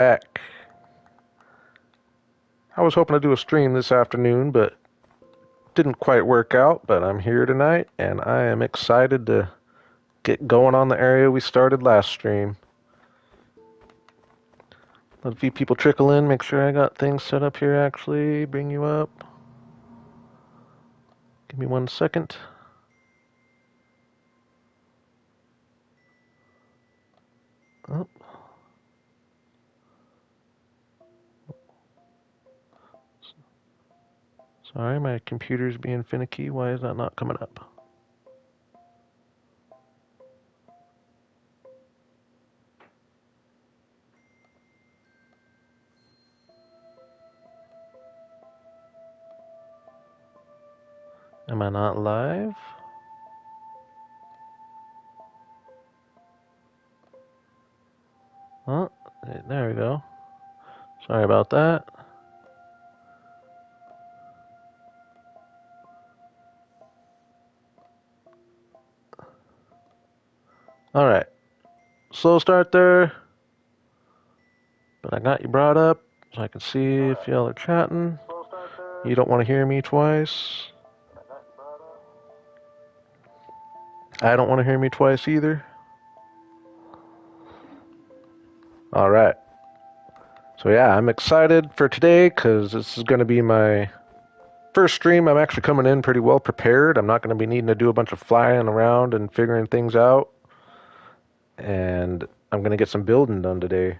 back. I was hoping to do a stream this afternoon, but didn't quite work out. But I'm here tonight, and I am excited to get going on the area we started last stream. Let a few people trickle in, make sure I got things set up here actually. Bring you up. Give me 1 second. Oh. Sorry, my computer's being finicky. Why is that not coming up? Am I not live? Oh, there we go. Sorry about that. Alright, slow start there, but I got you brought up so I can see if y'all are chatting. You don't want to hear me twice. I don't want to hear me twice either. Alright, so yeah, I'm excited for today because this is going to be my first stream. I'm actually coming in pretty well prepared. I'm not going to be needing to do a bunch of flying around and figuring things out. And I'm going to get some building done today.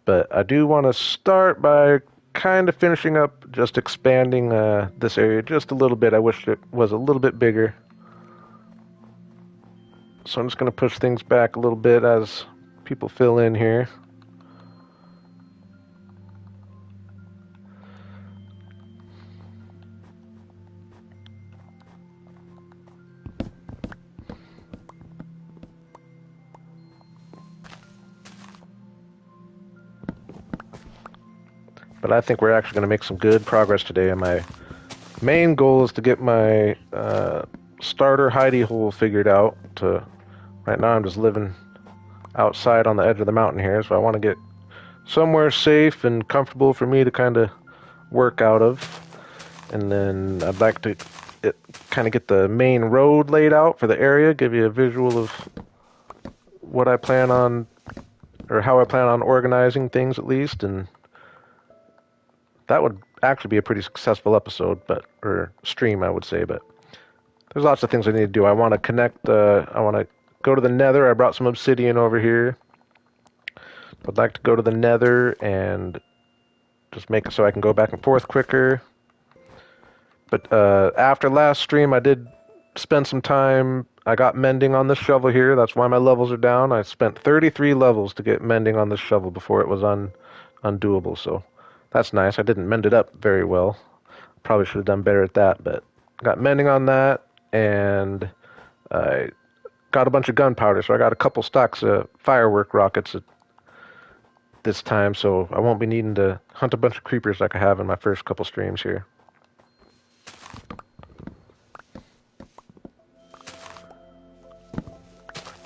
But I do want to start by kind of finishing up, just expanding this area just a little bit. I wish it was a little bit bigger. So I'm just going to push things back a little bit as people fill in here. But I think we're actually going to make some good progress today. And my main goal is to get my starter hidey hole figured out. Right now I'm just living outside on the edge of the mountain here, so I want to get somewhere safe and comfortable for me to kind of work out of. And then I'd like to kind of get the main road laid out for the area, give you a visual of what I plan on, or how I plan on organizing things at least, and that would actually be a pretty successful episode, or stream, I would say. But there's lots of things I need to do. I want to connect. I want to go to the Nether. I brought some obsidian over here. I'd like to go to the Nether and just make it so I can go back and forth quicker. But after last stream, I did spend some time. I got mending on this shovel here. That's why my levels are down. I spent 33 levels to get mending on this shovel before it was undoable. So that's nice. I didn't mend it up very well. Probably should have done better at that, but got mending on that, and I got a bunch of gunpowder, so I got a couple stocks of firework rockets at this time, so I won't be needing to hunt a bunch of creepers like I have in my first couple streams here.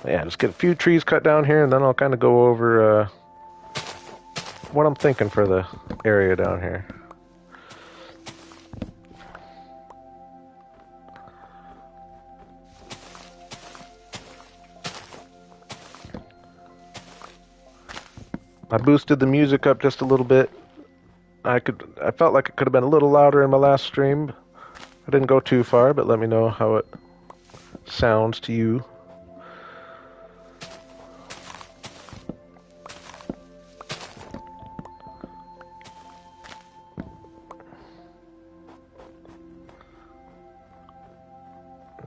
Yeah, just get a few trees cut down here, and then I'll kind of go over what I'm thinking for the area down here. I boosted the music up just a little bit. I felt like it could have been a little louder in my last stream. I didn't go too far, but let me know how it sounds to you.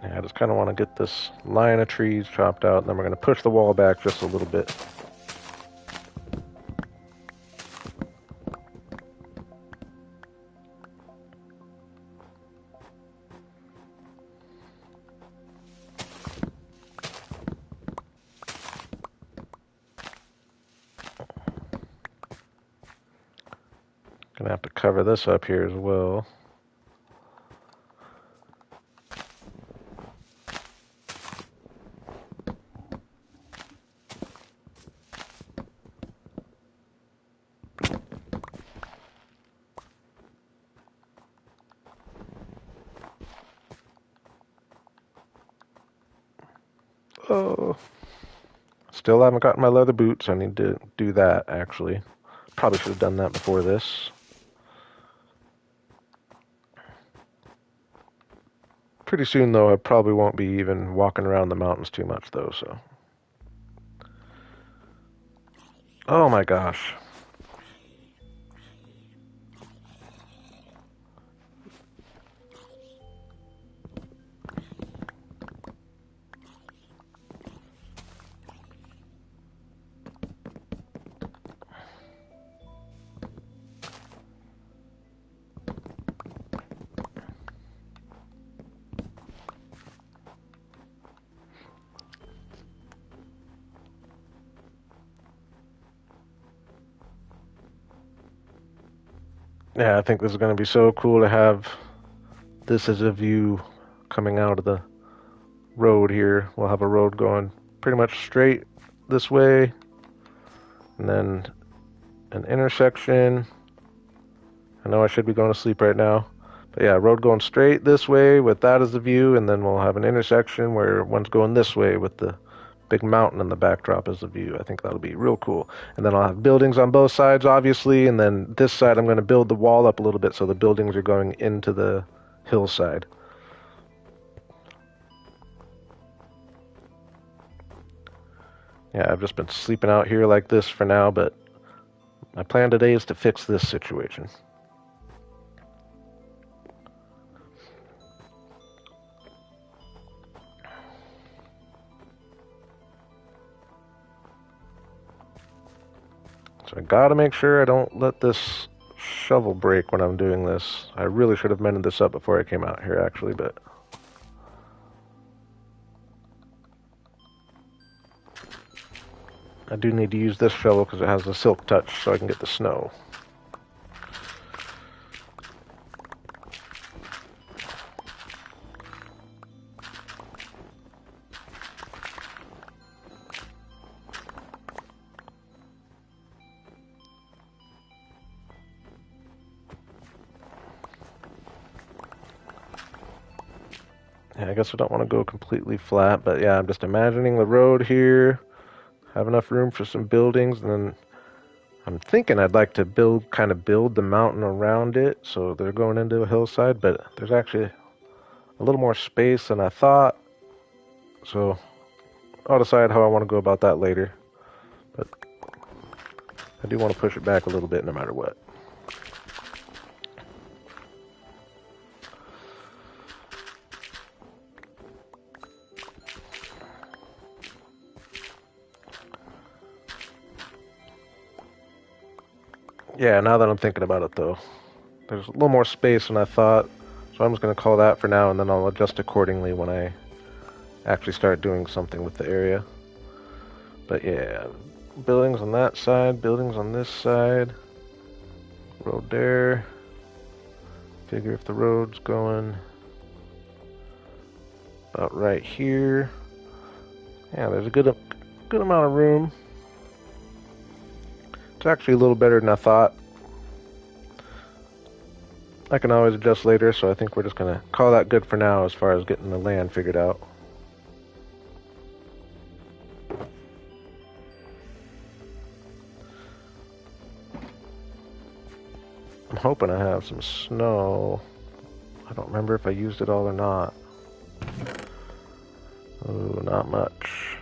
Yeah, I just kind of want to get this line of trees chopped out, and then we're going to push the wall back just a little bit. Gonna have to cover this up here as well. Oh. Still haven't gotten my leather boots. I need to do that, actually. Probably should have done that before this. Pretty soon, though, I probably won't be even walking around the mountains too much, though, so. Oh my gosh. Yeah, I think this is going to be so cool to have this as a view coming out of the road here. We'll have a road going pretty much straight this way, and then an intersection. I know I should be going to sleep right now, but yeah, road going straight this way with that as the view, and then we'll have an intersection where one's going this way with the big mountain in the backdrop as the view. I think that'll be real cool. And then I'll have buildings on both sides, obviously, and then this side I'm going to build the wall up a little bit so the buildings are going into the hillside. Yeah, I've just been sleeping out here like this for now, but my plan today is to fix this situation. So I gotta make sure I don't let this shovel break when I'm doing this. I really should have mended this up before I came out here, actually, but... I do need to use this shovel because it has a silk touch so I can get the snow. Yeah, I guess I don't want to go completely flat, but yeah, I'm just imagining the road here, have enough room for some buildings, and then I'm thinking I'd like to build the mountain around it, so they're going into a hillside, but there's actually a little more space than I thought, so I'll decide how I want to go about that later, but I do want to push it back a little bit no matter what. Yeah, now that I'm thinking about it though, there's a little more space than I thought, so I'm just going to call that for now, and then I'll adjust accordingly when I actually start doing something with the area. But yeah, buildings on that side, buildings on this side, road there. Figure if the road's going about right here. Yeah, there's a good amount of room. It's actually a little better than I thought. I can always adjust later, so I think we're just going to call that good for now as far as getting the land figured out. I'm hoping I have some snow. I don't remember if I used it all or not. Oh, not much.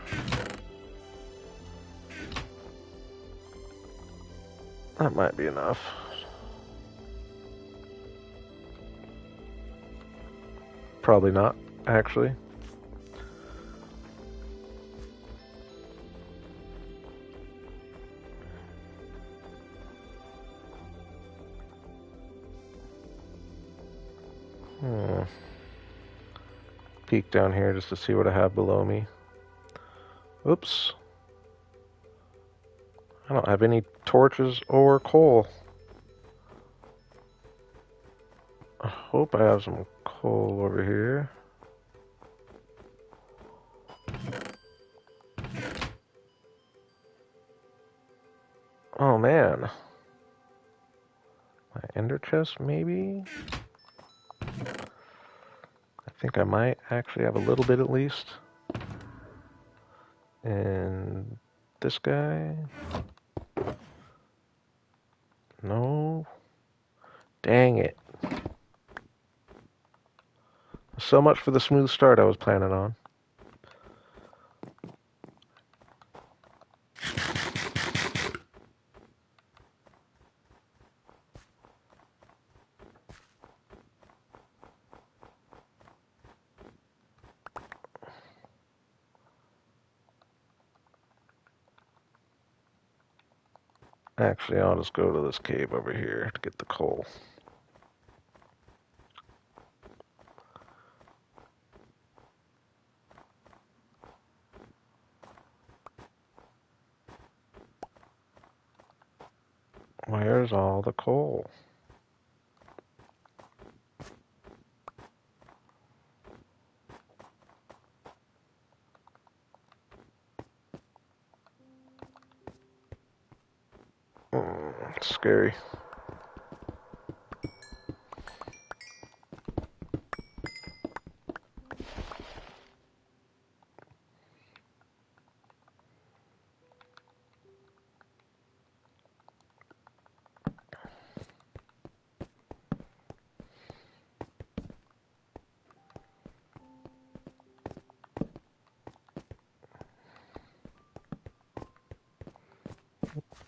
That might be enough. Probably not, actually. Peek down here just to see what I have below me. Oops. I don't have any torches or coal. I hope I have some coal over here. Oh man. My ender chest, maybe? I think I might actually have a little bit at least. And this guy. No. Dang it. So much for the smooth start I was planning on. Actually, I'll just go to this cave over here to get the coal. Where's all the coal? It's scary.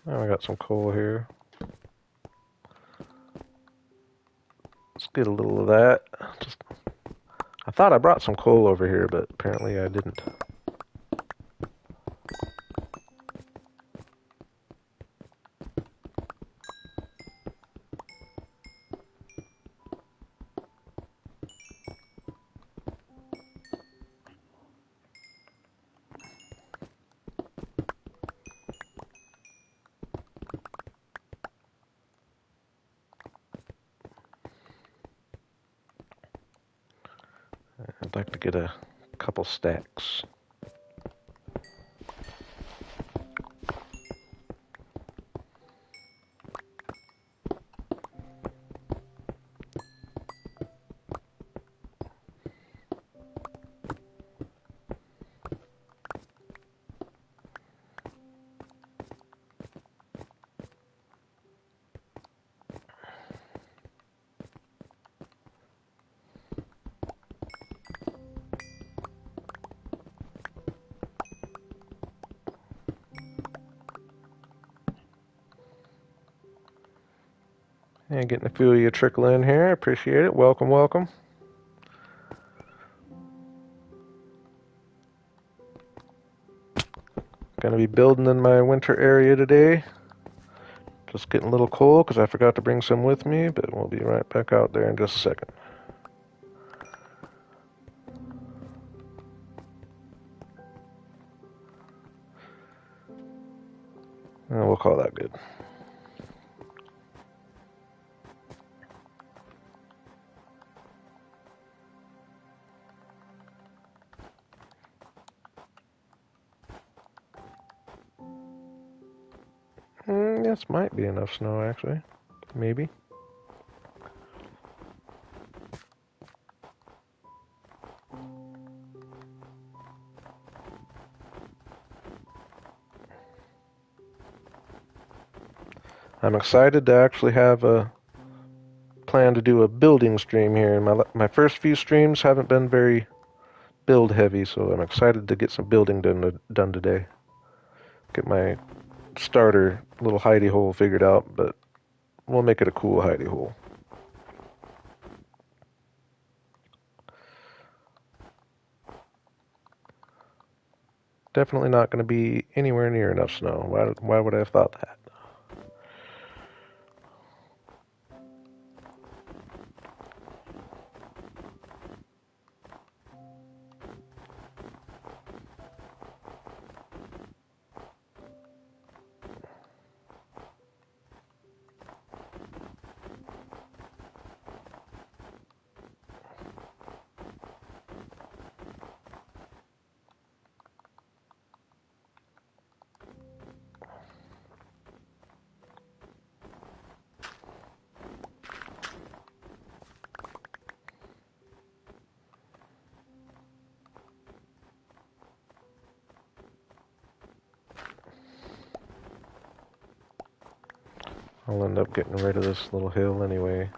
Oh, I got some coal here. Let's get a little of that. I thought I brought some coal over here, but apparently I didn't. I'd like to get a couple stacks. And getting a few of you trickle in here. I appreciate it. Welcome, welcome. Gonna be building in my winter area today. Just getting a little coal because I forgot to bring some with me, but we'll be right back out there in just a second. And we'll call that good. This might be enough snow, actually. Maybe. I'm excited to actually have a plan to do a building stream here. My first few streams haven't been very build heavy, so I'm excited to get some building done today. Get my starter little hidey hole figured out, but we'll make it a cool hidey hole. Definitely not going to be anywhere near enough snow. Why would I have thought that? I'll end up getting rid of this little hill anyway.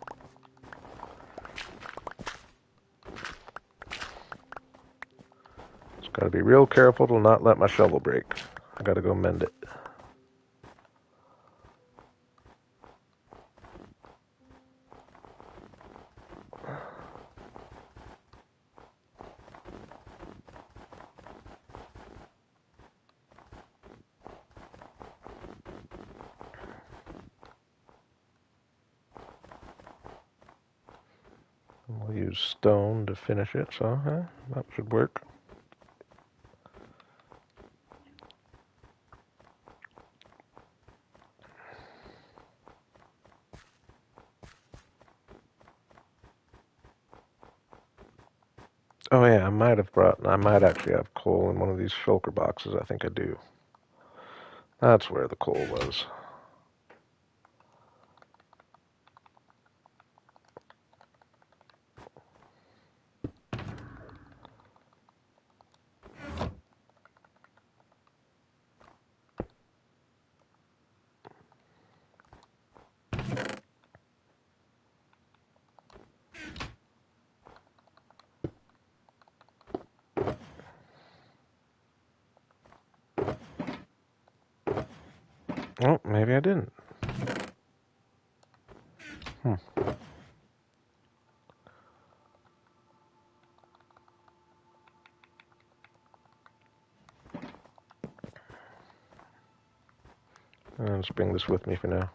Just gotta be real careful to not let my shovel break. I gotta go mend it. We'll use stone to finish it, so that should work. Oh yeah, I might actually have coal in one of these shulker boxes. I think I do. That's where the coal was. Oh, maybe I didn't. I'll just bring this with me for now.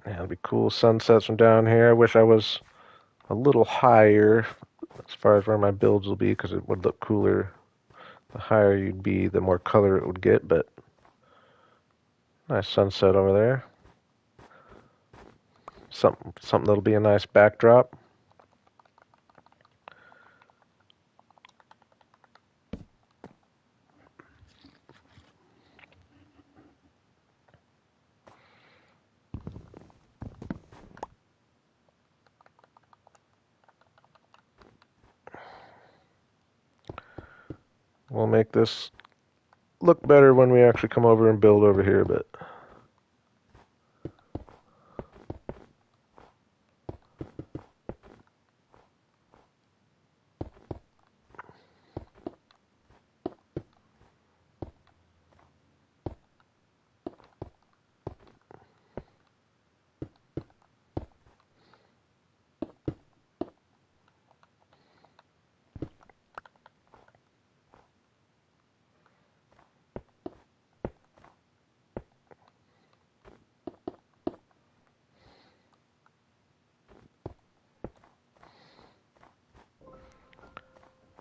Yeah, it'll be cool sunsets from down here. I wish I was a little higher as far as where my builds will be, because it would look cooler. The higher you'd be, the more color it would get, but nice sunset over there. Something that'll be a nice backdrop. We'll make this look better when we actually come over and build over here, but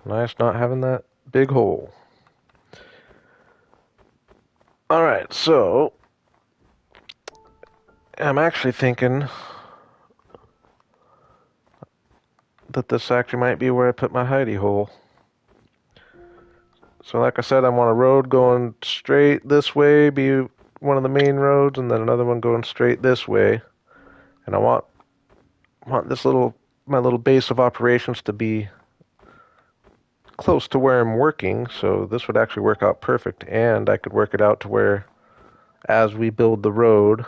nice not having that big hole. Alright, so I'm actually thinking that this actually might be where I put my hidey hole. So like I said, I want a road going straight this way, be one of the main roads, and then another one going straight this way. And I want this my little base of operations to be close to where I'm working, so this would actually work out perfect. And I could work it out to where, as we build the road,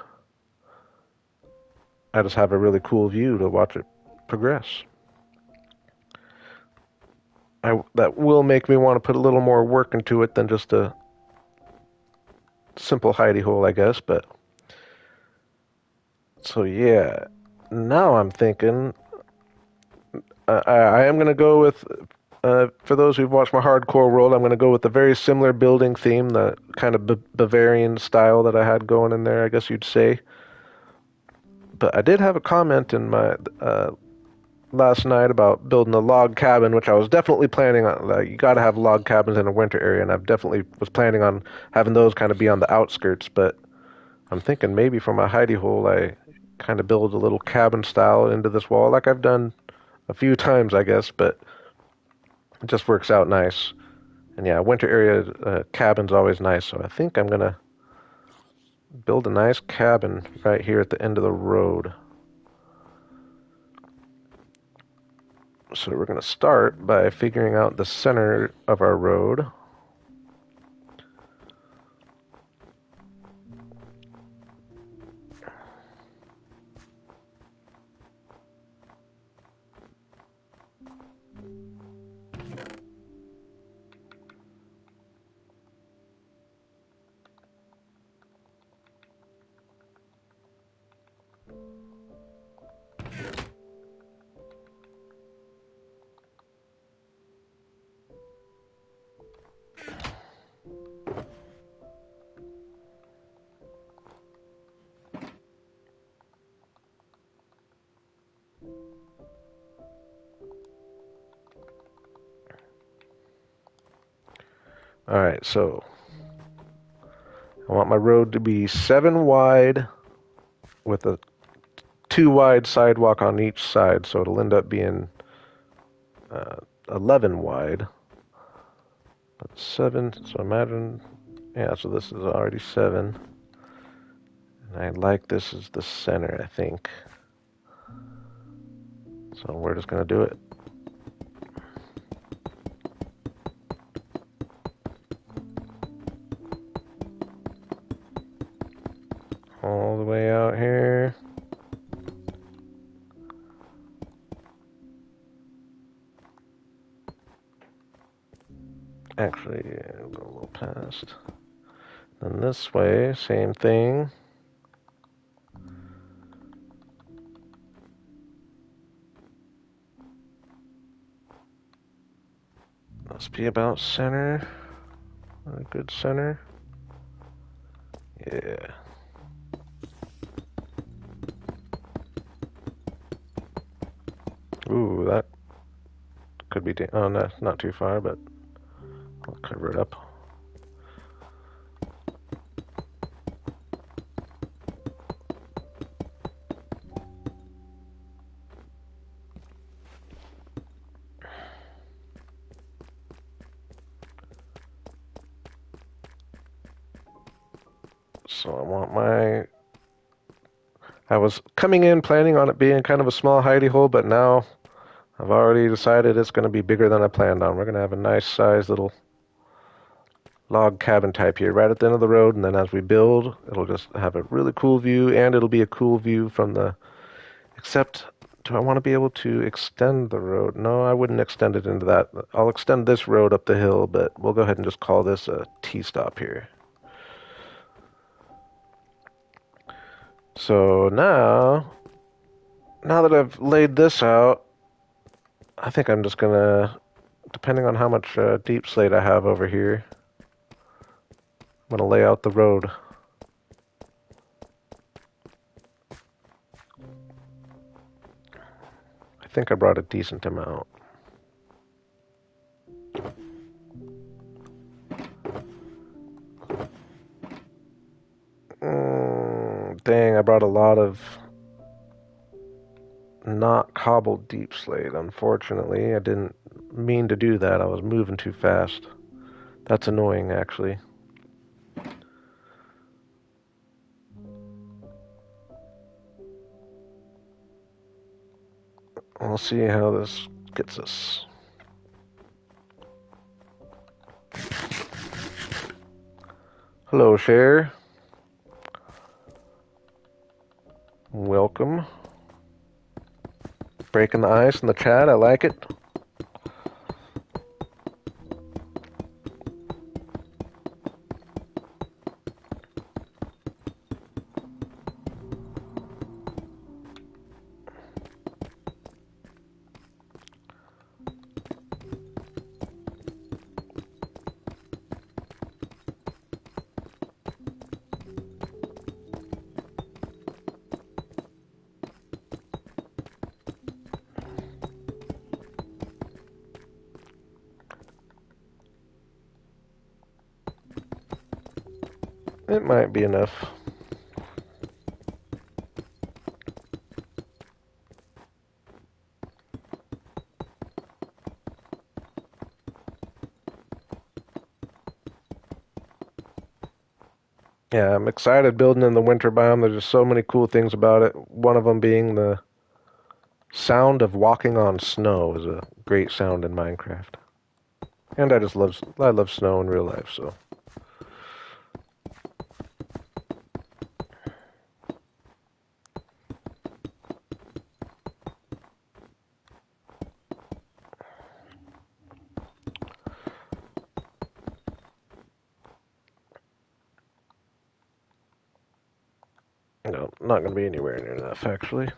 I just have a really cool view to watch it progress. That will make me want to put a little more work into it than just a simple hidey hole, I guess. But so yeah, now I'm thinking I am going to go with, for those who've watched my hardcore world, I'm going to go with the very similar building theme, the kind of Bavarian style that I had going in there, I guess you'd say. But I did have a comment in my last night about building a log cabin, which I was definitely planning on. Like, you got to have log cabins in a winter area, and I definitely was planning on having those kind of be on the outskirts. But I'm thinking maybe for my hidey hole, I kind of build a little cabin style into this wall, like I've done a few times, I guess, but it just works out nice. And yeah, winter area cabin's always nice, so I think I'm gonna build a nice cabin right here at the end of the road. So we're going to start by figuring out the center of our road. Alright, so I want my road to be 7 wide with a 2 wide sidewalk on each side, so it'll end up being 11 wide. But 7, so imagine, yeah, so this is already 7. And I like this as the center, I think. So we're just going to do it. All the way out here. Actually, yeah, I'll go a little past. Then this way, same thing. Must be about center. A good center. Yeah. Ooh, that could be. Oh, no, not too far, but I'll cover it up. So I want my. I was coming in planning on it being kind of a small hidey hole, but now I've already decided it's going to be bigger than I planned on. We're going to have a nice sized little log cabin type here right at the end of the road, and then as we build, it'll just have a really cool view, and it'll be a cool view from the. Except, do I want to be able to extend the road? No, I wouldn't extend it into that. I'll extend this road up the hill, but we'll go ahead and just call this a T-stop here. So now that I've laid this out, I think I'm just gonna, depending on how much deep slate I have over here, I'm gonna lay out the road. I think I brought a decent amount. Dang, I brought a lot of not cobbled deep slate, unfortunately. I didn't mean to do that. I was moving too fast. That's annoying, actually. We'll see how this gets us. Hello, Cher. Welcome. Breaking the ice in the chat, I like it. It might be enough. Yeah, I'm excited building in the winter biome. There's just so many cool things about it. One of them being the sound of walking on snow is a great sound in Minecraft. And I love snow in real life, so no, not gonna be anywhere near enough actually.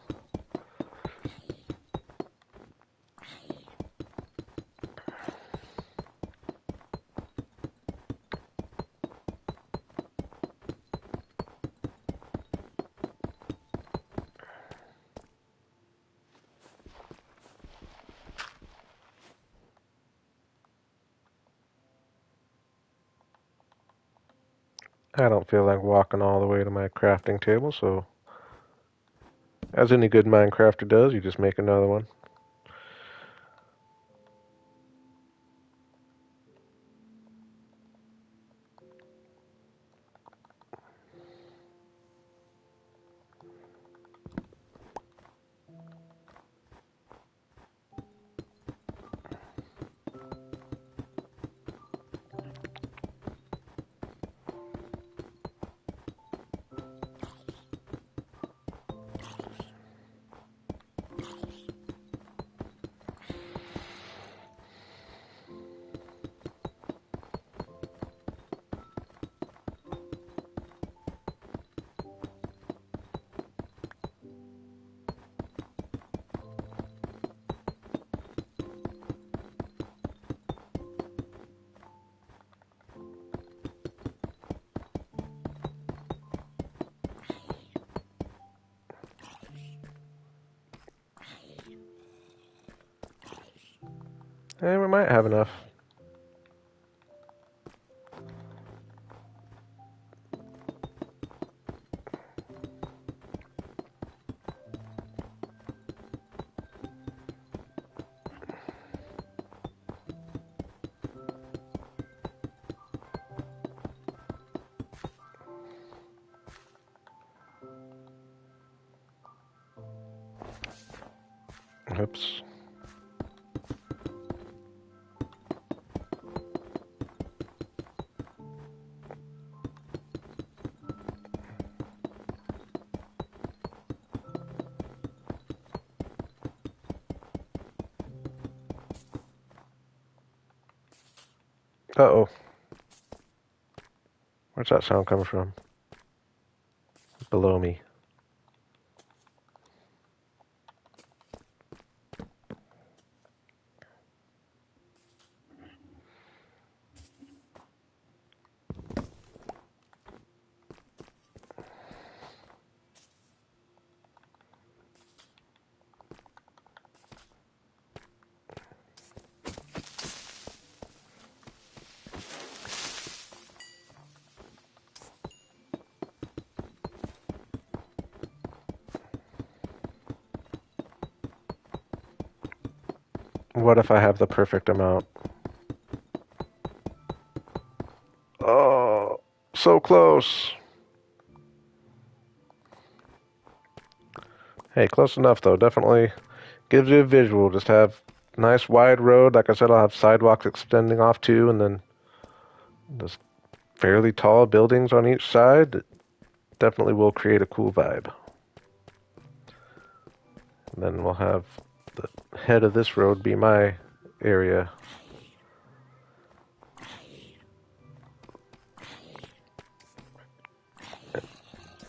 I don't feel like walking all the way to my crafting table, so as any good Minecrafter does, you just make another one. And we might have enough. Oops. Uh-oh. Where's that sound coming from? Below me. What if I have the perfect amount? Oh, so close. Hey, close enough though. Definitely gives you a visual. Just have nice wide road. Like I said, I'll have sidewalks extending off too, and then just fairly tall buildings on each side. It definitely will create a cool vibe. And then we'll have the head of this road be my area.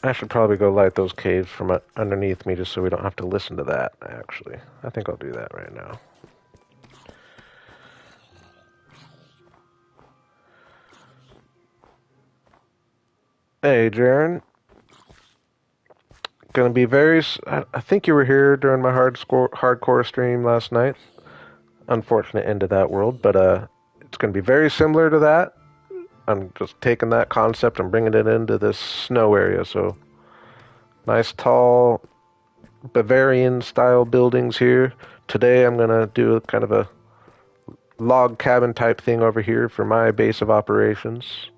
I should probably go light those caves from underneath me just so we don't have to listen to that, actually. I think I'll do that right now. Hey, Jaren. Gonna be very. I think you were here during my hardcore stream last night. Unfortunate end of that world, but it's gonna be very similar to that. I'm just taking that concept and bringing it into this snow area. So nice, tall Bavarian style buildings here. Today I'm gonna do kind of a log cabin type thing over here for my base of operations.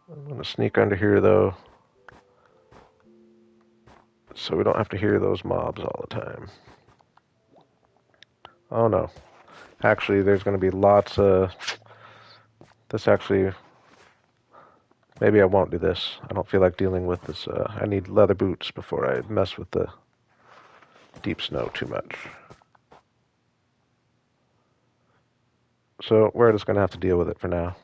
I'm going to sneak under here, though, so we don't have to hear those mobs all the time. Oh, no. Actually, there's going to be lots of... This actually... Maybe I won't do this. I don't feel like dealing with this. I need leather boots before I mess with the deep snow too much. So we're just going to have to deal with it for now.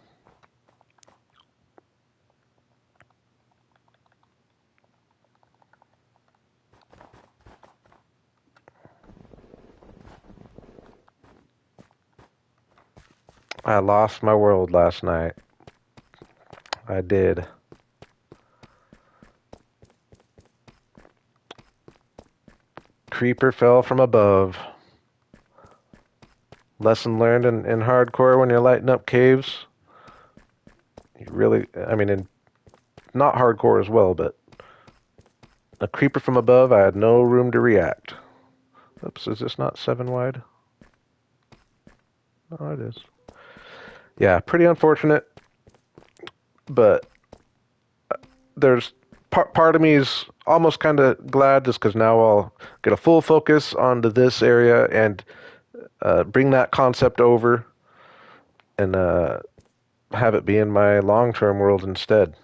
I lost my world last night. I did. Creeper fell from above. Lesson learned in hardcore when you're lighting up caves. You really, I mean, in not hardcore as well, but a creeper from above, I had no room to react. Oops, is this not 7 wide? Oh, it is. Yeah, pretty unfortunate, but there's part of me is almost kind of glad just because now I'll get a full focus onto this area and bring that concept over and have it be in my long-term world instead.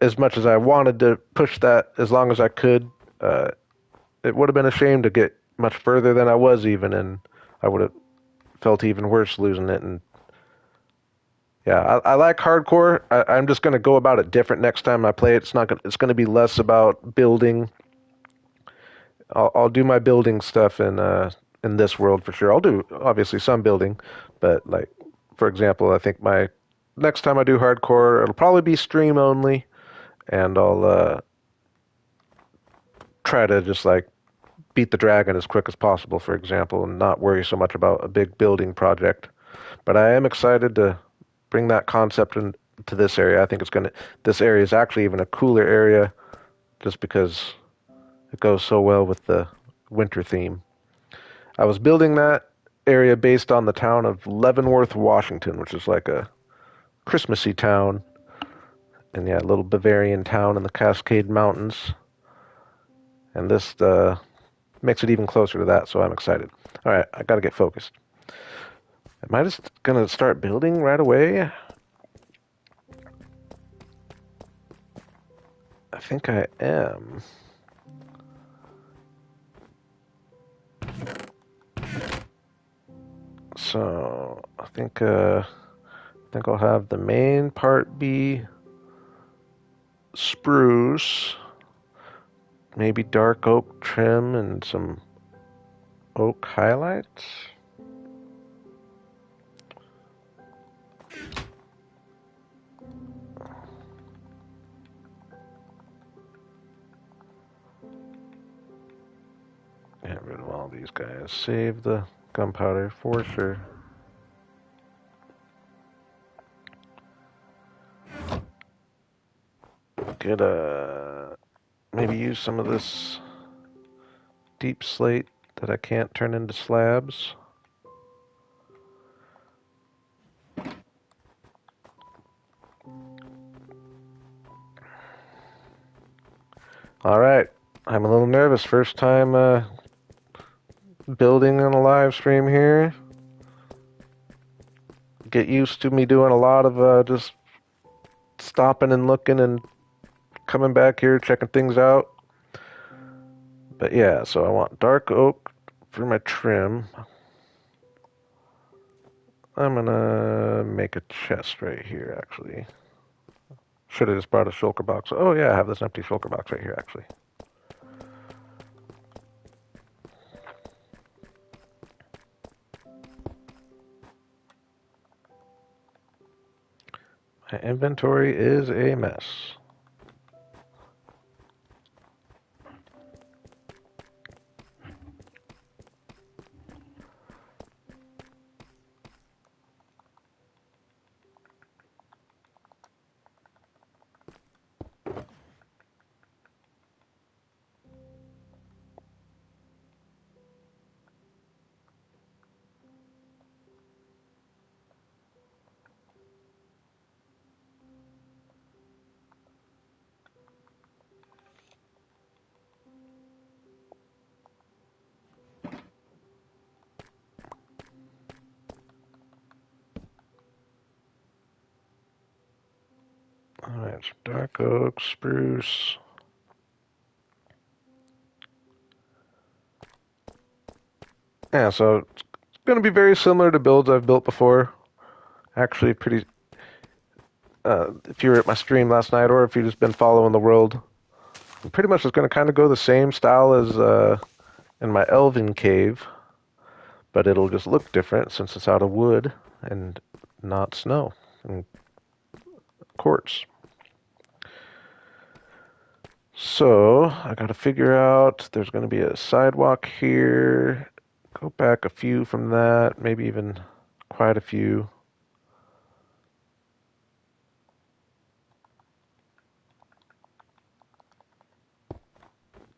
As much as I wanted to push that as long as I could, it would have been a shame to get much further than I was even, and I would have felt even worse losing it. And yeah, I like hardcore. I'm just going to go about it different next time I play it. It's going to be less about building. I'll do my building stuff in this world for sure. I'll do obviously some building, but like for example, I think my next time I do hardcore, it'll probably be stream only, and I'll try to just like beat the dragon as quick as possible, for example, and not worry so much about a big building project. But I am excited to bring that concept into this area. I think this area is actually even a cooler area just because it goes so well with the winter theme. I was building that area based on the town of Leavenworth, Washington, which is like a Christmassy town. And yeah, a little Bavarian town in the Cascade Mountains. And this makes it even closer to that, so I'm excited. All right, I gotta get focused. Am I just gonna start building right away? I think I am. So I think I'll have the main part be spruce, maybe dark oak trim and some oak highlights. Get rid of all these guys. Save the gunpowder for sure. Get maybe use some of this deep slate that I can't turn into slabs. All right, I'm a little nervous. First time building on a live stream here. Get used to me doing a lot of just stopping and looking and coming back here, checking things out. But yeah, so I want dark oak for my trim. I'm gonna make a chest right here, actually. Should have just brought a shulker box. Oh yeah, I have this empty shulker box right here, actually. My inventory is a mess. some dark oak, spruce. Yeah, so it's going to be very similar to builds I've built before. Actually, pretty. If you were at my stream last night, or if you've just been following the world, I'm pretty much just going to kind of go the same style as in my Elven cave, but it'll just look different since it's out of wood and not snow and quartz. So I got to figure out there's going to be a sidewalk here. Go back a few from that, maybe even quite a few.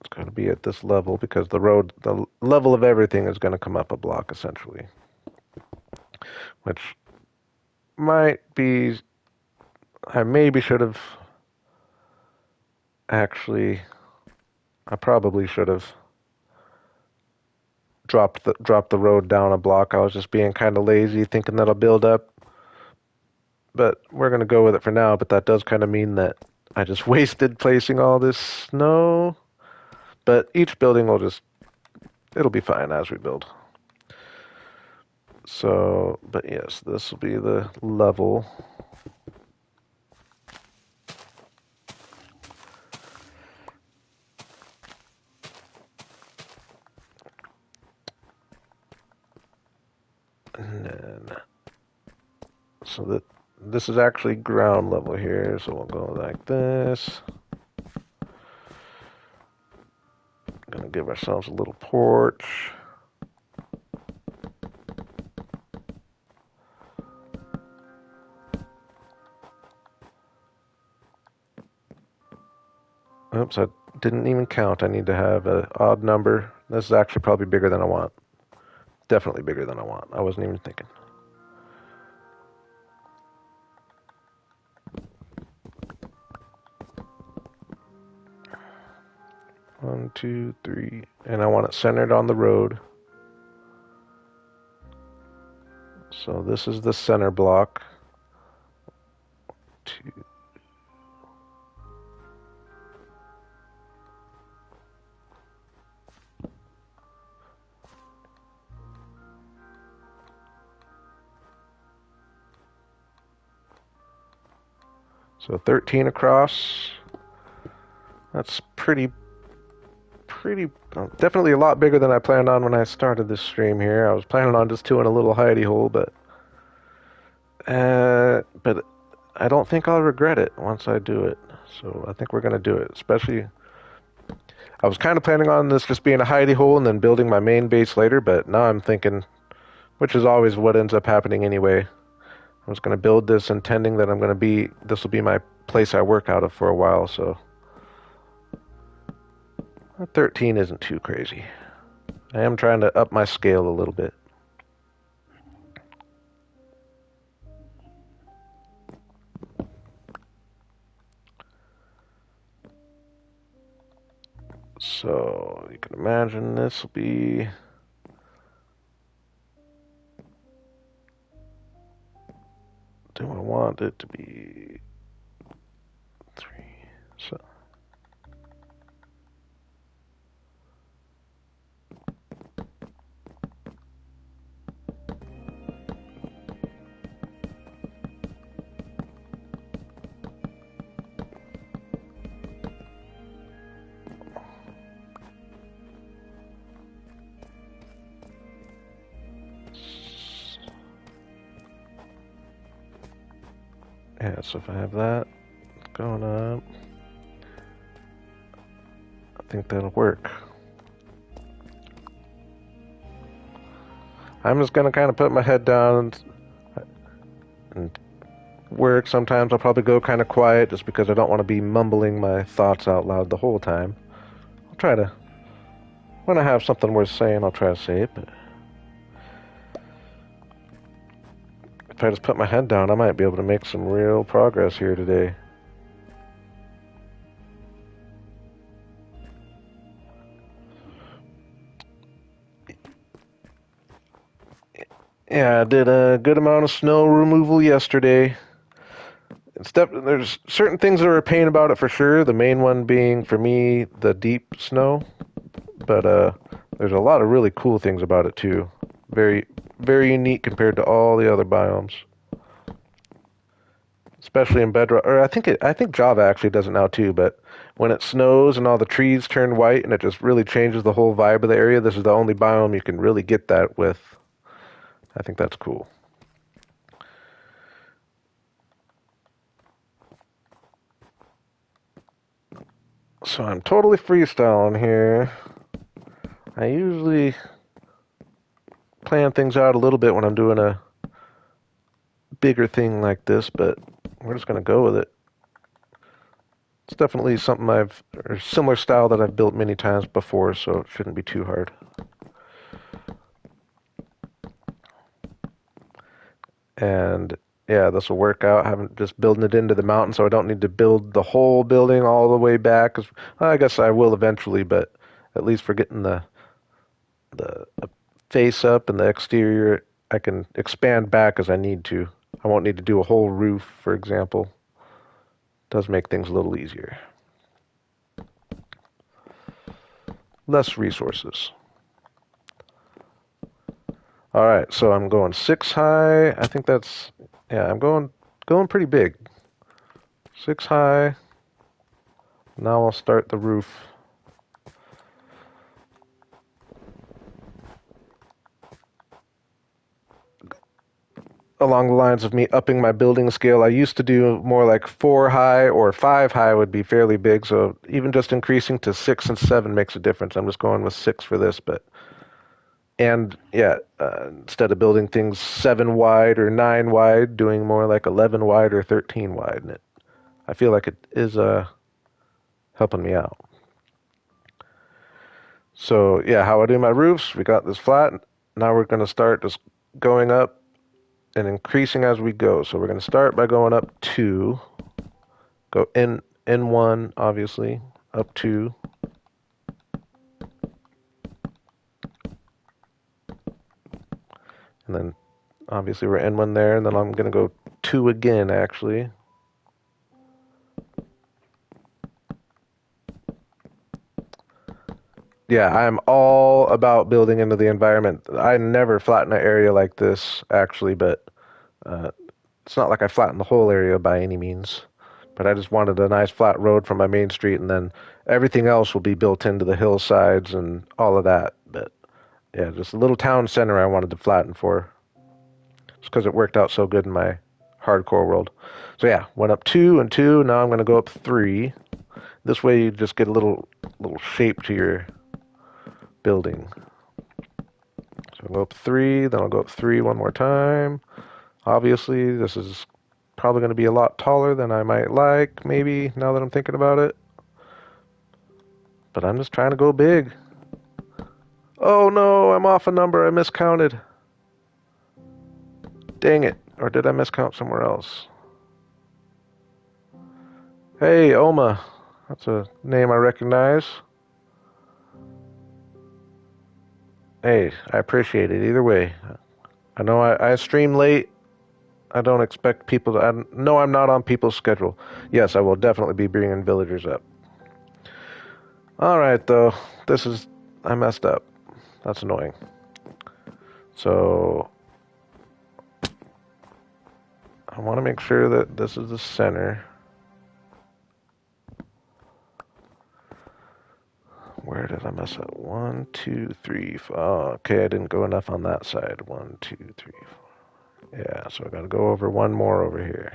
It's got to be at this level because the level of everything is going to come up a block essentially, which might be, I maybe should have actually, I probably should have dropped the road down a block. I was just being kind of lazy, thinking that'll build up. But we're gonna go with it for now. But that does kind of mean that I just wasted placing all this snow. But each building it'll be fine as we build. So, but yes, this will be the level. And then, so that this is actually ground level here, so we'll go like this. Gonna give ourselves a little porch. Oops, I didn't even count. I need to have an odd number. This is actually probably bigger than I want. Definitely bigger than I want. I wasn't even thinking. 1, 2, 3, and I want it centered on the road. So this is the center block. 2. So 13 across. That's pretty, definitely a lot bigger than I planned on when I started this stream here. I was planning on just doing a little hidey hole, but I don't think I'll regret it once I do it. So I think we're gonna do it. Especially, I was kind of planning on this just being a hidey hole and then building my main base later, but now I'm thinking, which is always what ends up happening anyway. I was gonna build this intending that this will be my place I work out of for a while, so 13 isn't too crazy. I am trying to up my scale a little bit. So you can imagine this will be, do I want it to be 3? So yeah, so if I have that going up, I think that'll work. I'm just gonna kind of put my head down and work. Sometimes I'll probably go kind of quiet just because I don't want to be mumbling my thoughts out loud the whole time. I'll try to, when I have something worth saying, I'll try to say it, but if I just put my head down, I might be able to make some real progress here today. Yeah, I did a good amount of snow removal yesterday. There's certain things that are a pain about it for sure. The main one being for me the deep snow, but there's a lot of really cool things about it too. Very, very unique compared to all the other biomes, especially in Bedrock. Or I think Java actually does it now too. But when it snows and all the trees turn white and it just really changes the whole vibe of the area, this is the only biome you can really get that with. I think that's cool. So I'm totally freestyling here. I usually plan things out a little bit when I'm doing a bigger thing like this, but we're just going to go with it. It's definitely something or similar style that I've built many times before, so it shouldn't be too hard. And yeah, this will work out. Having just building it into the mountain, so I don't need to build the whole building all the way back. 'Cause I guess I will eventually, but at least for getting the face up and the exterior, I can expand back as I need to. I won't need to do a whole roof, for example. It does make things a little easier. Less resources. All right, so I'm going 6 high. I think that's yeah. I'm going pretty big. 6 high. Now I'll start the roof. Along the lines of me upping my building scale, I used to do more like 4 high or 5 high would be fairly big. So even just increasing to 6 and 7 makes a difference. I'm just going with 6 for this, but and yeah, instead of building things 7 wide or 9 wide, doing more like 11 wide or 13 wide. And I feel like it is helping me out. So yeah, how I do my roofs, we got this flat. Now we're going to start just going up and increasing as we go. So we're going to start by going up 2, go in 1, obviously, up 2. And then obviously we're in 1 there, and then I'm going to go 2 again, actually. Yeah, I'm all about building into the environment. I never flatten an area like this, actually, but uh, it's not like I flattened the whole area by any means. But I just wanted a nice flat road from my main street, and then everything else will be built into the hillsides and all of that. But yeah, just a little town center I wanted to flatten for. It's because it worked out so good in my hardcore world. So yeah, went up 2 and 2. Now I'm going to go up 3. This way you just get a little shape to your building. So I'll go up 3, then I'll go up 3 one more time. Obviously, this is probably going to be a lot taller than I might like, maybe, now that I'm thinking about it. But I'm just trying to go big. Oh no, I'm off a number. I miscounted. Dang it. Or did I miscount somewhere else? Hey, Oma. That's a name I recognize. Hey, I appreciate it either way. I know I stream late. I don't expect people to. I know I'm not on people's schedule. Yes, I will definitely be bringing villagers up. Alright, though. I messed up. That's annoying. So, I want to make sure that this is the center. Where did I mess up? 1, 2, 3, 4. Oh, okay, I didn't go enough on that side. 1, 2, 3, 4. Yeah, so I gotta go over 1 more over here.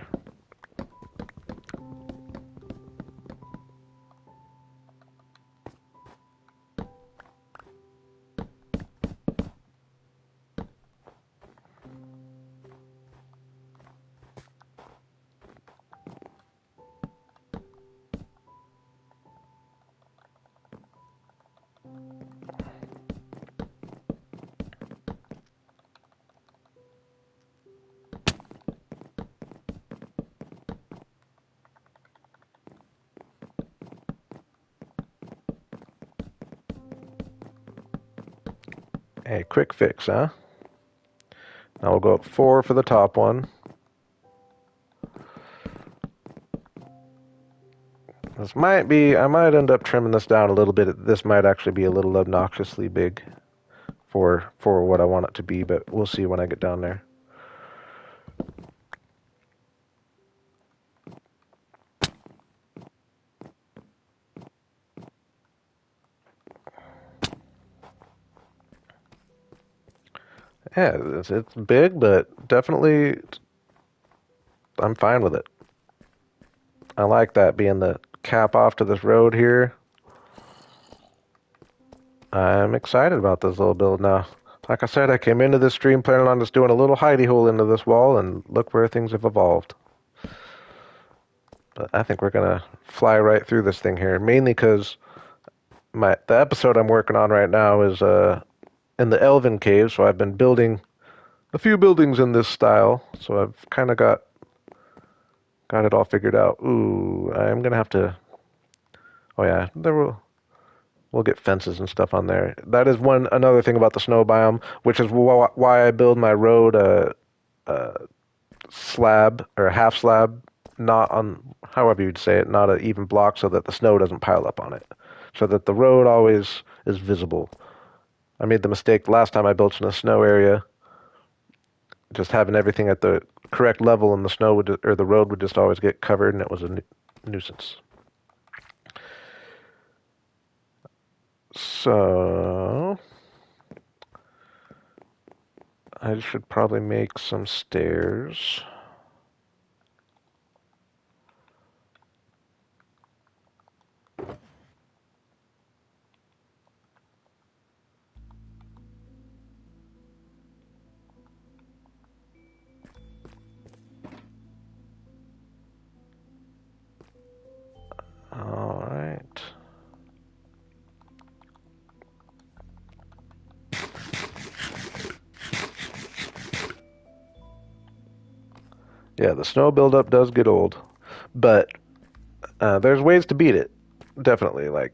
Hey, quick fix, huh? Now we'll go up 4 for the top one. This might be, I might end up trimming this down a little bit. This might actually be a little obnoxiously big for what I want it to be, but we'll see when I get down there. Yeah, it's big, but definitely I'm fine with it. I like that being the cap off to this road here. I'm excited about this little build now. Like I said, I came into this stream planning on just doing a little hidey hole into this wall, and look where things have evolved. But I think we're gonna fly right through this thing here, mainly because the episode I'm working on right now is in the Elven Cave, so I've been building a few buildings in this style, so I've kind of got it all figured out. Ooh, I'm gonna have to. Oh yeah, we'll get fences and stuff on there. That is another thing about the snow biome, which is why I build my road slab or a half slab, not on however you'd say it, not an even block, so that the snow doesn't pile up on it, so that the road always is visible. I made the mistake last time I built in a snow area, just having everything at the correct level, and the snow or the road would just always get covered, and it was a nuisance. So I should probably make some stairs. All right. Yeah, the snow buildup does get old, but there's ways to beat it. Definitely, like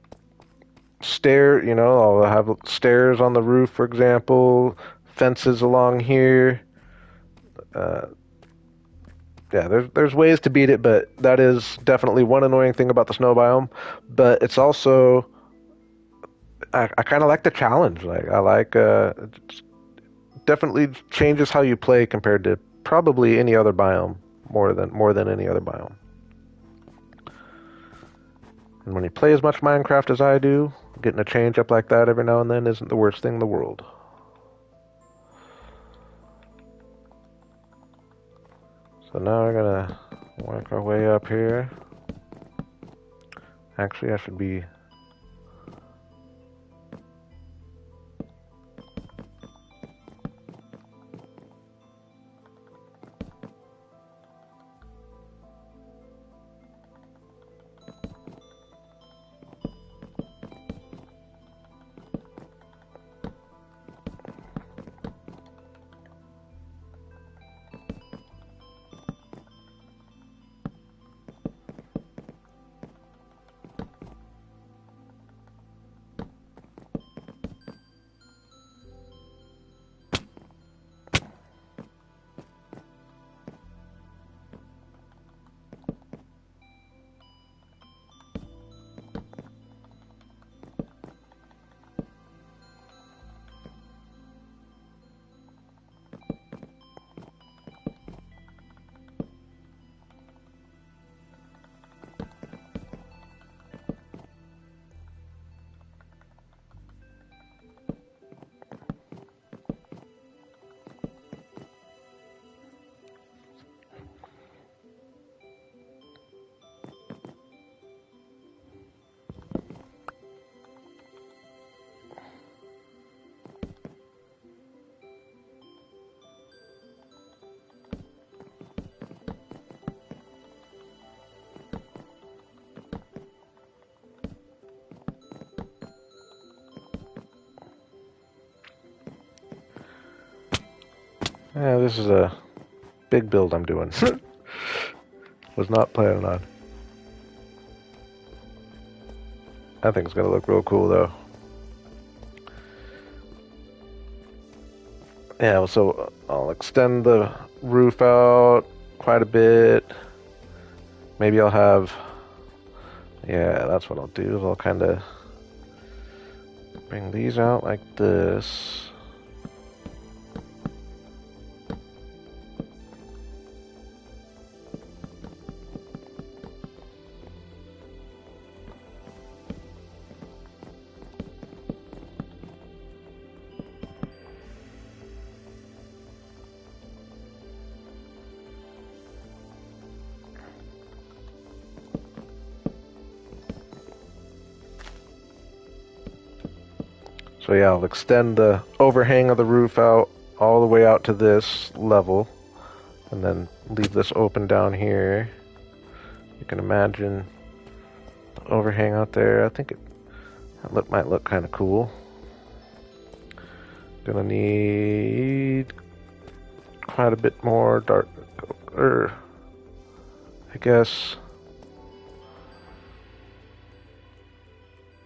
I'll have stairs on the roof, for example, fences along here. Uh, yeah, there's ways to beat it, but that is definitely one annoying thing about the snow biome. But it's also I kind of like the challenge. Like I like it definitely changes how you play compared to probably any other biome more than any other biome. And when you play as much Minecraft as I do, getting a change up like that every now and then isn't the worst thing in the world. So now we're gonna work our way up here. Actually, I should be... Yeah, this is a big build I'm doing. Was not planning on. I think it's gonna look real cool though. Yeah, so I'll extend the roof out quite a bit. Maybe I'll have Yeah, that's what I'll do. Is I'll kind of bring these out like this. So yeah, I'll extend the overhang of the roof out all the way out to this level, and then leave this open down here. You can imagine the overhang out there. I think might look kind of cool. Gonna need quite a bit more dark, I guess.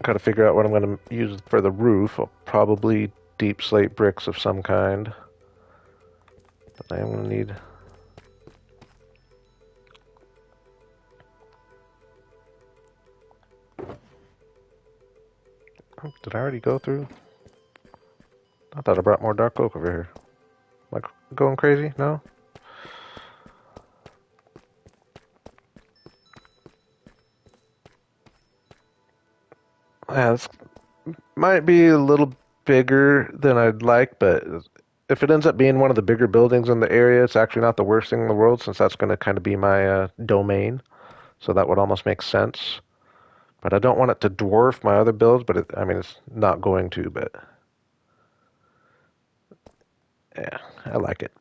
Gotta figure out what I'm gonna use for the roof. Probably deep slate bricks of some kind. But I am gonna need. Oh, did I already go through? I thought I brought more dark oak over here. Like going crazy? No? Yeah, this might be a little bigger than I'd like, but if it ends up being one of the bigger buildings in the area, it's actually not the worst thing in the world since that's going to kind of be my domain. So that would almost make sense. But I don't want it to dwarf my other builds, but I mean, it's not going to, but yeah, I like it.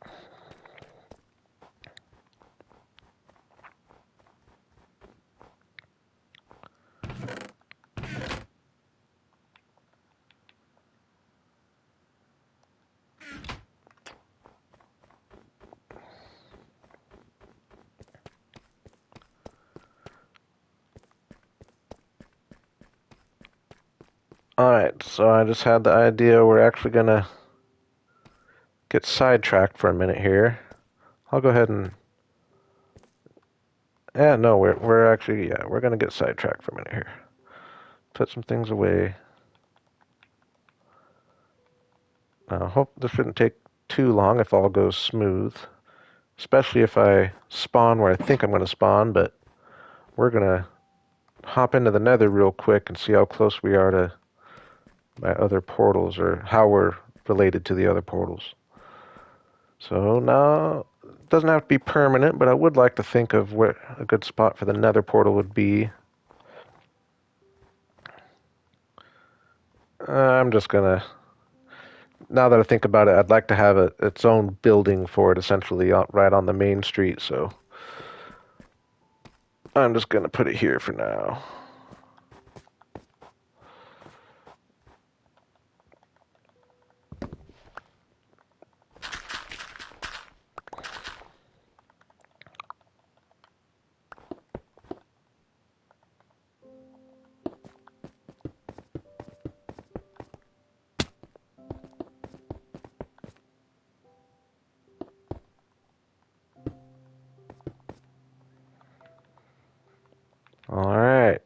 Alright, so I just had the idea we're actually going to get sidetracked for a minute here. I'll go ahead and yeah, no, we're actually we're gonna get sidetracked for a minute here. Put some things away. I hope this shouldn't take too long if all goes smooth. Especially if I spawn where I think I'm gonna spawn, but we're gonna hop into the nether real quick and see how close we are to my other portals or how we're related to the other portals. So now it doesn't have to be permanent, but I would like to think of where a good spot for the nether portal would be. I'm just gonna now that I think about it, I'd like to have its own building for it, essentially, right on the main street. So I'm just gonna put it here for now. All right.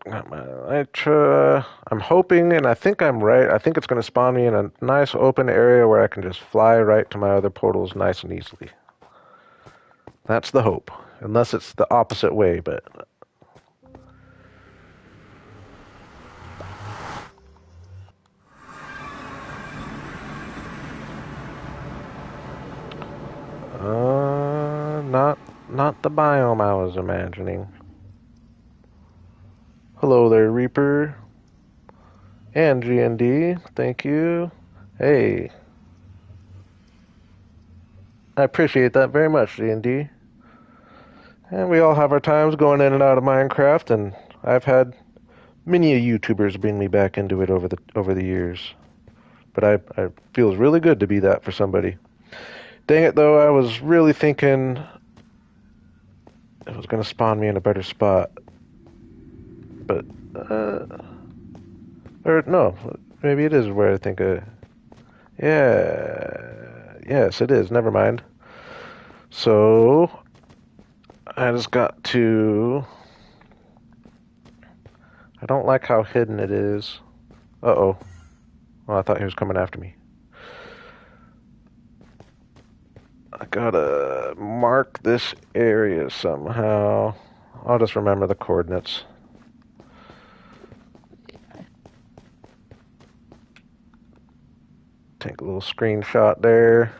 Got my elytra. I'm hoping, and I think I'm right. I think it's going to spawn me in a nice open area where I can just fly right to my other portals nice and easily. That's the hope. Unless it's the opposite way, but not the biome I was imagining. Hello there, Reaper. And G&D, thank you. Hey, I appreciate that very much, G&D. And we all have our times going in and out of Minecraft, and I've had many YouTubers bring me back into it over the years. But I feels really good to be that for somebody. Dang it, though, I was really thinking it was going to spawn me in a better spot. But, or no, maybe it is where I think yes, it is, never mind. So, I just got to I don't like how hidden it is. Uh-oh. Well, I thought he was coming after me. I gotta mark this area somehow. I'll just remember the coordinates. Take a little screenshot there.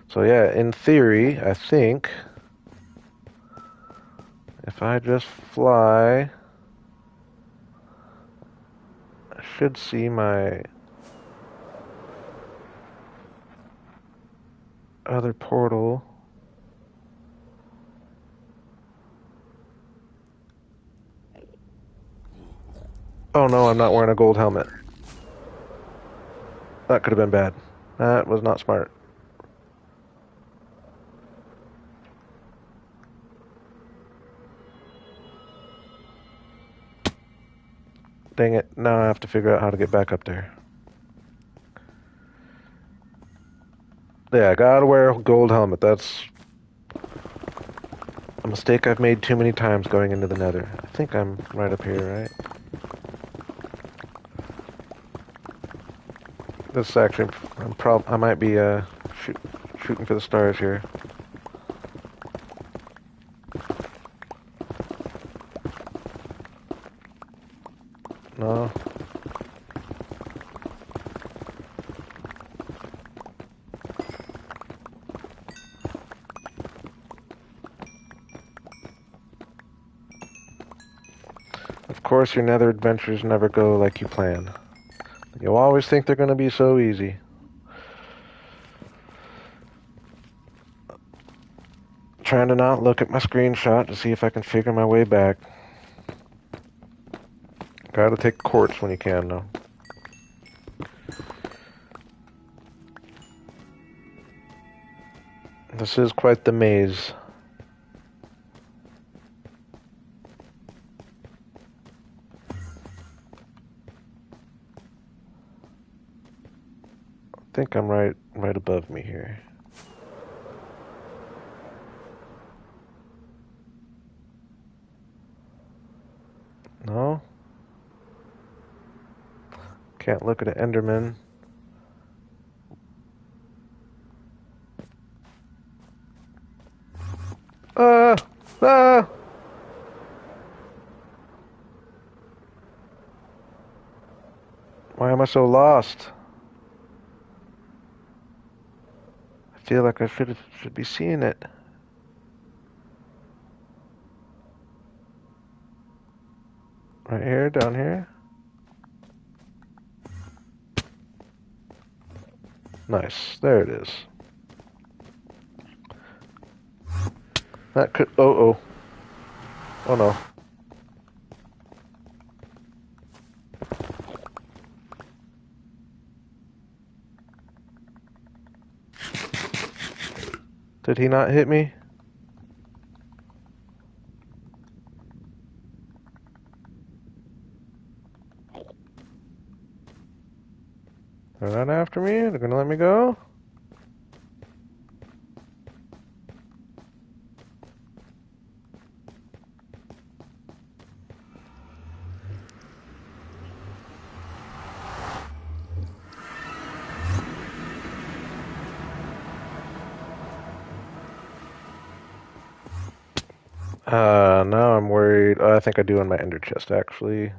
So yeah, in theory, I think if I just fly, I should see my other portal. Oh no, I'm not wearing a gold helmet. That could have been bad. That was not smart. Dang it, now I have to figure out how to get back up there. Yeah, I gotta wear a gold helmet. That's a mistake I've made too many times going into the nether. I think I'm right up here, right? This is actually, I might be shooting for the stars here. No. Of course, your nether adventures never go like you plan. You'll always think they're going to be so easy. Trying to not look at my screenshot to see if I can figure my way back. Gotta take quartz when you can, though. This is quite the maze. I think I'm right above me here. No? Can't look at an Enderman. Ah! Ah! Why am I so lost? I feel like I should be seeing it. Right here, down here. Nice. There it is. That could... Oh, oh. Oh, no. Did he not hit me? They're not after me? They're gonna let me go? Now I'm worried. Oh, I think I do on my ender chest, actually.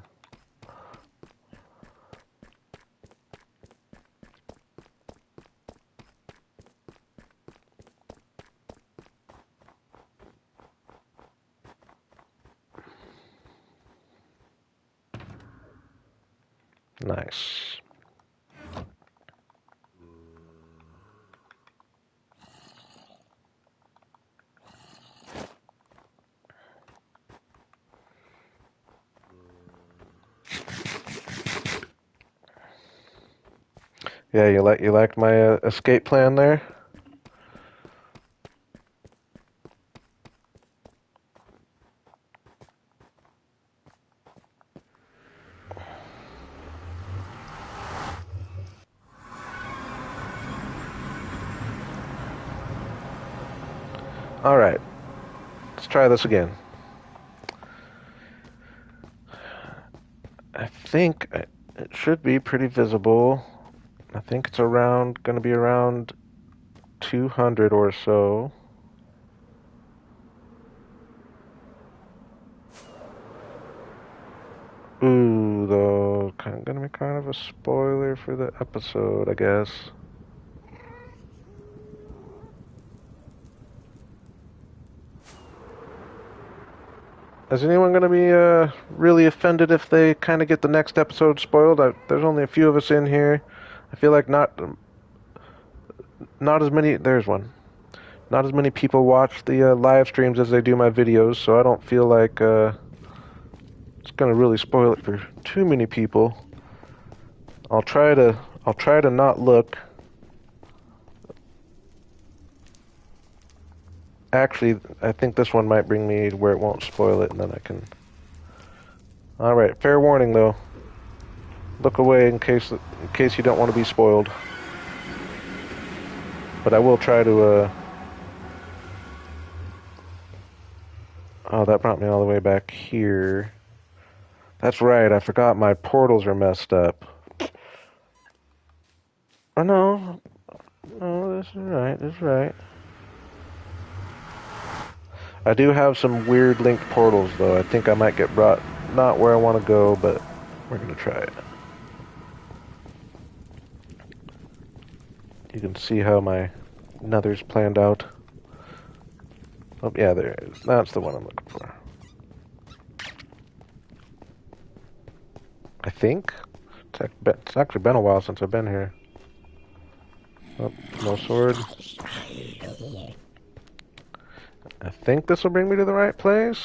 Nice. Yeah, you liked my escape plan there? Alright. Let's try this again. I think it should be pretty visible. I think it's around, going to be around 200 or so. Ooh, though, kind of gonna be kind of a spoiler for the episode, I guess. Is anyone gonna be really offended if they kind of get the next episode spoiled? There's only a few of us in here. I feel like not as many. There's one. Not as many people watch the live streams as they do my videos, so I don't feel like it's gonna really spoil it for too many people. I'll try to not look. Actually, I think this one might bring me to where it won't spoil it, and then I can. All right, fair warning though. Look away in case you don't want to be spoiled. But I will try to. Oh, that brought me all the way back here. That's right. I forgot my portals are messed up. Oh no, no, this is right. This is right. I do have some weird linked portals though. I think I might get brought not where I want to go, but we're gonna try it. You can see how my nether's planned out. Oh yeah, there it is. That's the one I'm looking for. I think. It's actually been a while since I've been here. Oh, no sword. I think this will bring me to the right place.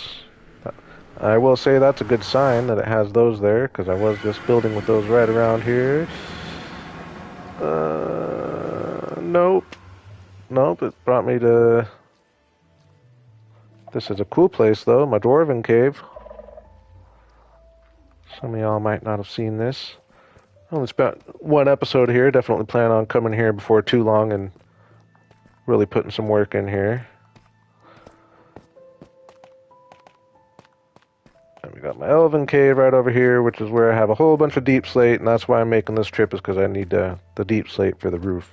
I will say that's a good sign that it has those there, because I was just building with those right around here. Nope. Nope, it brought me to... This is a cool place, though, my dwarven cave. Some of y'all might not have seen this. Only spent one episode here. Definitely plan on coming here before too long and really putting some work in here. And we got my elven cave right over here, which is where I have a whole bunch of deep slate, and that's why I'm making this trip, is because I need the deep slate for the roof.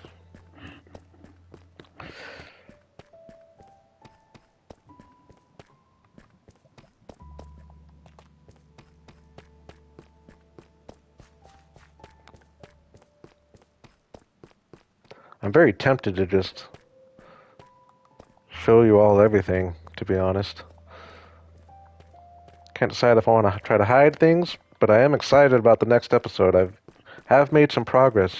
I'm very tempted to just show you all everything, to be honest. Can't decide if I want to try to hide things, but I am excited about the next episode. Have made some progress.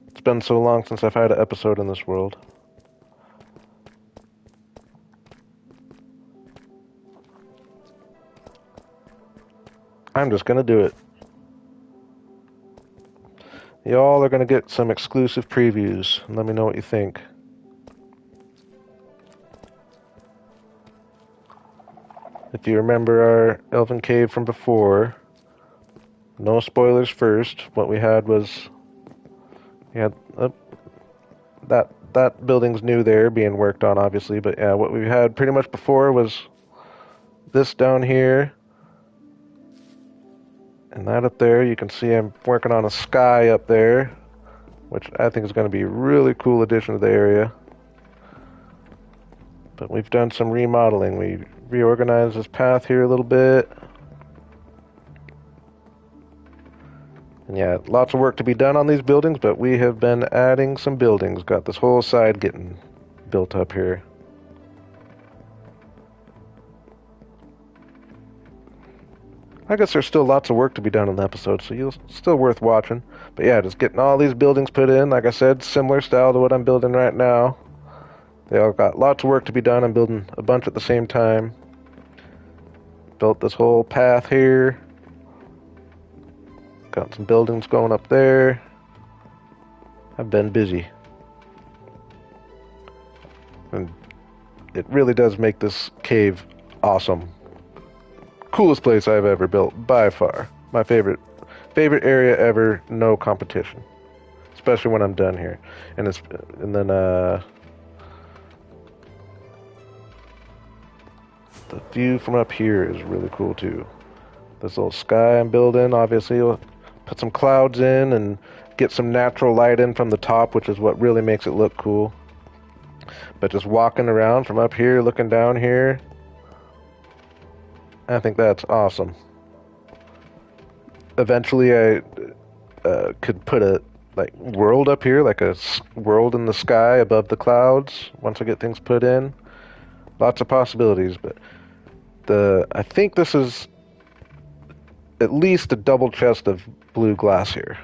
It's been so long since I've had an episode in this world. I'm just gonna do it. Y'all are gonna get some exclusive previews. Let me know what you think. If you remember our elven cave from before, no spoilers first. What we had was that building's new there, being worked on, obviously. But yeah, what we had pretty much before was this down here, and that up there. You can see I'm working on a sky up there, which I think is going to be a really cool addition to the area. But we've done some remodeling. We reorganized this path here a little bit. And yeah, lots of work to be done on these buildings, but we have been adding some buildings. Got this whole side getting built up here. I guess there's still lots of work to be done in the episode, so you'll still worth watching. But yeah, just getting all these buildings put in. Like I said, similar style to what I'm building right now. They all got lots of work to be done. I'm building a bunch at the same time. Built this whole path here. Got some buildings going up there. I've been busy. And it really does make this cave awesome. Coolest place I've ever built, by far. My favorite area ever, no competition. Especially when I'm done here. And then The view from up here is really cool too. This little sky I'm building, obviously, will put some clouds in and get some natural light in from the top, which is what really makes it look cool. But just walking around from up here, looking down here, I think that's awesome. Eventually, I could put a world up here, like a world in the sky above the clouds. Once I get things put in, lots of possibilities. But I think this is at least a double chest of blue glass here.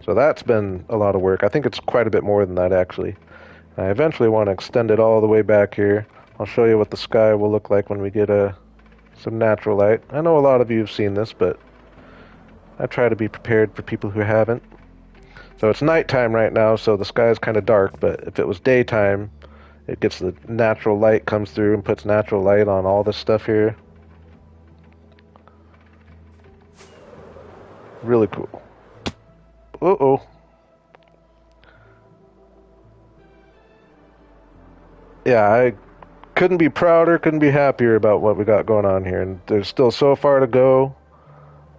So that's been a lot of work. I think it's quite a bit more than that, actually. I eventually want to extend it all the way back here. I'll show you what the sky will look like when we get some natural light. I know a lot of you have seen this, but I try to be prepared for people who haven't. So it's nighttime right now, so the sky is kind of dark, but if it was daytime, it gets the natural light comes through and puts natural light on all this stuff here. Really cool. Uh-oh. Yeah, I couldn't be prouder, couldn't be happier about what we got going on here. And there's still so far to go.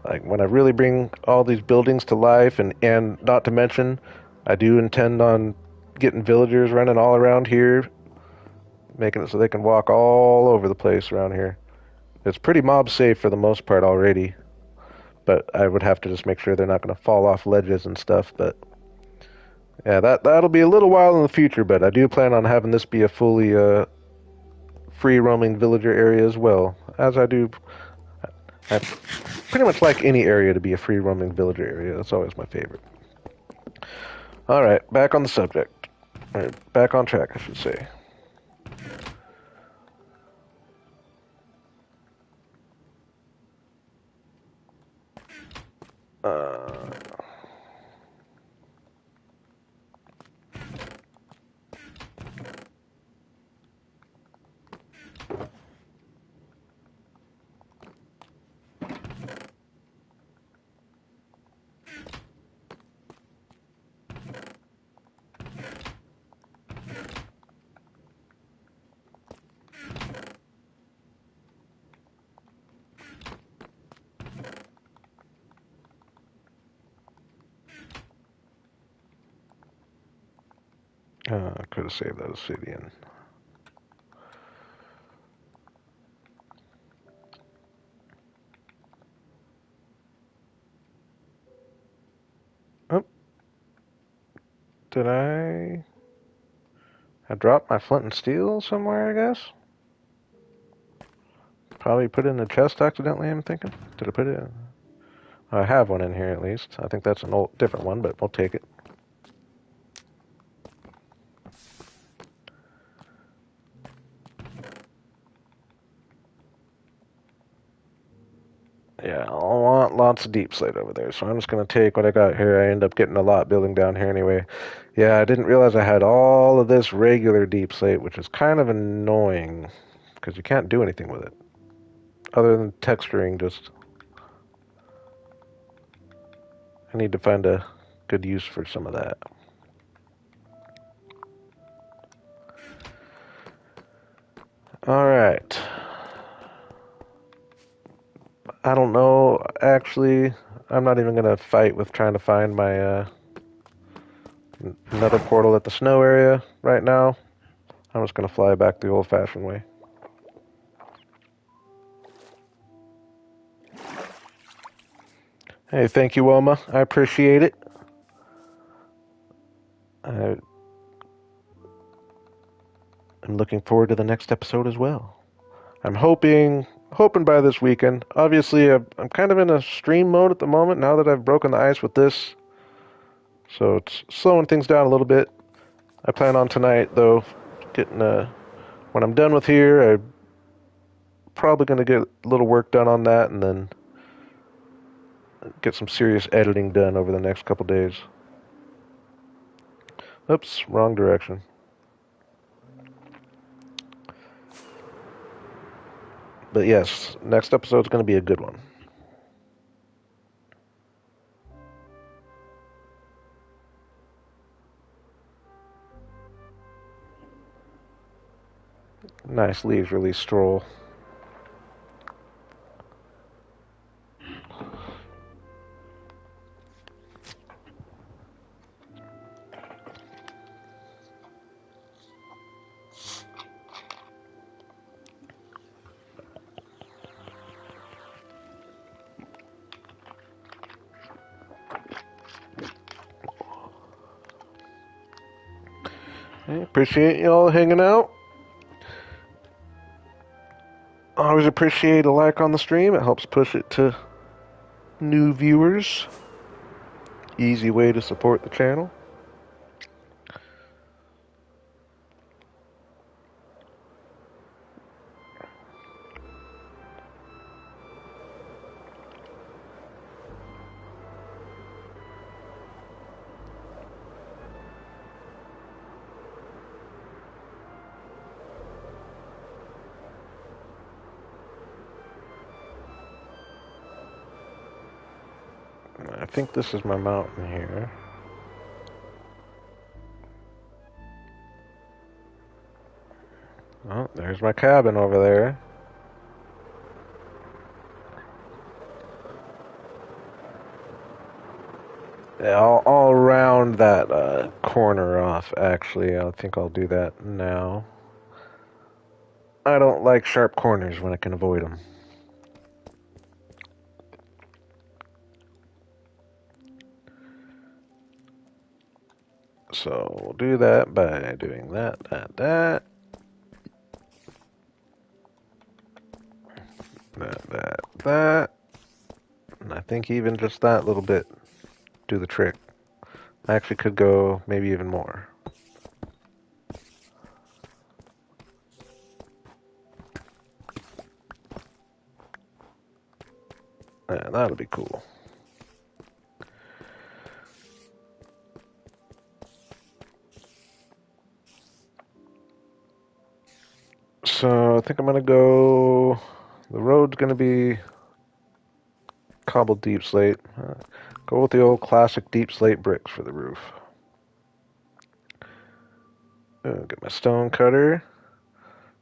Like, when I really bring all these buildings to life, and not to mention, I do intend on getting villagers running all around here, making it so they can walk all over the place around here. It's pretty mob safe for the most part already, but I would have to just make sure they're not going to fall off ledges and stuff. But yeah, that'll be a little while in the future, but I do plan on having this be a fully free roaming villager area as well, as I do. I pretty much like any area to be a free roaming villager area. That's always my favorite. All right, back on the subject. Or back on track, I should say. Uh, I could have saved that obsidian. Oh, did I? I dropped my flint and steel somewhere, I guess. Probably put it in the chest accidentally, I'm thinking. Did I put it in? I have one in here at least. I think that's an old, different one, but we'll take it. Yeah, I want lots of deep slate over there, so I'm just going to take what I got here. I end up getting a lot building down here anyway. Yeah, I didn't realize I had all of this regular deep slate, which is kind of annoying, because you can't do anything with it. Other than texturing, just... I need to find a good use for some of that. Alright. I don't know, actually. I'm not even going to fight with trying to find my nether portal at the snow area right now. I'm just going to fly back the old-fashioned way. Hey, thank you, Wilma. I appreciate it. I'm looking forward to the next episode as well. I'm hoping by this weekend. Obviously, I'm kind of in a stream mode at the moment now that I've broken the ice with this. So it's slowing things down a little bit. I plan on tonight, though, getting when I'm done with here, I'm probably going to get a little work done on that and then get some serious editing done over the next couple days. Oops, wrong direction. But yes, next episode's going to be a good one. Nice leisurely stroll. Hey, appreciate y'all hanging out. Always appreciate a like on the stream. It helps push it to new viewers. Easy way to support the channel. I think this is my mountain here. Oh, there's my cabin over there. Yeah, I'll round that corner off, actually. I think I'll do that now. I don't like sharp corners when I can avoid them. So we'll do that by doing that. That. And I think even just that little bit do the trick. I actually could go maybe even more. Yeah, that'll be cool. So I think I'm gonna go. The road's gonna be cobbled deep slate. Go with the old classic deep slate bricks for the roof. Get my stone cutter.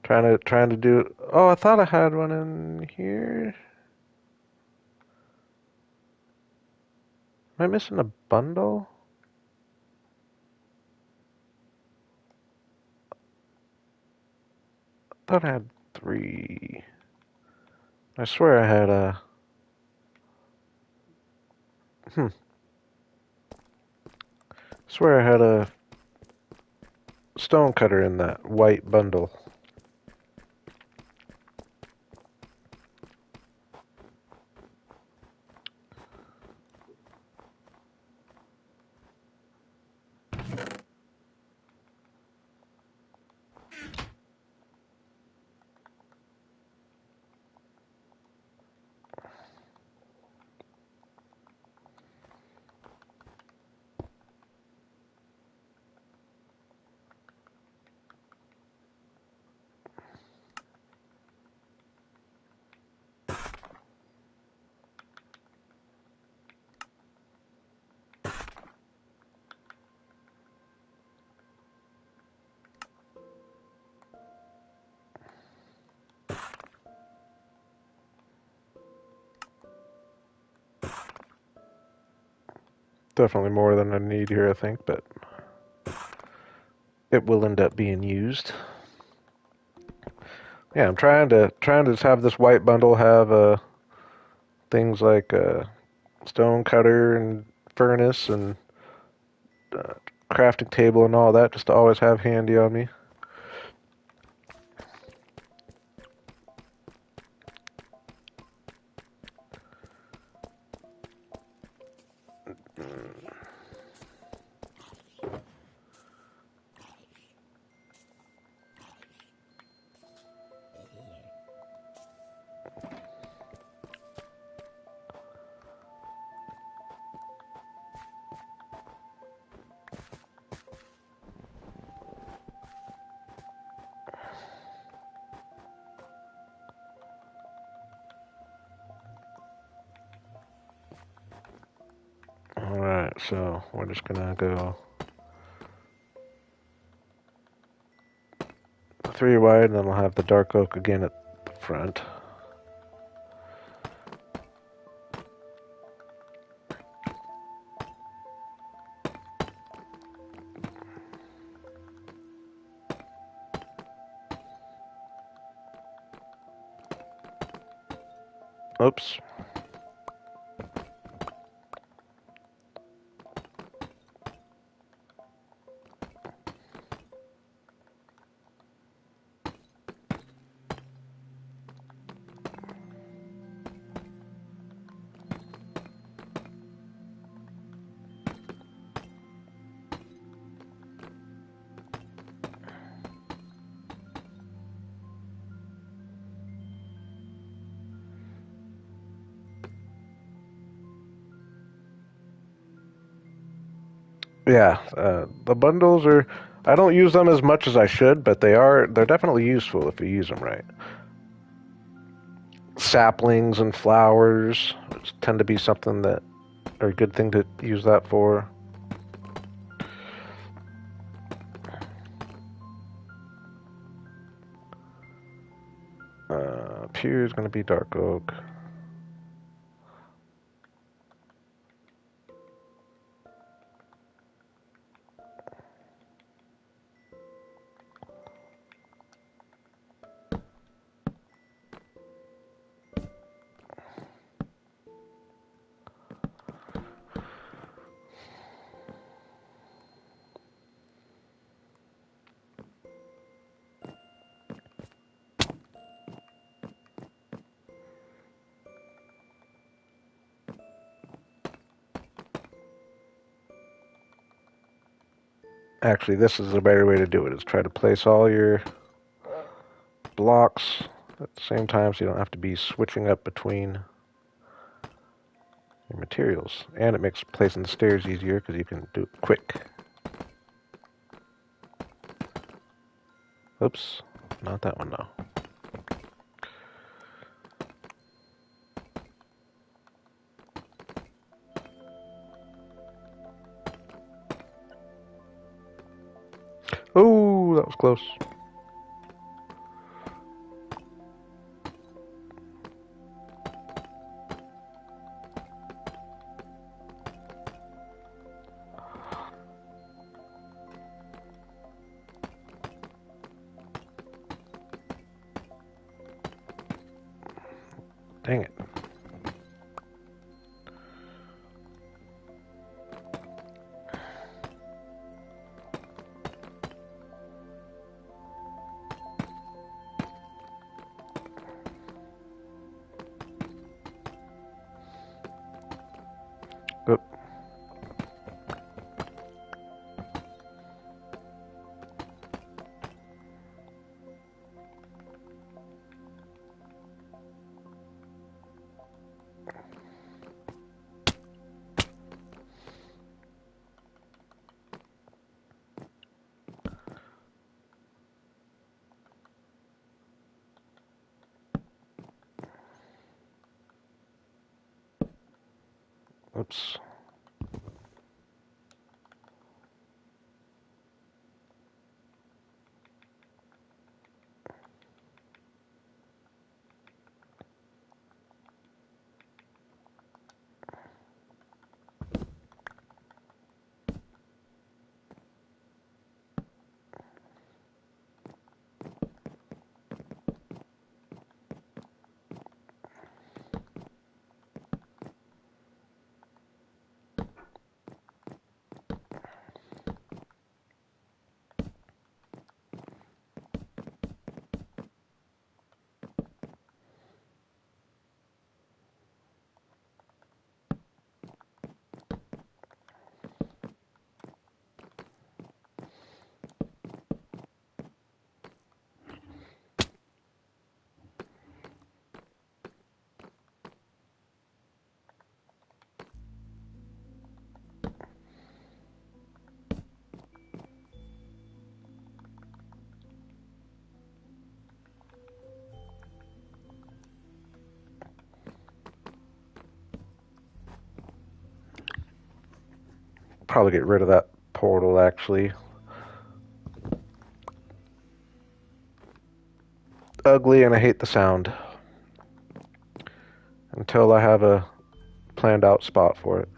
Trying to do. Oh, I thought I had one in here. Am I missing a bundle? I thought I had 3. I swear I had a. I swear I had a stone cutter in that white bundle. Definitely more than I need here, I think, but it will end up being used. Yeah, I'm trying to just have this white bundle have things like stone cutter and furnace and uh, crafting table and all that, just to always have handy on me. Alright, so we're just gonna go 3 wide, and then I'll have the dark oak again at the front. Oops. Yeah, the bundles are. I don't use them as much as I should, but they're definitely useful if you use them right. Saplings and flowers tend to be something that are a good thing to use that for. Up here is going to be dark oak. Actually, this is a better way to do it, is try to place all your blocks at the same time so you don't have to be switching up between your materials. And it makes placing the stairs easier because you can do it quick. Oops, not that one though. Oh, that was close. Dang it. Oop. Oops. Probably get rid of that portal actually. ugly and I hate the sound until I have a planned out spot for it.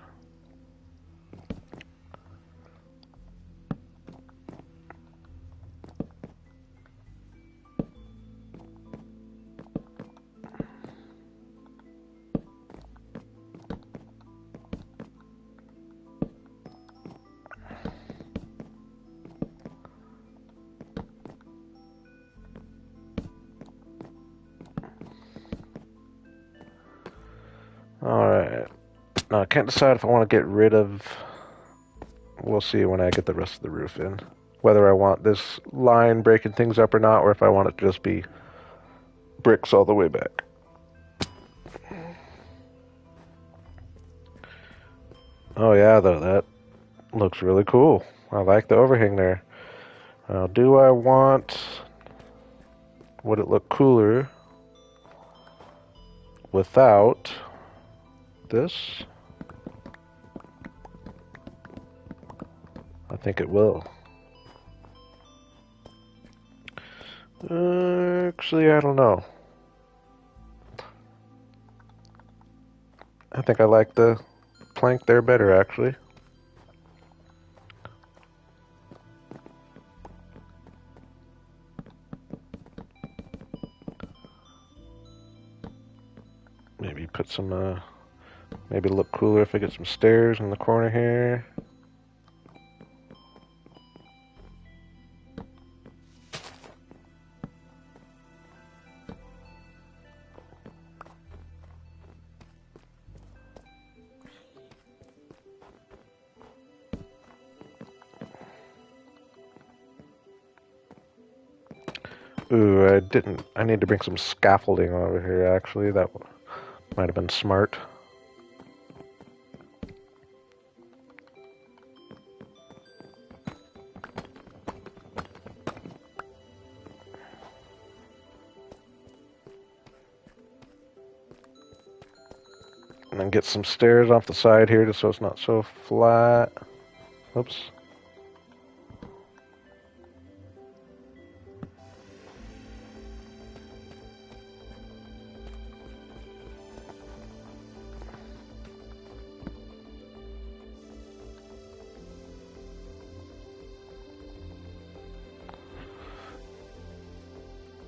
Alright. Now I can't decide if I want to get rid of... We'll see when I get the rest of the roof in. Whether I want this line breaking things up or not, or if I want it to just be bricks all the way back. Oh yeah, though, that looks really cool. I like the overhang there. Now, do I want... Would it look cooler without this? I think it will. Actually, I don't know. I think I like the plank there better, actually. Maybe put some, maybe it'll look cooler if I get some stairs in the corner here. Ooh, I didn't. I need to bring some scaffolding over here, actually. That might have been smart. And then get some stairs off the side here just so it's not so flat. Oops.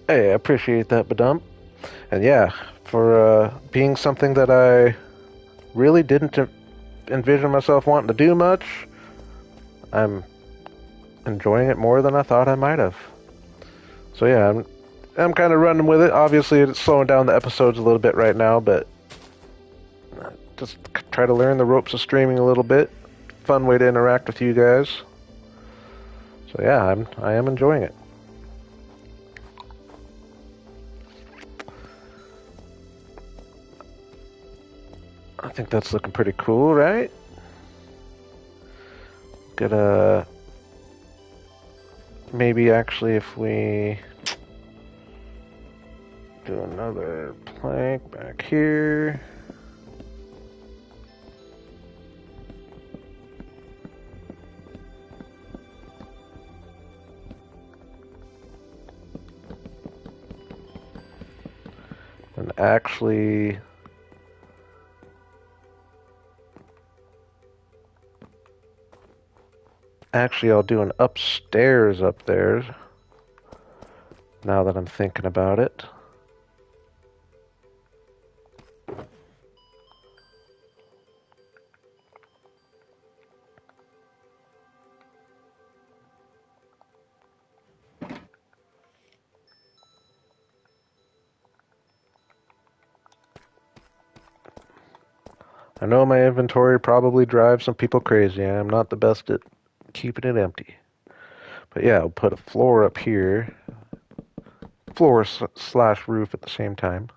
Hey, I appreciate that, Badump. And yeah, for being something that I really didn't envision myself wanting to do much, I'm enjoying it more than I thought I might have. So yeah, I'm kind of running with it. Obviously, it's slowing down the episodes a little bit right now, but just try to learn the ropes of streaming a little bit. Fun way to interact with you guys. So yeah, I am enjoying it. I think that's looking pretty cool, right? Gonna maybe actually if we do another plank back here. And actually I'll do an upstairs up there, now that I'm thinking about it. I know my inventory probably drives some people crazy. I'm not the best at keeping it empty. But yeah, I'll put a floor up here. Floor slash roof at the same time.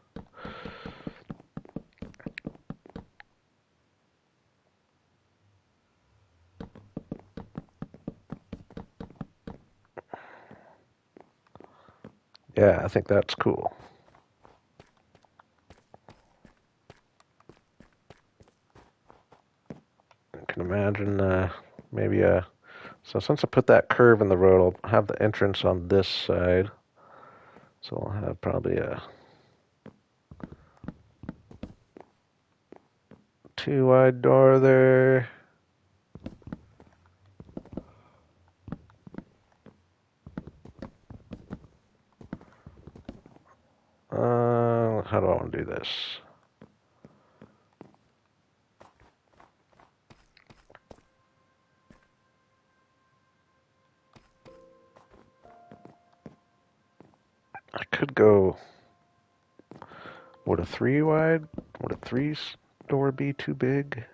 Yeah, I think that's cool. I can imagine maybe so since I put that curve in the road, I'll have the entrance on this side. So we'll have probably a 2-wide door there. How do I want to do this? I could go. Would a 3-wide? Would a 3-door be too big?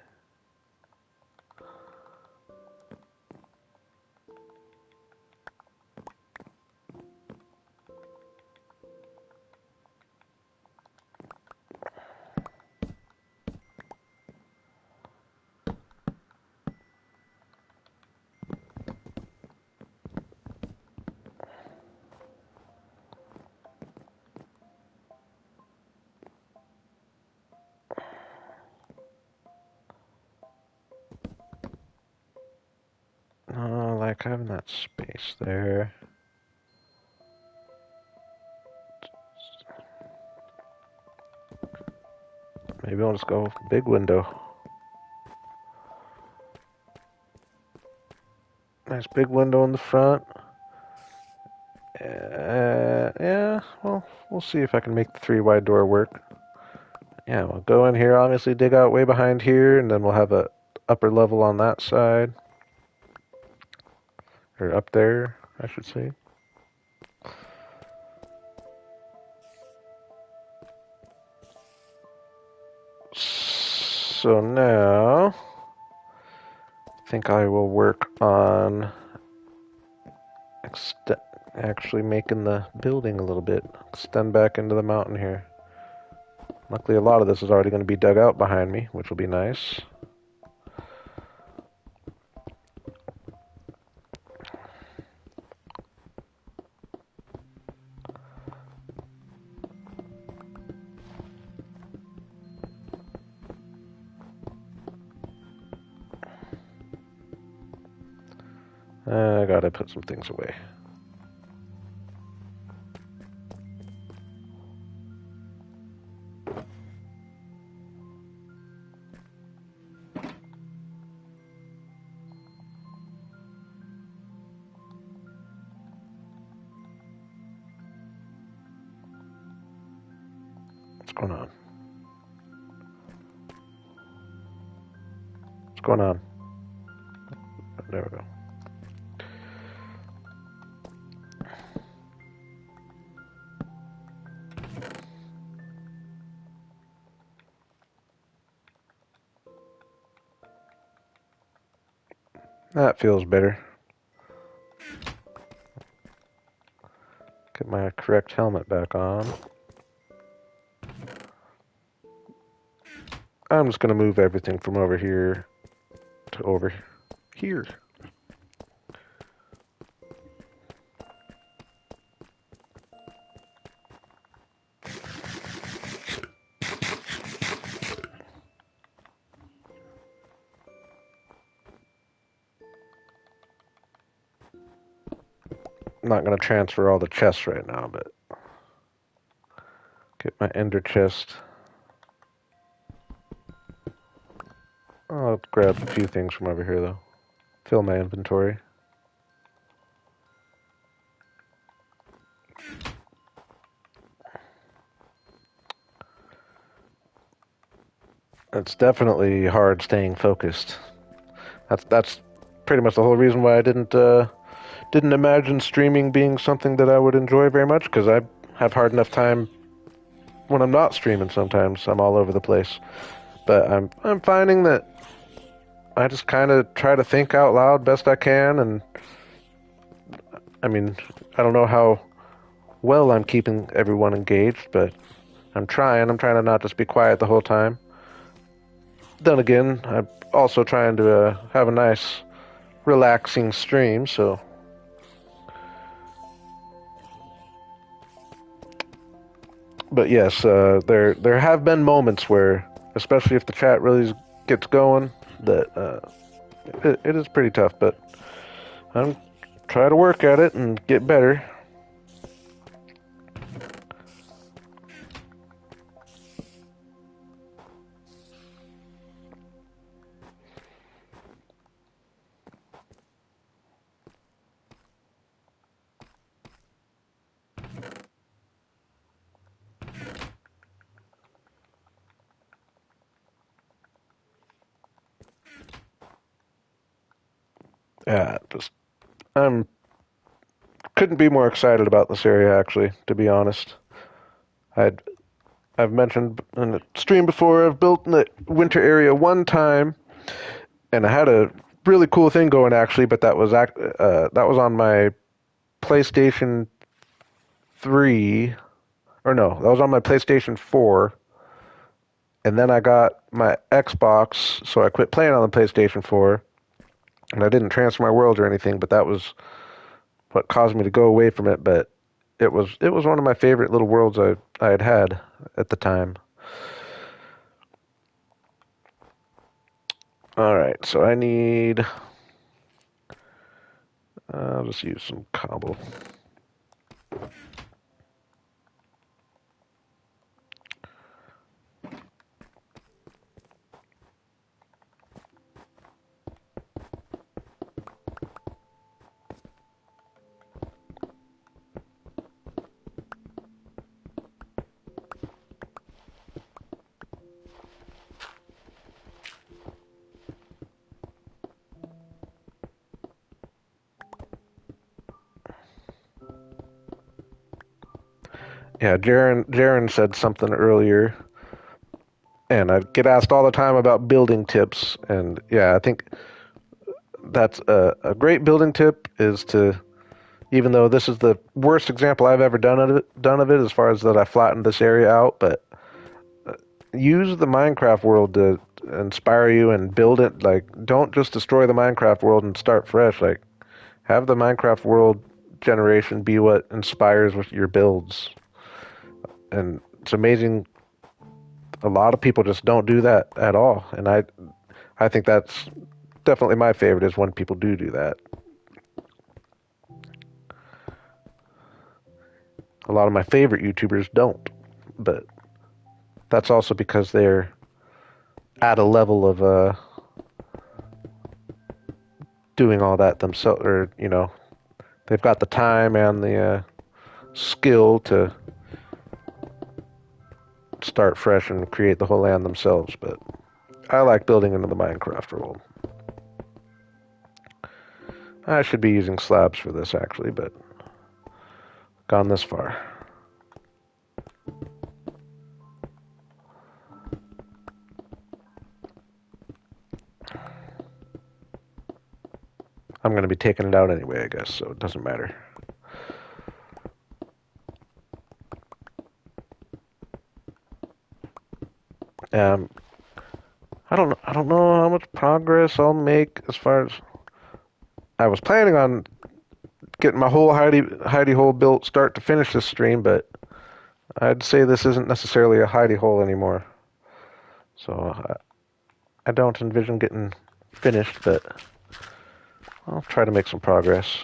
I like having that space there. Maybe I'll just go big window. Nice big window in the front. Yeah, well, we'll see if I can make the 3-wide door work. Yeah, we'll go in here, obviously dig out way behind here, and then we'll have a upper level on that side. Or up there, I should say. So now, I think I will work on actually making the building a little bit. Extend back into the mountain here. Luckily, a lot of this is already going to be dug out behind me, which will be nice. I gotta put some things away. What's going on? What's going on? There we go. That feels better. Get my correct helmet back on. I'm just going to move everything from over here to over here. I'm not going to transfer all the chests right now, but get my ender chest. I'll grab a few things from over here, though. Fill my inventory. It's definitely hard staying focused. That's pretty much the whole reason why I didn't imagine streaming being something that I would enjoy very much, because I have hard enough time when I'm not streaming. Sometimes I'm all over the place, but I'm finding that I just kind of try to think out loud best I can, and I mean, I don't know how well I'm keeping everyone engaged, but I'm trying. I'm trying to not just be quiet the whole time. Then again, I'm also trying to have a nice, relaxing stream, so. But yes, there have been moments where, especially if the chat really gets going, that it is pretty tough. But I'm trying to work at it and get better. Yeah, just I'm couldn't be more excited about this area actually, to be honest. I'd I've mentioned in the stream before I've built in the winter area one time, and I had a really cool thing going actually, but that was on my PlayStation 3, or no, that was on my PlayStation 4, and then I got my Xbox, so I quit playing on the PlayStation 4, and I didn't transfer my world or anything, but that was what caused me to go away from it. But it was one of my favorite little worlds I had at the time. All right, so I need. I'll just use some cobble. Yeah, Jaren said something earlier, and I get asked all the time about building tips, and yeah, I think that's a great building tip is to, even though this is the worst example I've ever done of it as far as that I flattened this area out, but use the Minecraft world to inspire you and build it. Like, don't just destroy the Minecraft world and start fresh. Like, have the Minecraft world generation be what inspires with your builds. And it's amazing. A lot of people just don't do that at all, and I think that's definitely my favorite is when people do that. A lot of my favorite YouTubers don't, but that's also because they're at a level of doing all that themselves, or they've got the time and the skill to start fresh and create the whole land themselves. But I like building into the Minecraft world. I should be using slabs for this actually, but gone this far. I'm going to be taking it out anyway, I guess, so it doesn't matter. Um, I don't know how much progress I'll make as far as I was planning on getting my whole hidey hole built start to finish this stream, but I'd say this isn't necessarily a hidey hole anymore. So I don't envision getting finished, but I'll try to make some progress.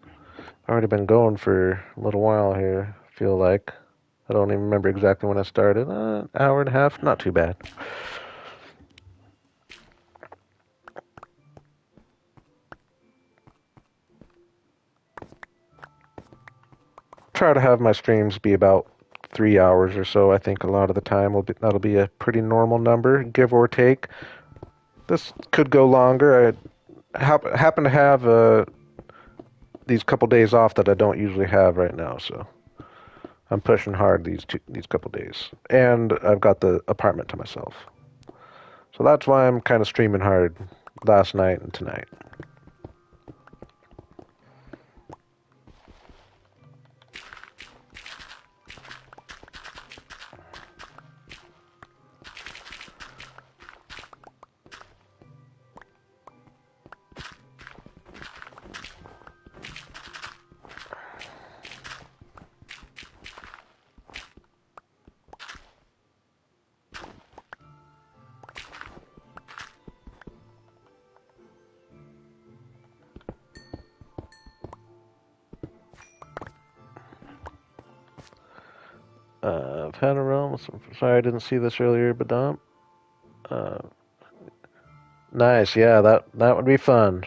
I've already been going for a little while here, I feel like. I don't even remember exactly when I started. An hour and a half, not too bad. Try to have my streams be about 3 hours or so. I think a lot of the time that'll be a pretty normal number, give or take. This could go longer. I happen to have these couple days off that I don't usually have right now, so I'm pushing hard these couple days, and I've got the apartment to myself. So that's why I'm kind of streaming hard last night and tonight. I've had a realm. Sorry I didn't see this earlier, but uh, nice. Yeah, that would be fun.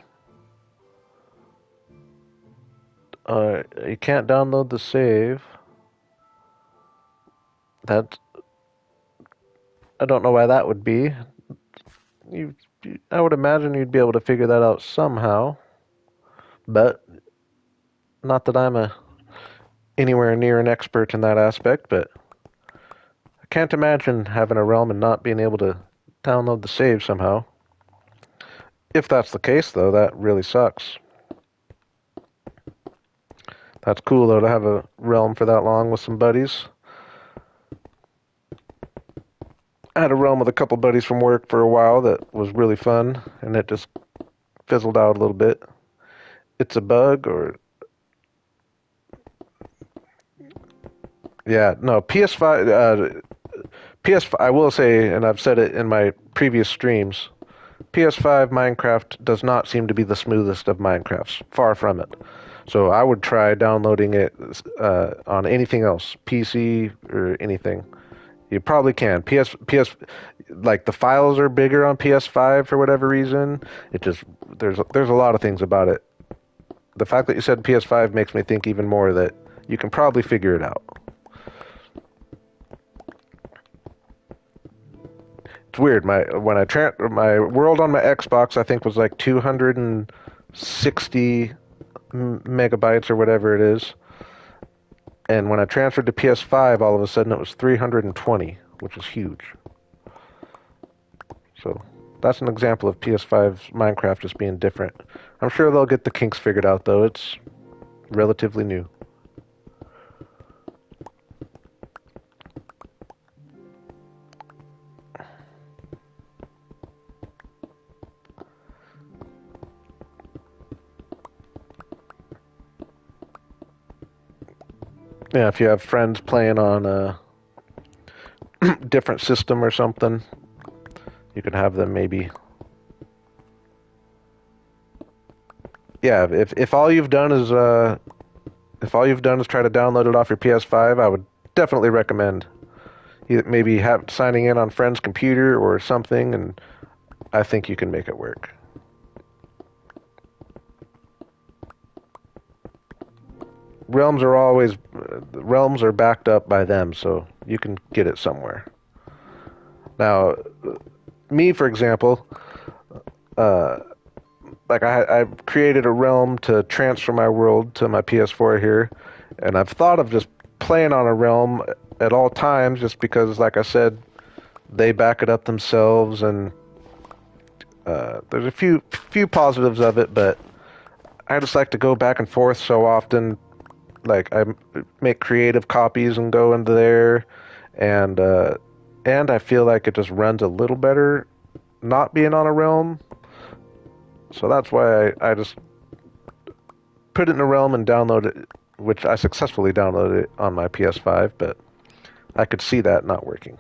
You can't download the save. That I don't know why that would be. You I would imagine you'd be able to figure that out somehow, but not that I'm anywhere near an expert in that aspect, but I can't imagine having a realm and not being able to download the save somehow. If that's the case, though, that really sucks. That's cool, though, to have a realm for that long with some buddies. I had a realm with a couple buddies from work for a while that was really fun, and it just fizzled out a little bit. It's a bug, or yeah, no, PS5. PS5. I will say, and I've said it in my previous streams. PS5 Minecraft does not seem to be the smoothest of Minecrafts. Far from it. So I would try downloading it on anything else, PC or anything. You probably can. Like the files are bigger on PS5 for whatever reason. It just there's a lot of things about it. The fact that you said PS5 makes me think even more that you can probably figure it out. It's weird. My world on my Xbox I think was like 260 megabytes or whatever it is. And when I transferred to PS5, all of a sudden it was 320, which is huge. So that's an example of PS5's Minecraft just being different. I'm sure they'll get the kinks figured out, though. It's relatively new. Yeah, if you have friends playing on a different system or something, you can have them maybe. Yeah, if all you've done is try to download it off your PS5, I would definitely recommend maybe signing in on friend's computer or something, and I think you can make it work. Realms are backed up by them, so you can get it somewhere. Now, me for example, like I created a realm to transfer my world to my PS4 here, and I've thought of just playing on a realm at all times, just because, like I said, they back it up themselves, and there's a few positives of it, but I just like to go back and forth so often. Like I make creative copies and go into there, and I feel like it just runs a little better not being on a realm. So that's why I just put it in a realm and download it, which I successfully downloaded it on my PS5, but I could see that not working.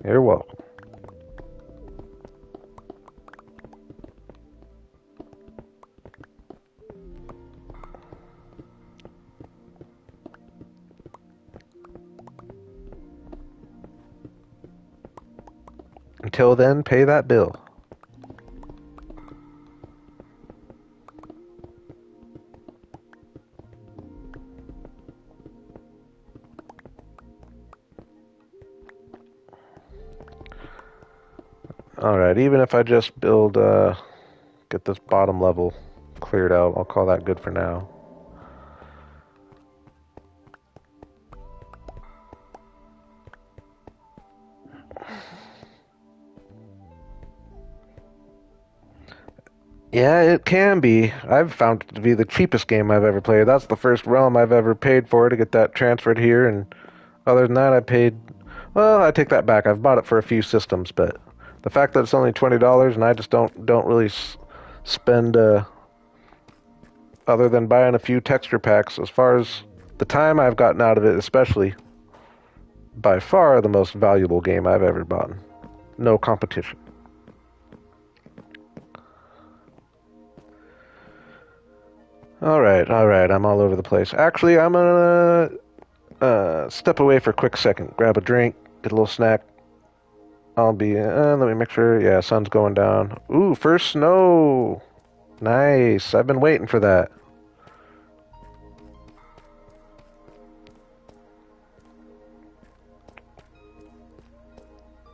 You're welcome. Until then, pay that bill. Alright, even if I just build, get this bottom level cleared out, I'll call that good for now. Yeah, it can be. I've found it to be the cheapest game I've ever played. That's the first realm I've ever paid for to get that transferred here, and other than that, well, I take that back. I've bought it for a few systems, but the fact that it's only $20 and I just don't really spend other than buying a few texture packs. As far as the time I've gotten out of it, especially, by far the most valuable game I've ever bought. No competition. All right, I'm all over the place. Actually, I'm gonna step away for a quick second, grab a drink, get a little snack. I'll be, let me make sure. Yeah, sun's going down. Ooh, first snow. Nice. I've been waiting for that.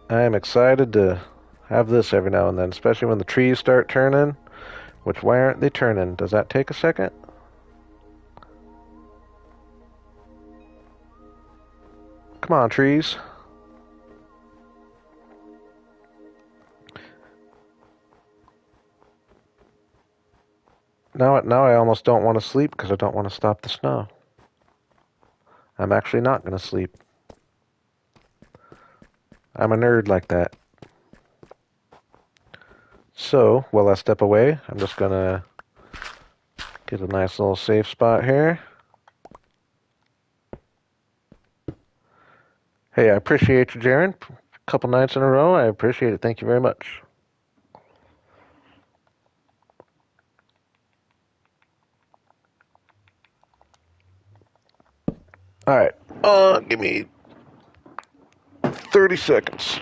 I am excited to have this every now and then, especially when the trees start turning. Which, why aren't they turning? Does that take a second? Come on, trees. Now I almost don't want to sleep because I don't want to stop the snow. I'm actually not going to sleep. I'm a nerd like that. So, while I step away, I'm just going to get a nice little safe spot here. Hey, I appreciate you, Jaren. A couple nights in a row. I appreciate it. Thank you very much. All right. Give me 30 seconds.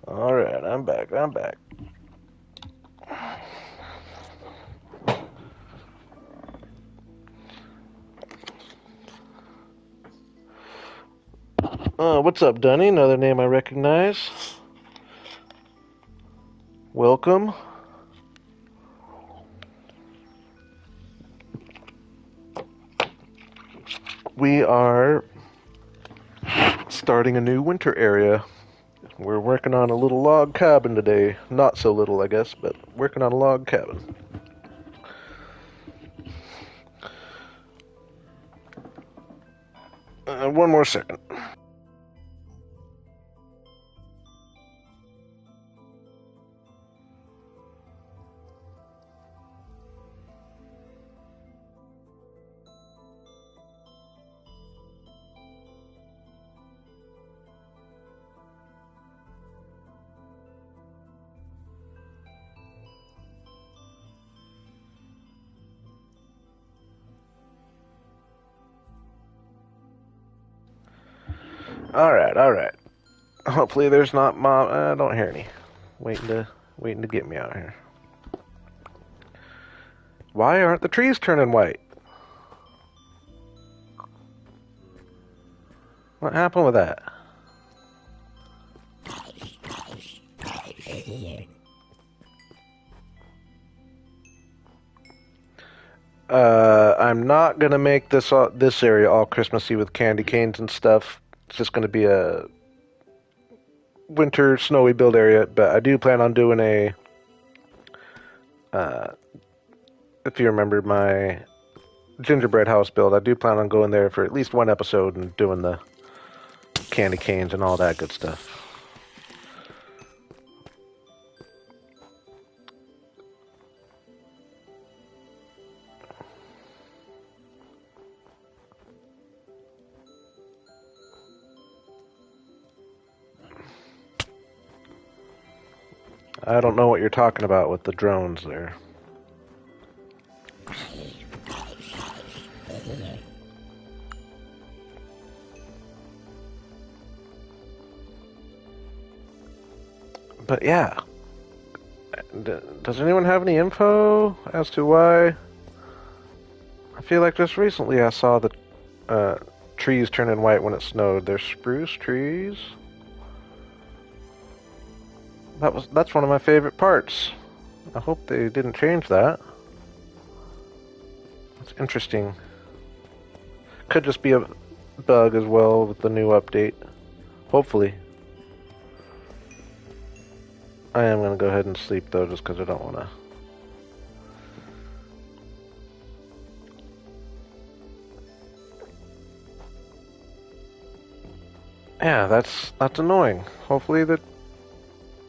All right, I'm back. What's up, Dunny? Another name I recognize. Welcome. We are starting a new winter area. We're working on a little log cabin today. Not so little, I guess, but working on a log cabin. One more second. All right. Hopefully there's not mom. I don't hear any. Waiting to get me out here. Why aren't the trees turning white? What happened with that? I'm not gonna make this area all Christmassy with candy canes and stuff. It's just gonna be a winter snowy build area, but I do plan on doing a. Uh, if you remember my gingerbread house build, I do plan on going there for at least one episode and doing the candy canes and all that good stuff. I don't know what you're talking about with the drones there. But yeah, does anyone have any info as to why? I feel like just recently I saw that trees turning white when it snowed. They're spruce trees. That's one of my favorite parts. I hope they didn't change that. It's interesting. Could just be a bug as well with the new update. Hopefully. I am going to go ahead and sleep though, just because I don't want to. Yeah, that's annoying. Hopefully that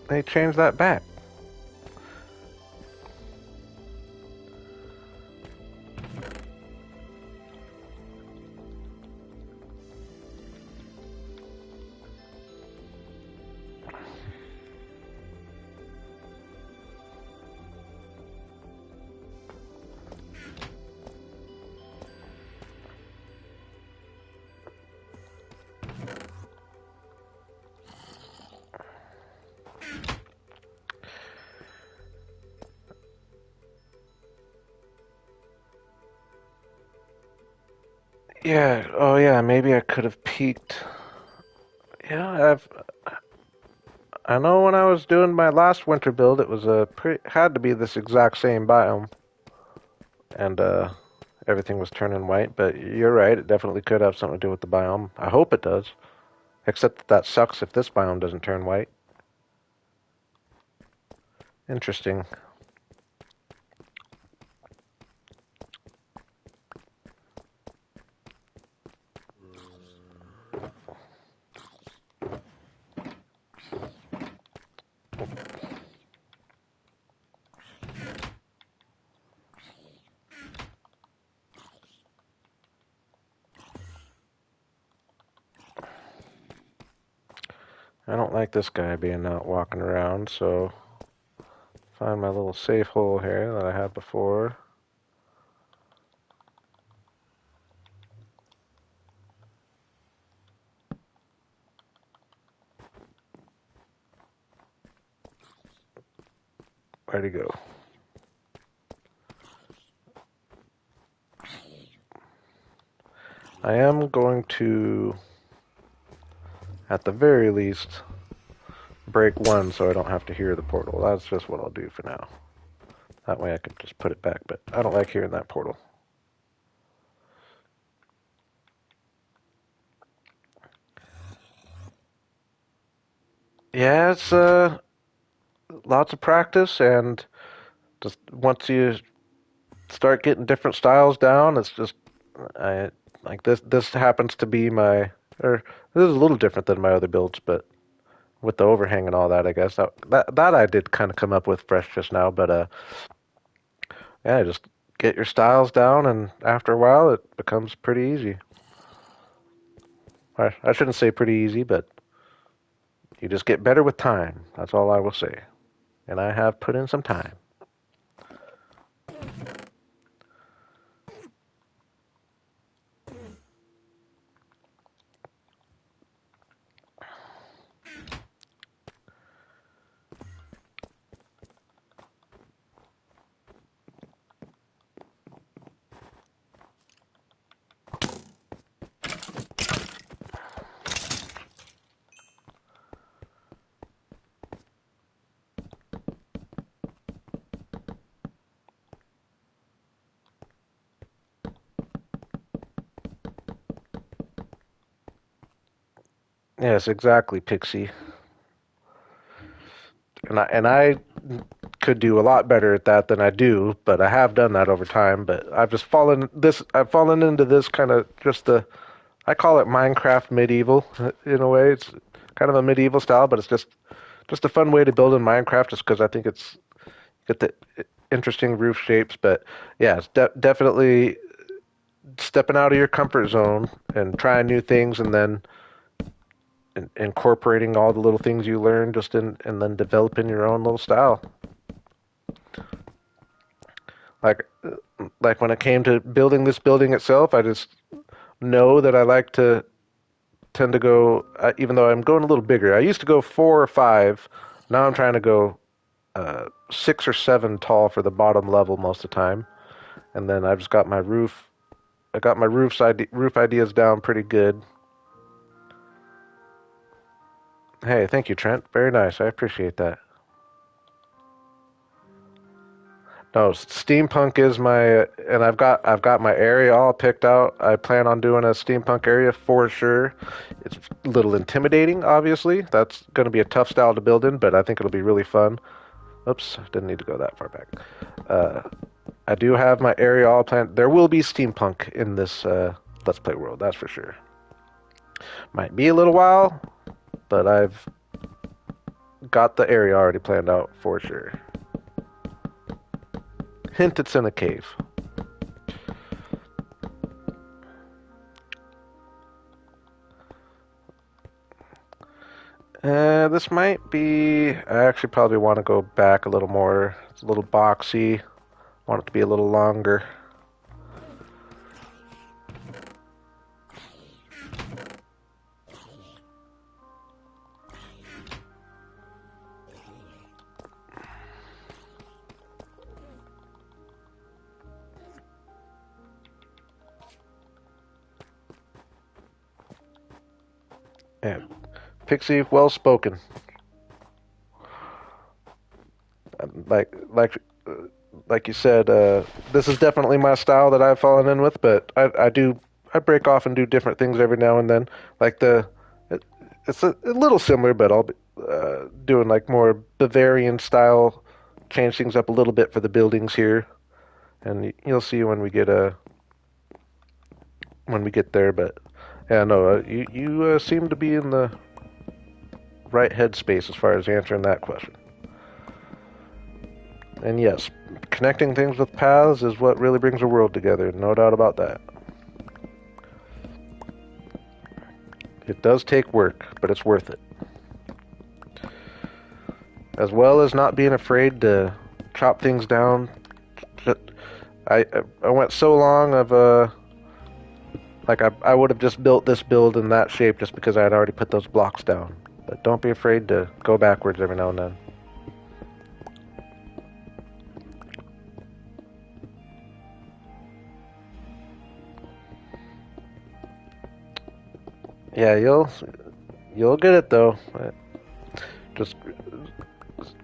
they change that back. Yeah, oh yeah, maybe I could have peeked. Yeah, I know when I was doing my last winter build, it was had to be this exact same biome, and everything was turning white. But you're right, it definitely could have something to do with the biome. I hope it does. Except that sucks if this biome doesn't turn white. Interesting. I don't like this guy being out walking around, so find my little safe hole here that I had before. Where'd he go? I am going to, at the very least, break one so I don't have to hear the portal. That's just what I'll do for now. That way I can just put it back, but I don't like hearing that portal. Yeah, it's lots of practice, and just once you start getting different styles down, it's just I like this. This happens to be my, or this is a little different than my other builds, but with the overhang and all that, I guess that I did kind of come up with fresh just now. But yeah, just get your styles down, and after a while, it becomes pretty easy. I shouldn't say pretty easy, but you just get better with time. That's all I will say. And I have put in some time. Yes, exactly, Pixie. And I could do a lot better at that than I do, but I have done that over time. But I've fallen into this kind of just I call it Minecraft medieval in a way. It's kind of a medieval style, but it's just a fun way to build in Minecraft, just because I think it's got the interesting roof shapes. But yeah, it's definitely stepping out of your comfort zone and trying new things, and then incorporating all the little things you learn, and then developing your own little style. Like like when it came to building this building itself, I just know that I like to tend to go, even though I'm going a little bigger. I used to go 4 or 5. Now I'm trying to go 6 or 7 tall for the bottom level most of the time, and then I've just got my roof I got my roof ideas down pretty good. Hey, thank you, Trent. Very nice. I appreciate that. No, steampunk is my, and I've got my area all picked out. I plan on doing a steampunk area for sure. It's a little intimidating, obviously. That's going to be a tough style to build in, but I think it'll be really fun. Oops, didn't need to go that far back. Uh, I do have my area all planned. There will be steampunk in this Let's Play world, that's for sure. Might be a little while, but I've got the area already planned out for sure. Hint, it's in a cave. This might be. I actually probably want to go back a little more. It's a little boxy. Want it to be a little longer. And Pixie, well spoken. Like like like you said, this is definitely my style that I've fallen in with. But I break off and do different things every now and then. Like it, it's a little similar, but I'll be doing like more Bavarian style. Change things up a little bit for the buildings here, and you'll see when we get there. But yeah, no, you seem to be in the right headspace as far as answering that question. And yes, connecting things with paths is what really brings a world together, no doubt about that. It does take work, but it's worth it. As well as not being afraid to chop things down. I went so long of like I would have just built this build in that shape just because I had already put those blocks down. But don't be afraid to go backwards every now and then. Yeah, you'll get it though. Just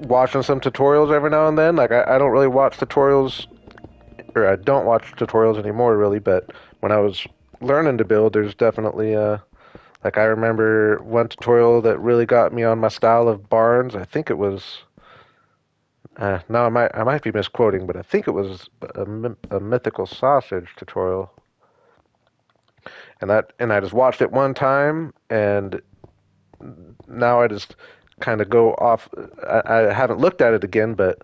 watching some tutorials every now and then. Like I don't really watch tutorials, or I don't watch tutorials anymore really. But when I was learning to build, there's definitely like I remember one tutorial that really got me on my style of barns. I think it was. Now I might be misquoting, but I think it was a mythical sausage tutorial, and I just watched it one time, and now I just kind of go off. I haven't looked at it again, but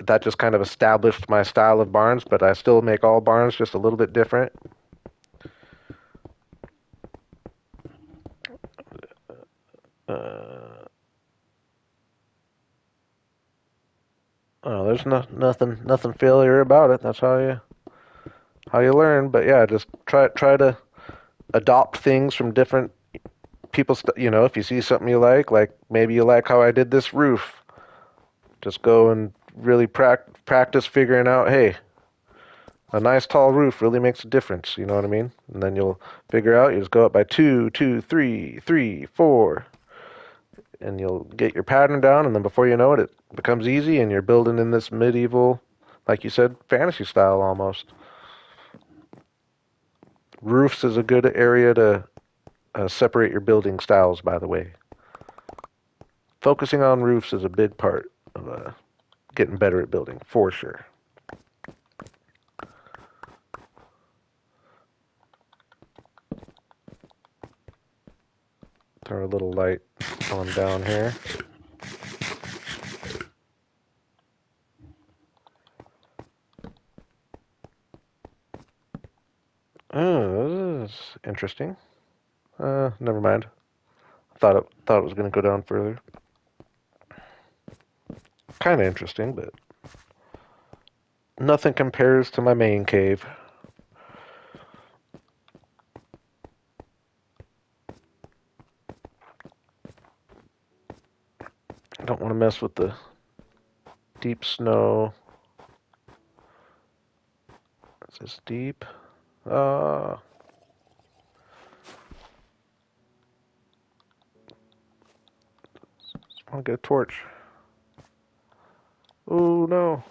that just kind of established my style of barns. But I still make all barns just a little bit different. Uh, oh, there's nothing failure about it. That's how you learn. But yeah, just try to adopt things from different people. If you see something you like maybe you like how I did this roof, just go and really practice figuring out, hey, a nice tall roof really makes a difference. You know what I mean? And then you'll figure out. You just go up by two, two, three, three, four, and you'll get your pattern down. And then before you know it, it becomes easy, and you're building in this medieval, like you said, fantasy style almost. Roofs is a good area to separate your building styles. By the way, focusing on roofs is a big part of getting better at building for sure. Throw a little light on down here. Oh, this is interesting. Never mind. Thought it was going to go down further. Kind of interesting, but nothing compares to my main cave. I don't want to mess with the deep snow. Is this deep? Uh, I'll get a torch. Oh no.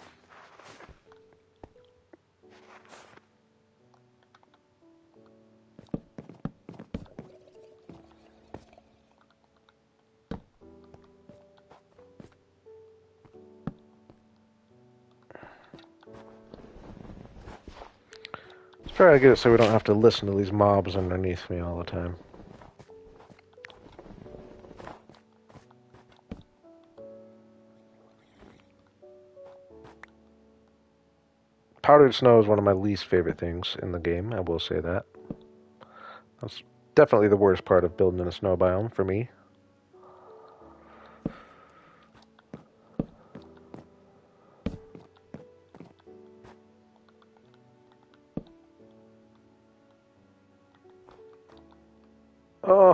Let's try to get it so we don't have to listen to these mobs underneath me all the time. Powdered snow is one of my least favorite things in the game, I will say that. That's definitely the worst part of building in a snow biome for me. Oh,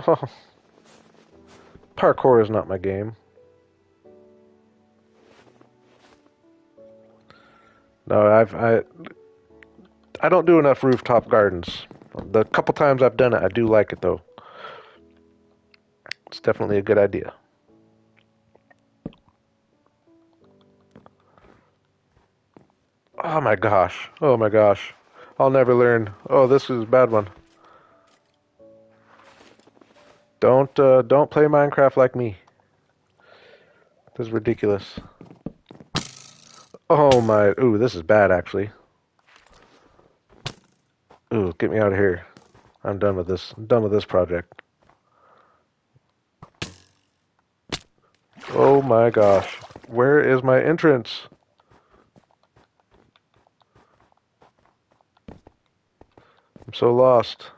parkour is not my game. No, I don't do enough rooftop gardens. The couple times I've done it, I do like it though. It's definitely a good idea. Oh my gosh. Oh my gosh. I'll never learn. Oh, this is a bad one. Don't play Minecraft like me. This is ridiculous. Oh my. Ooh, this is bad actually. Ooh, get me out of here. I'm done with this. I'm done with this project. Oh my gosh. Where is my entrance? I'm so lost.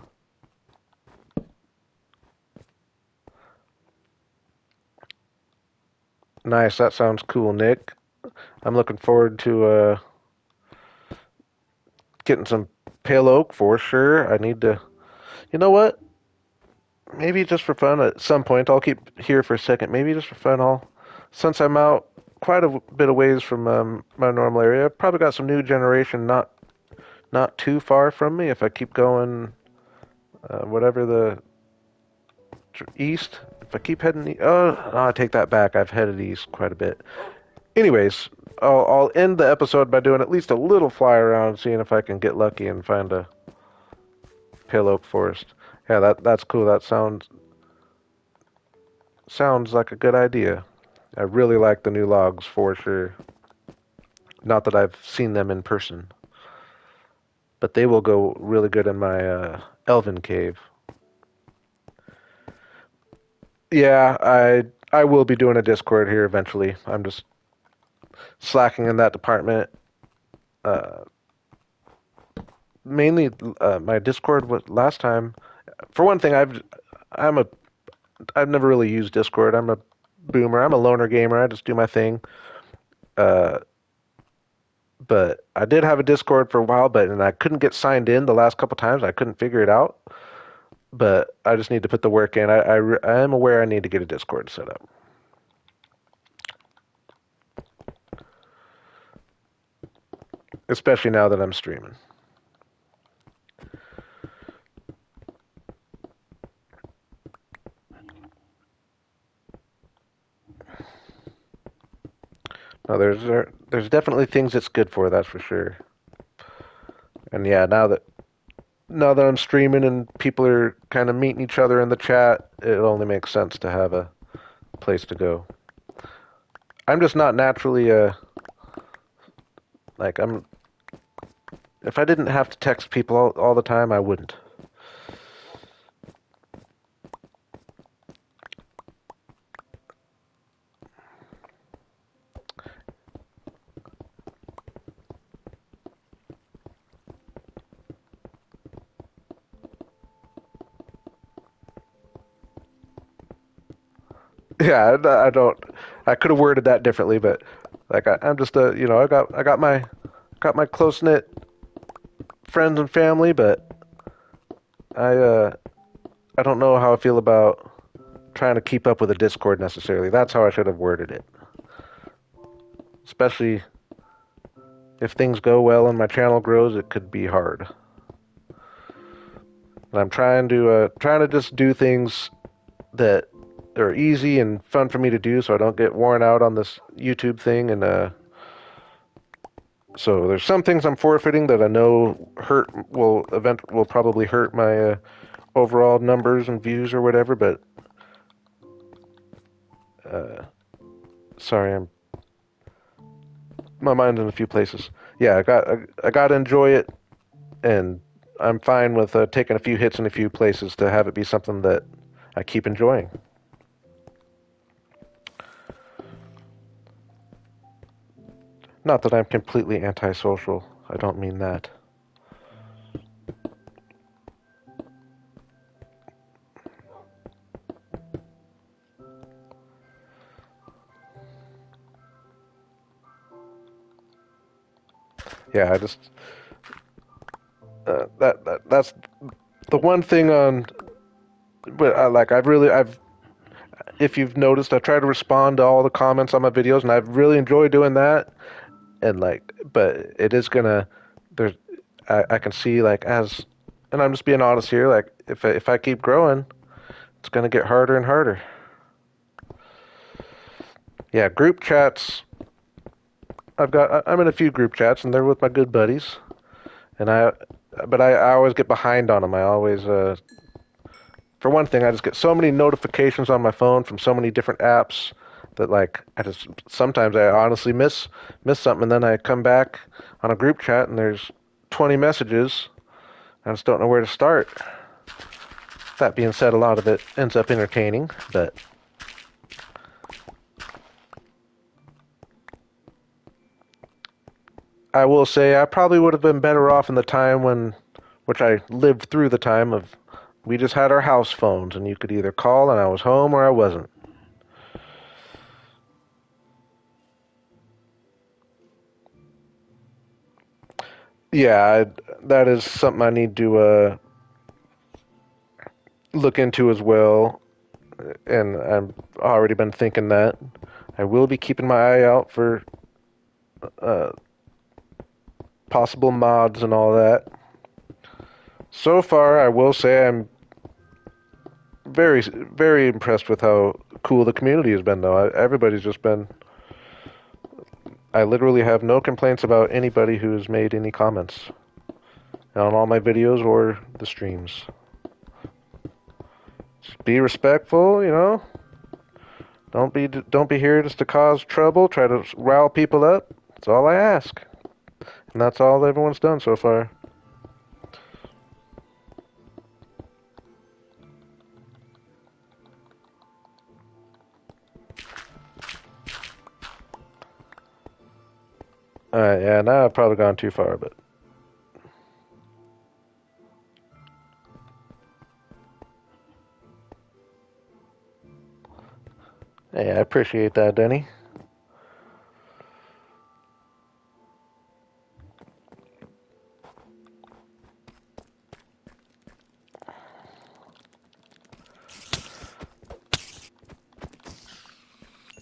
Nice, that sounds cool, Nick. I'm looking forward to getting some pale oak for sure. I need to. You know what? Maybe just for fun at some point. I'll keep here for a second. Maybe just for fun. Since I'm out quite a bit of ways from my normal area, I've probably got some new generation not too far from me. If I keep going, whatever the east. If I keep heading, oh, no, I take that back. I've headed east quite a bit. Anyways, I'll end the episode by doing at least a little fly around, seeing if I can get lucky and find a pale oak forest. Yeah, that's cool. That sounds like a good idea. I really like the new logs for sure. Not that I've seen them in person, but they will go really good in my elven cave. Yeah, I will be doing a Discord here eventually. I'm just slacking in that department. Uh, Mainly, my Discord was last time. For one thing, I'm a I've never really used Discord. I'm a boomer. I'm a loner gamer. I just do my thing. Uh, but I did have a Discord for a while, and I couldn't get signed in the last couple times. I couldn't figure it out. But I just need to put the work in. I am aware I need to get a Discord set up, especially now that I'm streaming. No, there's definitely things it's good for. That's for sure. And yeah, now that I'm streaming and people are kind of meeting each other in the chat, it only makes sense to have a place to go. I'm just not naturally like I'm. If I didn't have to text people all the time, I wouldn't. Yeah, I don't. I could have worded that differently, but like I'm just I got my close knit friends and family, but I uh, I don't know how I feel about trying to keep up with a Discord necessarily. That's how I should have worded it. Especially if things go well and my channel grows, it could be hard. And I'm trying to just do things that are easy and fun for me to do, so I don't get worn out on this YouTube thing. And so there's some things I'm forfeiting that I know will probably hurt my overall numbers and views or whatever. But uh, sorry, my mind's in a few places. Yeah, I got to enjoy it, and I'm fine with taking a few hits in a few places to have it be something that I keep enjoying. Not that I'm completely antisocial. I don't mean that. Yeah, I just that's the one thing on. But I've if you've noticed, I try to respond to all the comments on my videos, and I've really enjoyed doing that. And but it is gonna there's I can see and I'm just being honest here. Like if I keep growing, it's gonna get harder and harder. Yeah, group chats. I'm in a few group chats, and they're with my good buddies. And I always get behind on them. I always, for one thing, I just get so many notifications on my phone from so many different apps that I just sometimes I honestly miss something, and then I come back on a group chat and there's 20 messages. I just don't know where to start. That being said, a lot of it ends up entertaining, but I will say I probably would have been better off in the time which I lived through the time of, we just had our house phones and you could either call and I was home or I wasn't. Yeah, that is something I need to look into as well, and I've already been thinking that. I will be keeping my eye out for uh, possible mods and all that. So far, I will say I'm very impressed with how cool the community has been, though. Everybody's just been. I literally have no complaints about anybody who's made any comments on all my videos or the streams. Just be respectful, you know. Don't be here just to cause trouble. Try to rile people up. That's all I ask, and that's all everyone's done so far. Yeah, now I've probably gone too far, but hey, I appreciate that, Denny.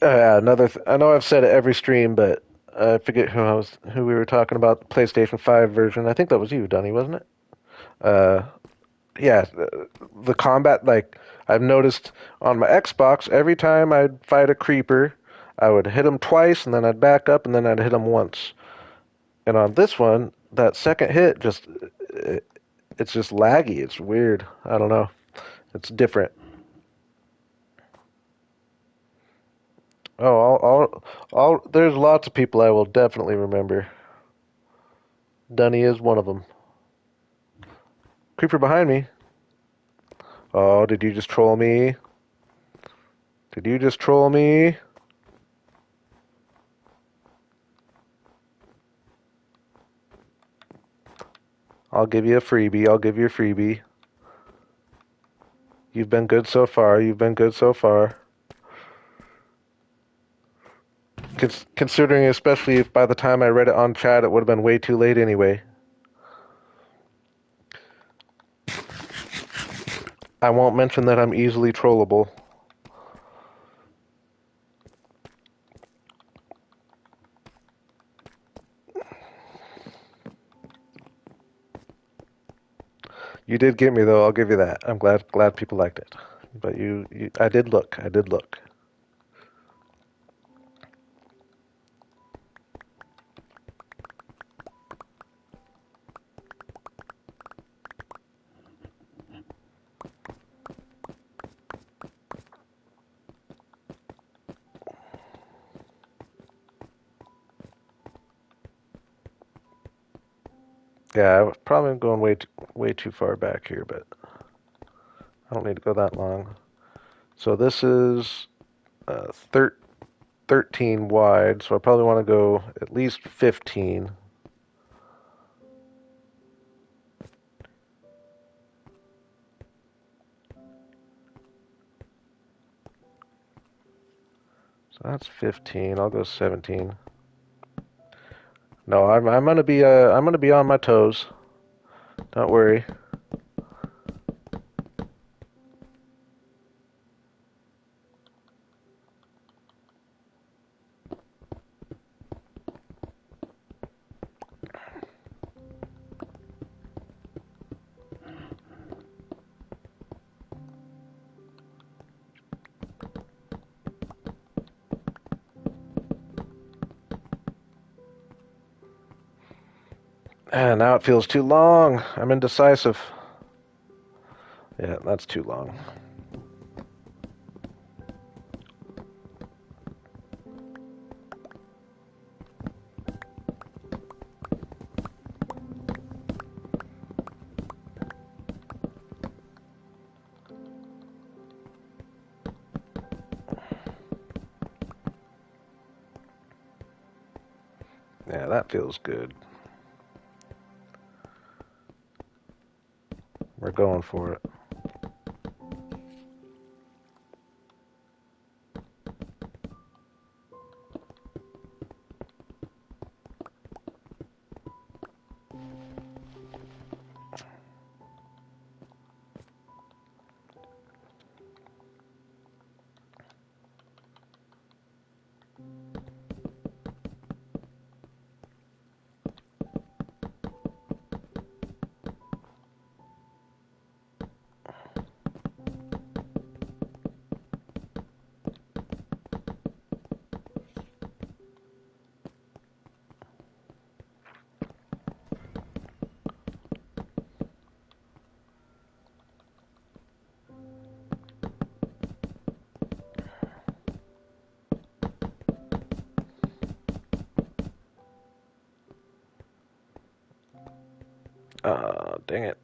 I know I've said it every stream, but I forget who we were talking about the PlayStation 5 version. I think that was you, Denny, wasn't it? Uh, yeah, the combat, I've noticed on my Xbox, every time I'd fight a creeper, I would hit him twice, and then I'd back up, and then I'd hit him once. And on this one, that second hit it's just laggy. It's weird. I don't know. It's different. Oh, there's lots of people I will definitely remember. Dunny is one of them. Creeper behind me. Oh, did you just troll me? Did you just troll me? I'll give you a freebie. I'll give you a freebie. You've been good so far. You've been good so far. Considering, especially if by the time I read it on chat, it would have been way too late anyway. I won't mention that I'm easily trollable. You did get me though. I'll give you that. I'm glad people liked it. But I did look. I did look. Yeah, I was probably going way too far back here, but I don't need to go that long. So this is 13 wide, so I probably want to go at least 15. So that's 15. I'll go 17. No, I'm gonna be on my toes. Don't worry. And now it feels too long. I'm indecisive. Yeah, that's too long. Yeah, that feels good. We're going for it. Dang it.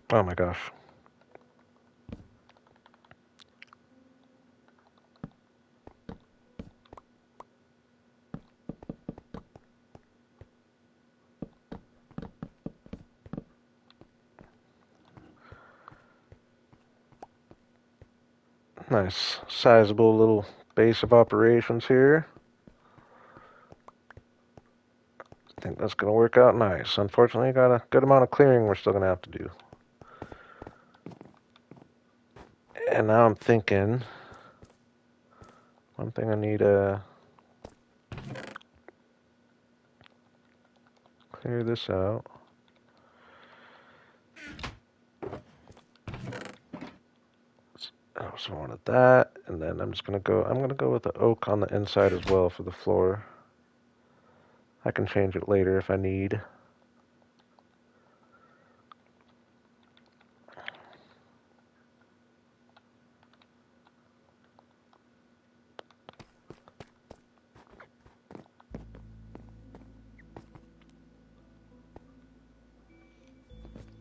Oh my gosh. Nice, sizable little base of operations here. I think that's going to work out nice. Unfortunately, got a good amount of clearing we're still going to have to do. And now I'm thinking, one thing I need to clear this out. I also wanted that, and then I'm gonna go with the oak on the inside as well for the floor. I can change it later if I need.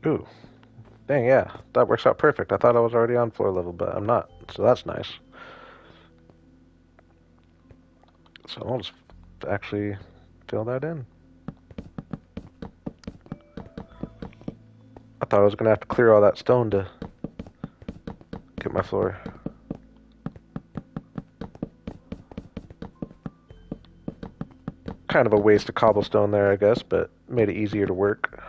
Ooh, dang, yeah, that works out perfect. I thought I was already on floor level, but I'm not, so that's nice. So I'll just actually fill that in. I thought I was gonna have to clear all that stone to get my floor. Kind of a waste of cobblestone there, I guess, but made it easier to work.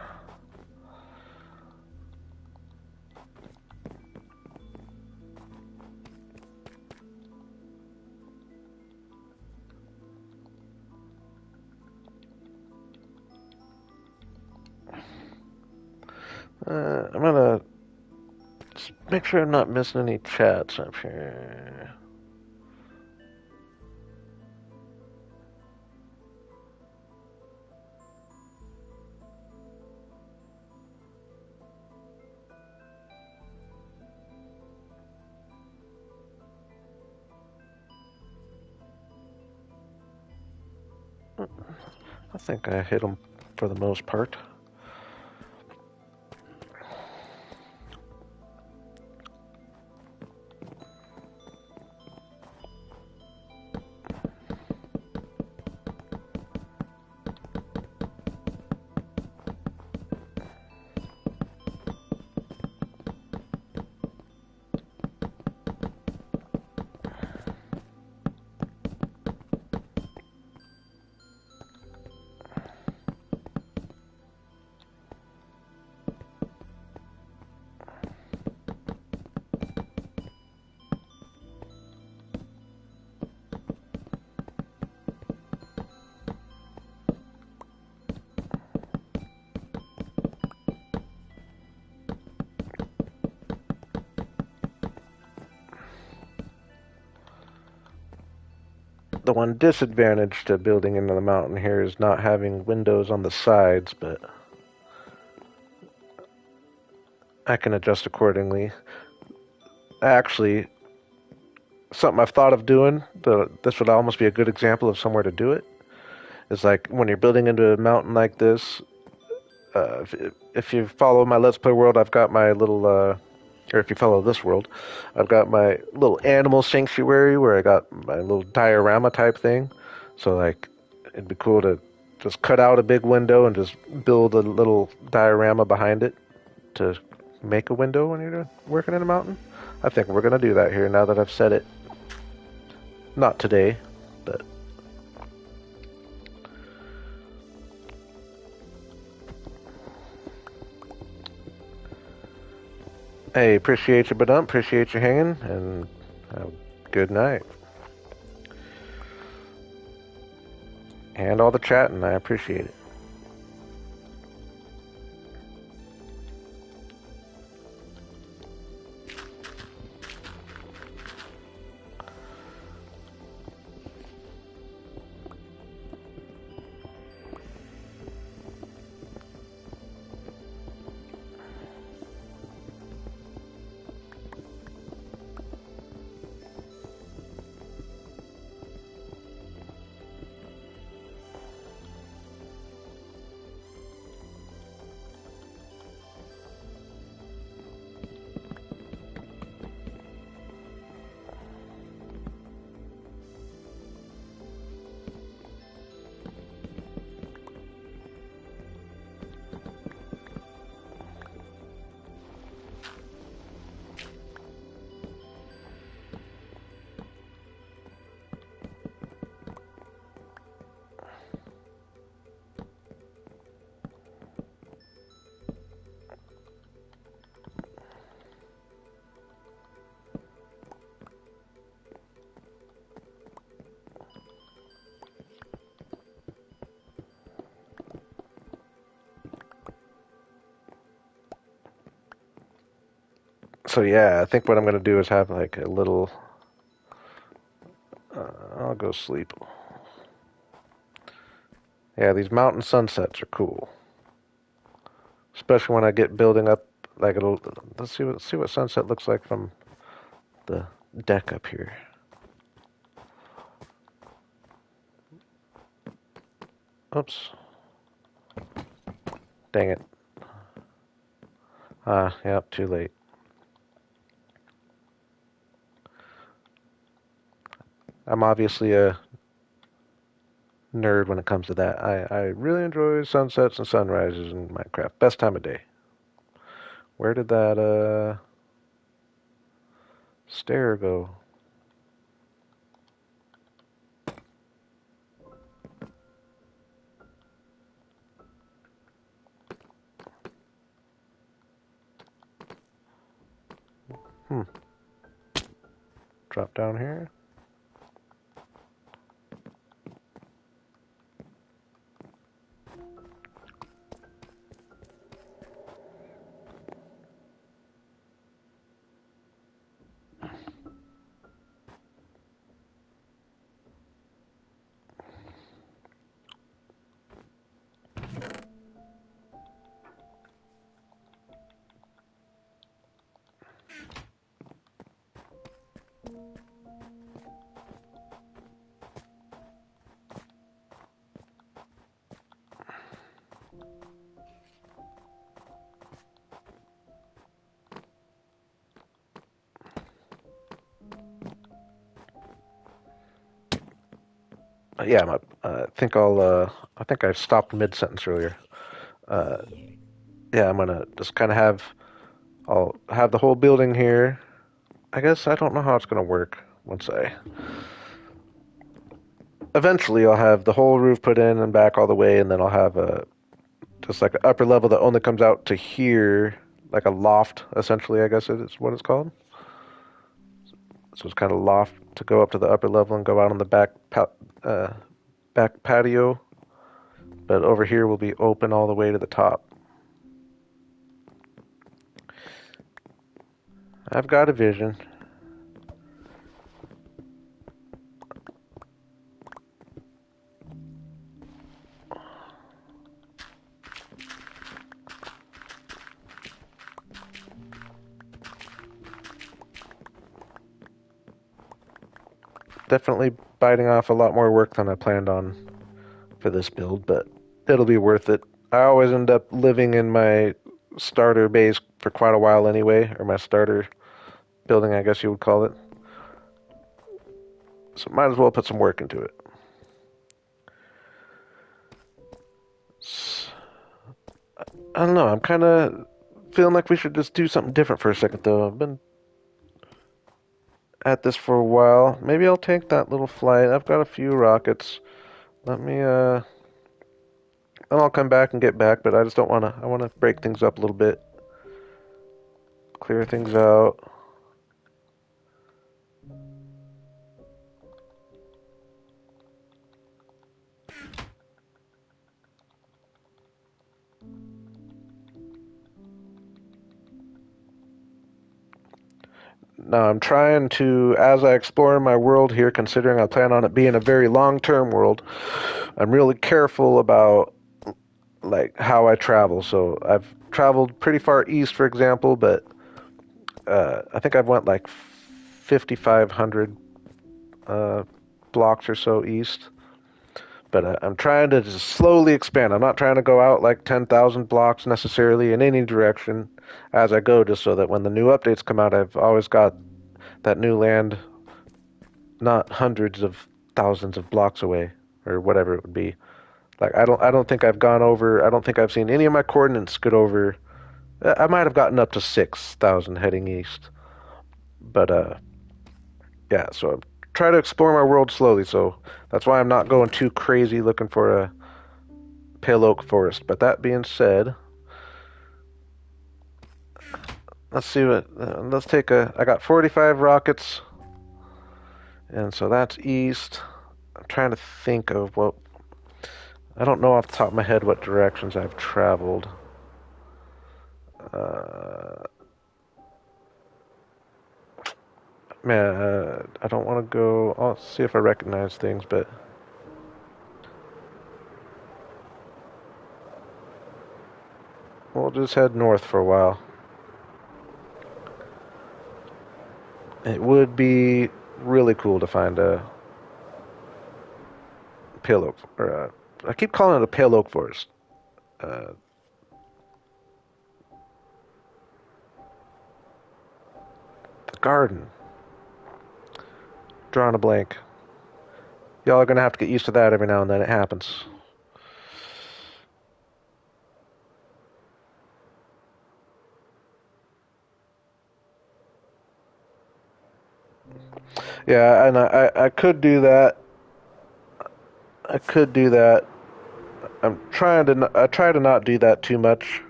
I'm gonna just make sure I'm not missing any chats up here. I think I hit them for the most part. The one disadvantage to building into the mountain here is not having windows on the sides, but I can adjust accordingly. Actually, something I've thought of doing, this would almost be a good example of somewhere to do it, is like when you're building into a mountain like this, if you follow my Let's Play world, I've got my little, or if you follow this world, I've got my little animal sanctuary where I got my little diorama type thing. So, like, it'd be cool to just cut out a big window and just build a little diorama behind it to make a window when you're working in a mountain. I think we're going to do that here now that I've said it. Not today, but hey, appreciate you, Badump. Appreciate you hanging, and good night. And all the chatting, I appreciate it. So yeah, I think what I'm gonna do is have like a little. I'll go sleep. Yeah, these mountain sunsets are cool, especially when I get building up. Like it'll. Let's see what sunset looks like from the deck up here. Oops. Dang it. Yep, too late. I'm obviously a nerd when it comes to that. I really enjoy sunsets and sunrises in Minecraft. Best time of day. Where did that stair go? Hmm. Drop down here. Yeah, I think I stopped mid-sentence earlier. Uh, yeah, I'm gonna just kind of I'll have the whole building here. I guess I don't know how it's gonna work once eventually I'll have the whole roof put in and back all the way, and then I'll have just like an upper level that only comes out to here, like a loft, essentially, I guess it is what it's called. So it's kind of loft to go up to the upper level and go out on the uh, back patio. But over here will be open all the way to the top. I've got a vision. Definitely biting off a lot more work than I planned on for this build, but it'll be worth it. I always end up living in my starter base for quite a while anyway, or my starter building, I guess you would call it. So might as well put some work into it. I don't know. I'm kind of feeling like we should just do something different for a second, though. I've been at this for a while. Maybe I'll take that little flight. I've got a few rockets. Let me, then I'll come back and get back, but I just don't want to. I want to break things up a little bit, clear things out. Now I'm trying to, as I explore my world here, considering I plan on it being a very long-term world, I'm really careful about like how I travel. So I've traveled pretty far east, for example, but I think I've went like 5,500 uh, blocks or so east. But I'm trying to just slowly expand. I'm not trying to go out like 10,000 blocks necessarily in any direction as I go, just so that when the new updates come out, I've always got that new land not hundreds of thousands of blocks away or whatever it would be. Like I don't think I've gone over. I don't think I've seen any of my coordinates get over. I might have gotten up to 6,000 heading east, but yeah. So I'm trying to explore my world slowly. So that's why I'm not going too crazy looking for a pale oak forest. But that being said, let's see what. Let's take a. I got 45 rockets, and so that's east. I'm trying to think of what. I don't know off the top of my head what directions I've traveled. Uh, Man, I don't want to go. I'll see if I recognize things, but we'll just head north for a while. It would be really cool to find a pale oak, or I keep calling it a pale oak forest. Uh, garden. Drawing a blank. Y'all are gonna have to get used to that every now and then. It happens. Yeah, and I could do that. I could do that. I try to not do that too much,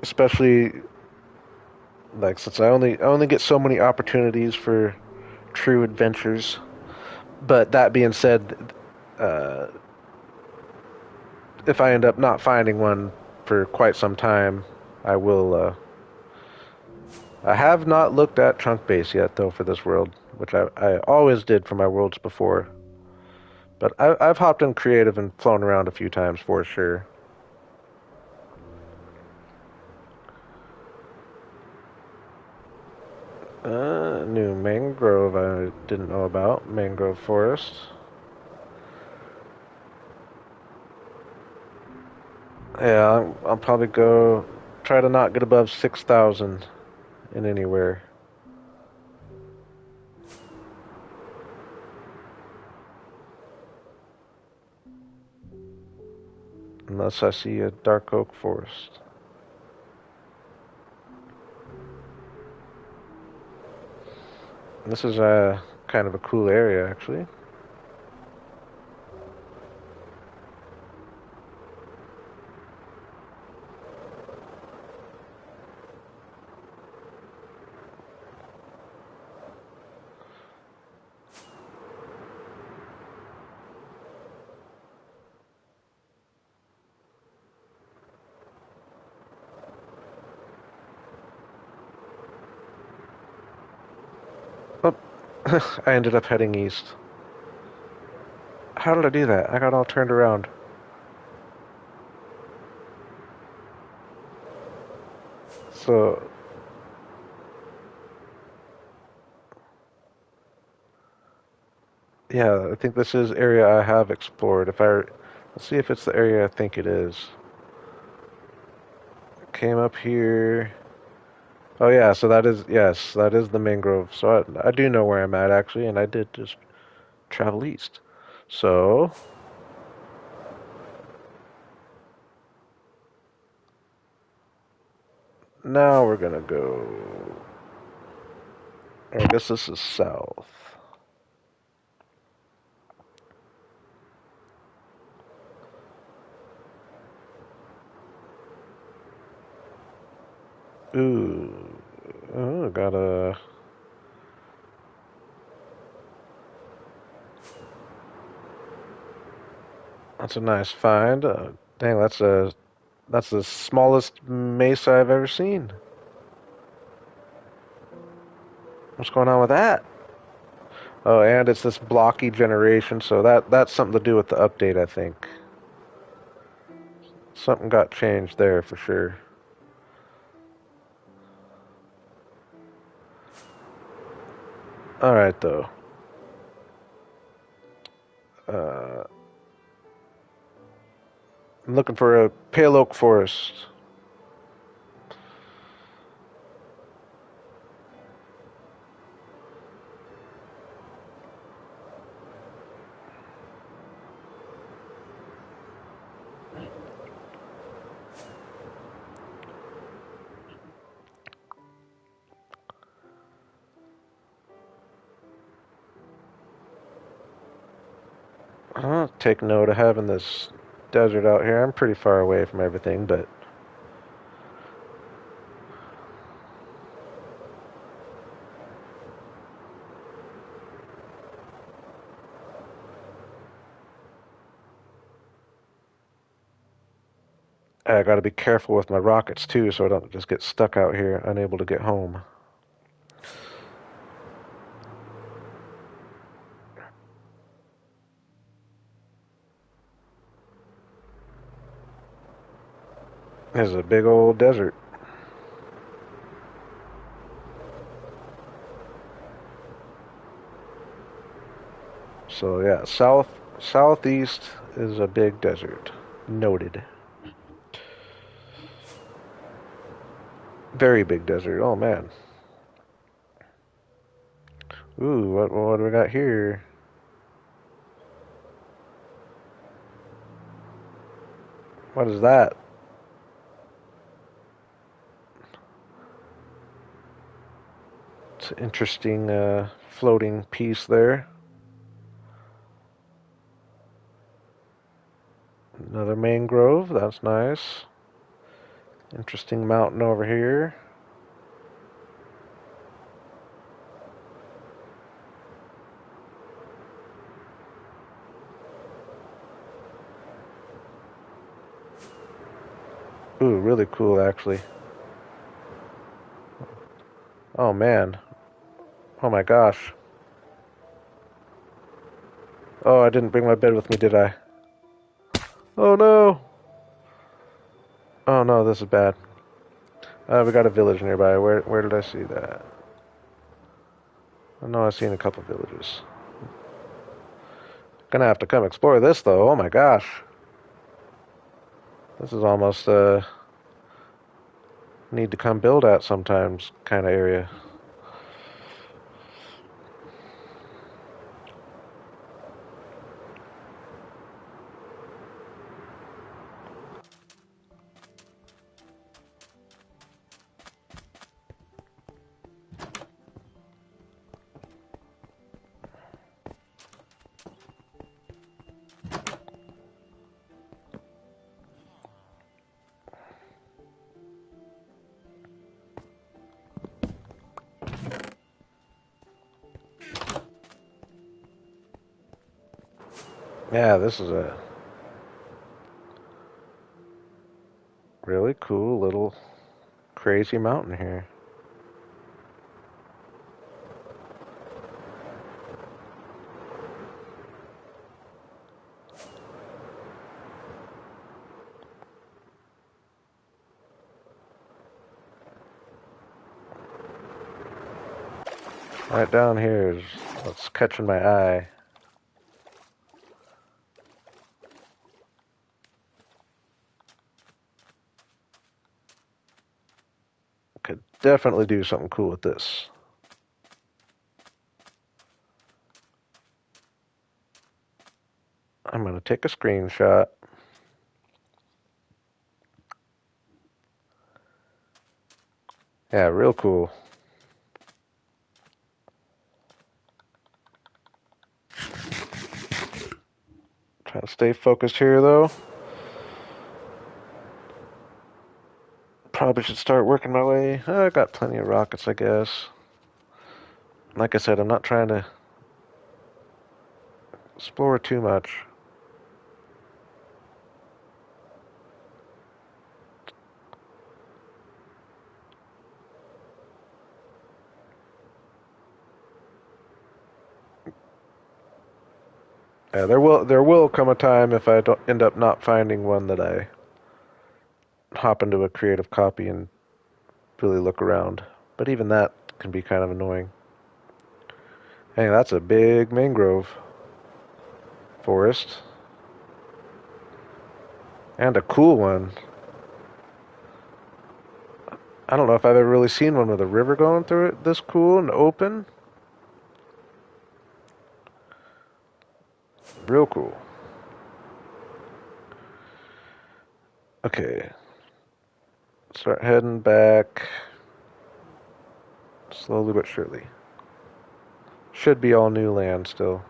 especially like since I only get so many opportunities for true adventures. But that being said, uh, if I end up not finding one for quite some time, I will. I have not looked at Trunk Base yet, though, for this world, which I always did for my worlds before. But I've hopped in creative and flown around a few times for sure. New mangrove I didn't know about. Mangrove forest. Yeah, I'll probably go try to not get above 6,000 in anywhere. Unless I see a dark oak forest. This is a kind of a cool area, actually. Oh, I ended up heading east. How did I do that? I got all turned around. So, yeah, I think this is area I have explored. Let's see if it's the area I think it is. Came up here. Oh yeah, so that is, yes, that is the mangrove. So I do know where I'm at actually, and I did just travel east. So now we're gonna go. I guess this is south. Ooh, oh, got a. That's a nice find. Dang, that's the smallest mesa I've ever seen. What's going on with that? Oh, and it's this blocky generation, so that's something to do with the update, I think. Something got changed there for sure. All right, though. Uh, I'm looking for a pale oak forest. I'll take note of having this desert out here. I'm pretty far away from everything, but I got to be careful with my rockets too, so I don't just get stuck out here, unable to get home. This is a big old desert. So yeah, southeast is a big desert. Noted. Very big desert. Oh man. Ooh, what do we got here? What is that? It's an interesting floating piece there. Another mangrove. That's nice. Interesting mountain over here. Ooh, really cool actually. Oh man. Oh my gosh. Oh, I didn't bring my bed with me, did I? Oh no. Oh no, this is bad. We got a village nearby. Where did I see that? I know I've seen a couple villages. Gonna have to come explore this though. Oh my gosh. This is almost need to come build at sometimes kind of area. Yeah, this is a really cool little crazy mountain here. Right down here is what's catching my eye. Could definitely do something cool with this. I'm gonna take a screenshot. Yeah, real cool. Trying to stay focused here though. Probably should start working my way. I got plenty of rockets, I guess. Like I said, I'm not trying to explore too much. Yeah, there will come a time if I don't end up not finding one that I hop into a creative copy and really look around. But even that can be kind of annoying. Hey, that's a big mangrove forest. And a cool one. I don't know if I've ever really seen one with a river going through it this cool and open. Real cool. Okay. Start heading back slowly but surely. Should be all new land still.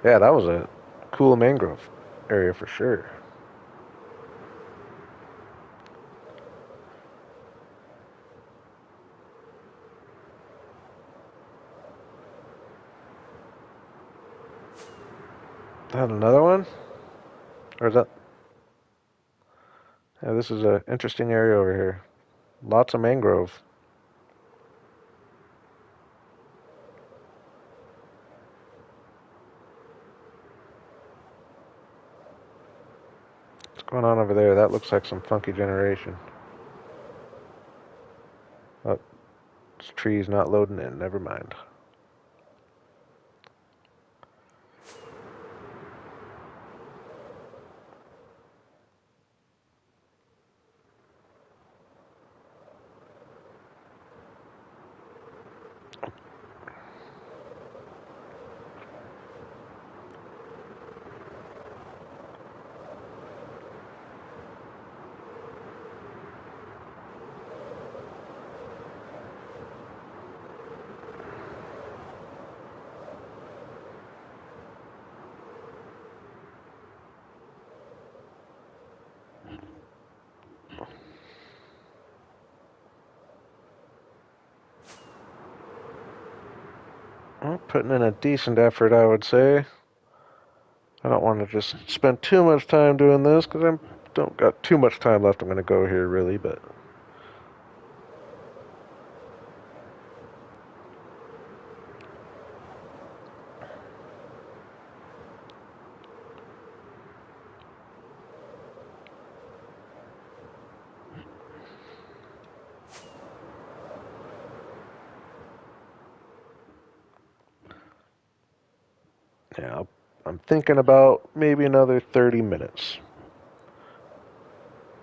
Yeah, that was a cool mangrove area for sure. That another one? Or is that? Yeah, this is an interesting area over here. Lots of mangrove. What's going on over there? That looks like some funky generation. Oh, this tree's not loading in. Never mind. Well, putting in a decent effort, I would say. I don't want to just spend too much time doing this because I don't got too much time left. I'm going to go here, really, but yeah, I'm thinking about maybe another 30 minutes.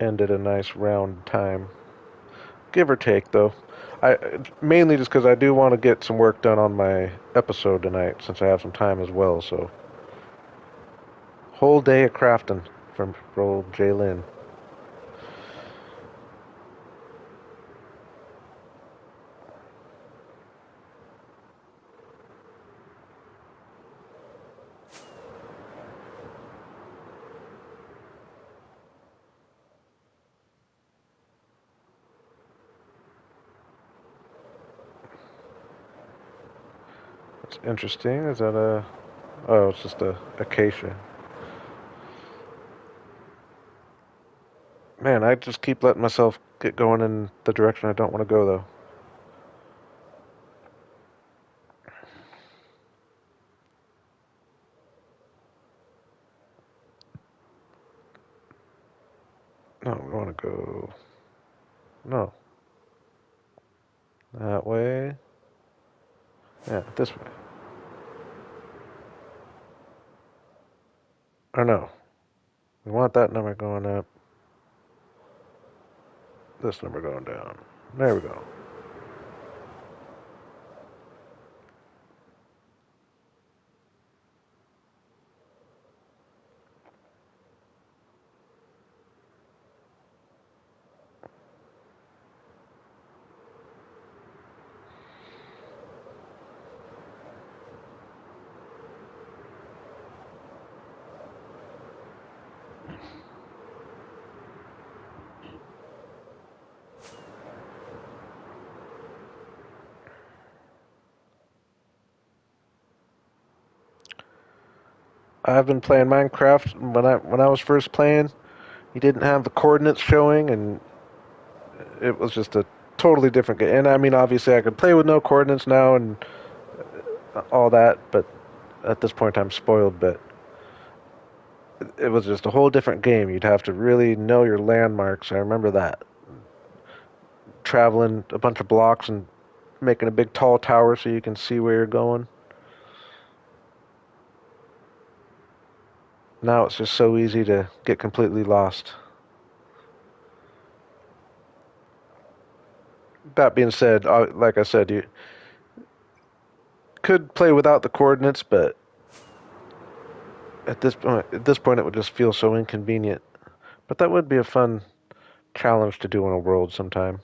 End at a nice round time, give or take, though. I mainly just because I do want to get some work done on my episode tonight, since I have some time as well. So, whole day of crafting from for old Jay. It's interesting. Is that a? Oh, it's just a acacia. Man, I just keep letting myself get going in the direction I don't want to go, though. No, we want to go. No, that way. Yeah, this way. Or no, we want that number going up. This number going down. There we go. I've been playing Minecraft. When I was first playing, you didn't have the coordinates showing, and it was just a totally different game. And I mean, obviously, I could play with no coordinates now and all that, but at this point, I'm spoiled. But it was just a whole different game. You'd have to really know your landmarks. I remember that. Traveling a bunch of blocks and making a big tall tower so you can see where you're going. Now it's just so easy to get completely lost. That being said, like I said, you could play without the coordinates, but at this point, it would just feel so inconvenient. But that would be a fun challenge to do in a world sometime.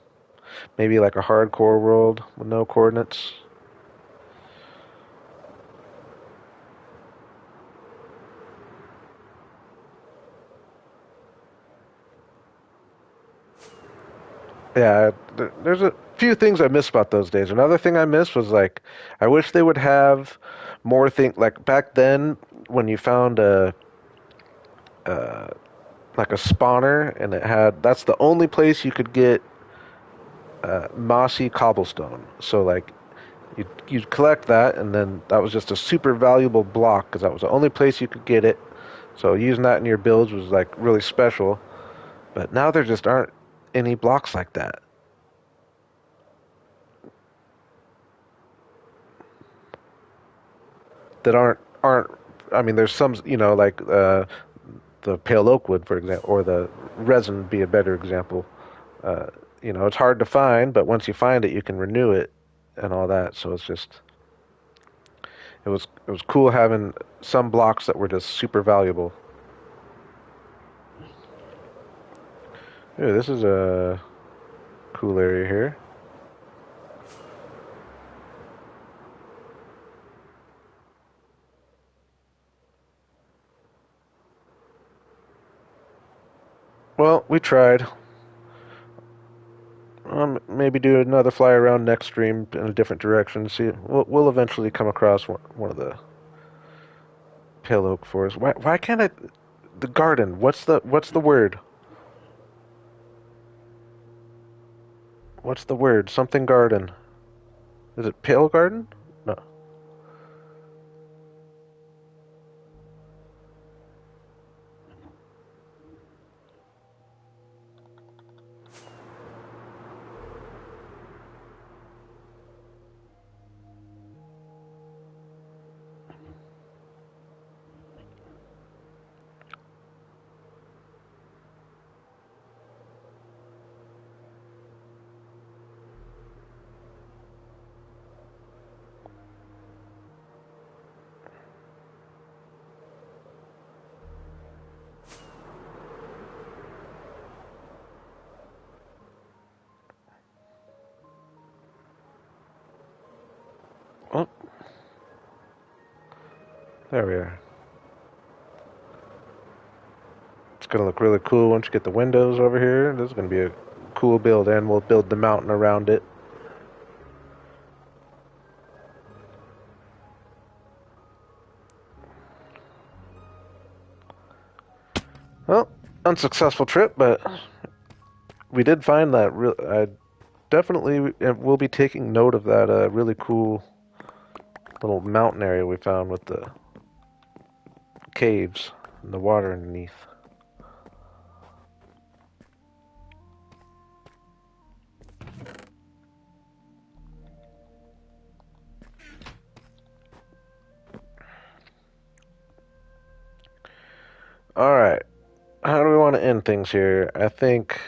Maybe like a hardcore world with no coordinates. Yeah, there's a few things I miss about those days. Another thing I miss was like, I wish they would have more like back then when you found uh, like a spawner and it had that's the only place you could get mossy cobblestone. So like you'd collect that and then that was just a super valuable block because that was the only place you could get it. So using that in your builds was like really special. But now there just aren't any blocks like that. That aren't. I mean, there's some, like the pale oak wood, for example, or the resin be a better example. Uh, it's hard to find, but once you find it, you can renew it and all that. So it was cool having some blocks that were just super valuable. Yeah, this is a cool area here. Well, we tried. Maybe maybe do another fly around next stream in a different direction. See, we'll eventually come across one of the pale oak forests. Why can't I? The garden. What's the word? What's the word? Something garden. Is it pale garden? No. Oh, there we are. It's gonna look really cool once you get the windows over here. This is gonna be a cool build, and we'll build the mountain around it. Well, unsuccessful trip, but we did find that. I definitely will be taking note of that really cool little mountain area we found with the caves and the water underneath. Alright, how do we want to end things here? I think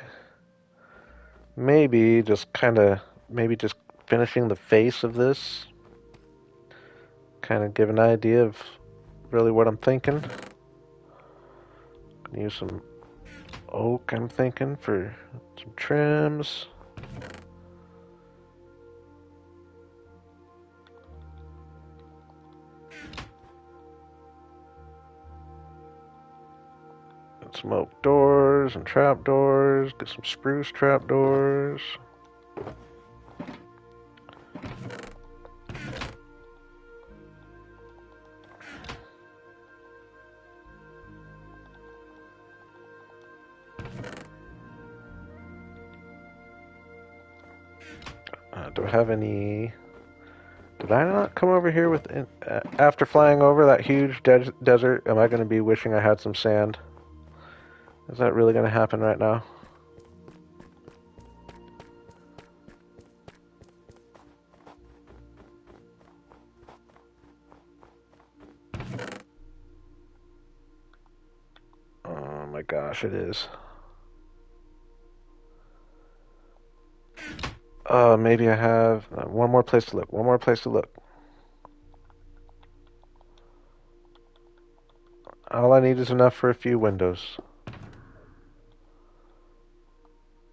maybe just finishing the face of this. Kind of give an idea of really what I'm thinking. Use some oak, I'm thinking, for some trims. Get some oak doors and trap doors. Get some spruce trap doors. Do I have any... Did I not come over here with... after flying over that huge desert, am I going to be wishing I had some sand? Is that really going to happen right now? Oh my gosh, it is. Maybe I have... one more place to look. One more place to look. All I need is enough for a few windows.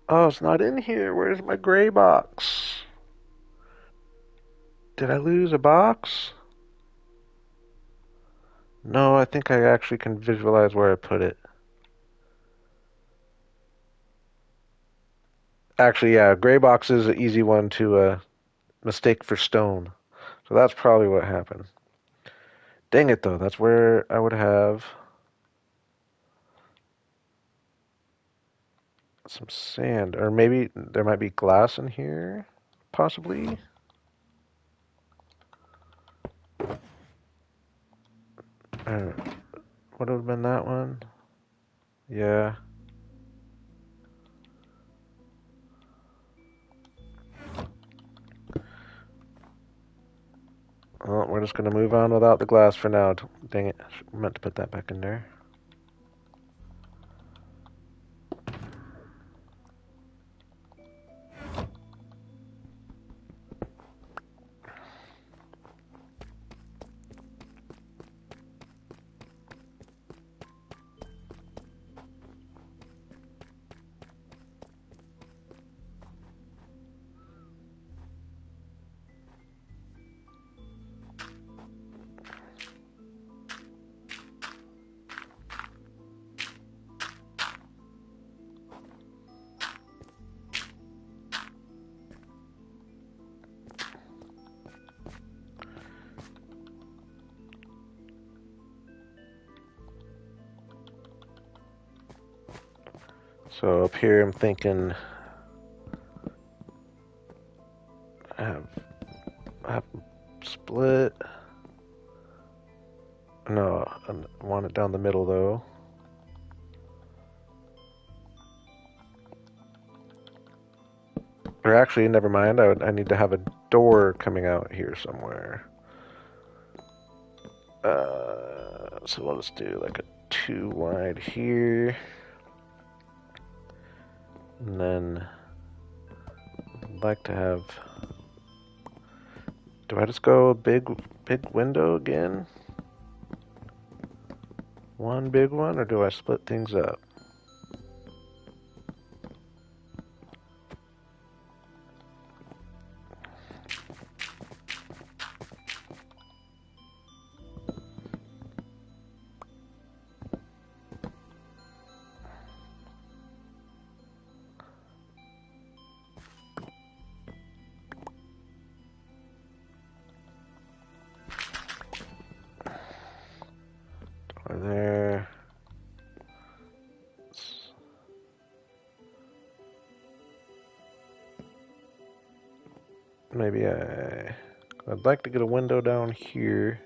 Oh, it's not in here. Where's my gray box? Did I lose a box? No, I think I actually can visualize where I put it. Actually, yeah, gray box is an easy one to mistake for stone. So that's probably what happened. Dang it, though. That's where I would have some sand. Or maybe there might be glass in here, possibly. Would have been that one? Yeah. Well, we're just going to move on without the glass for now. Dang it. I meant to put that back in there. So up here I'm thinking have split. No, I want it down the middle though. Or actually, never mind. I need to have a door coming out here somewhere. So we'll just do like a 2 wide here. And then I'd like to have... Do I just go big window again? One big one, or do I split things up? Door there. Maybe I'd like to get a window down here.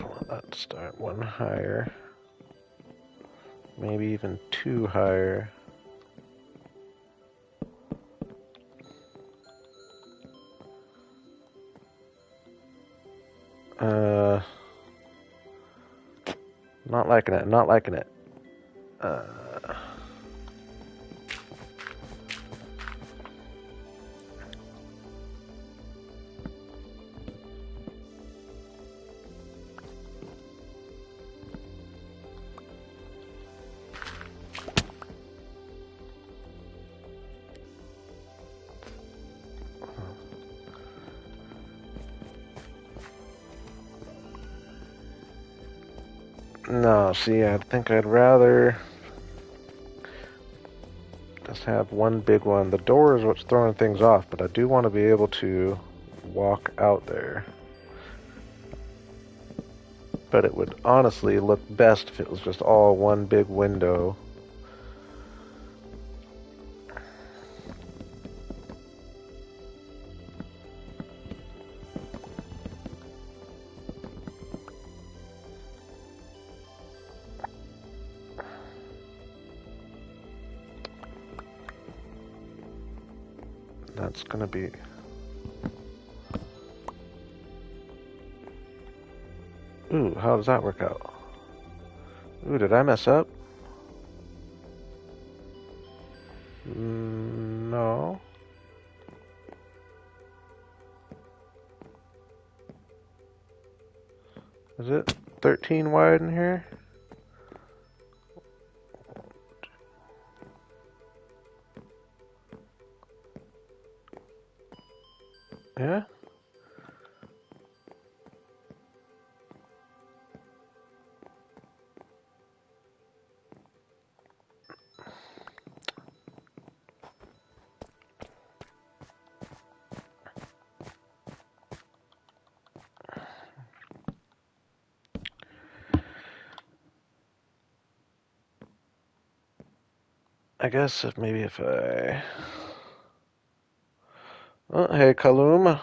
I want that to start one higher. Maybe even 2 higher. Not liking it, not liking it. No, see, I think I'd rather just have one big one. The door is what's throwing things off, but I do want to be able to walk out there. But it would honestly look best if it was just all one big window. That's gonna be... Ooh, how does that work out? Ooh, did I mess up? No. Is it 13 wide in here? Yeah? I guess if I... Oh, hey, Kaloom.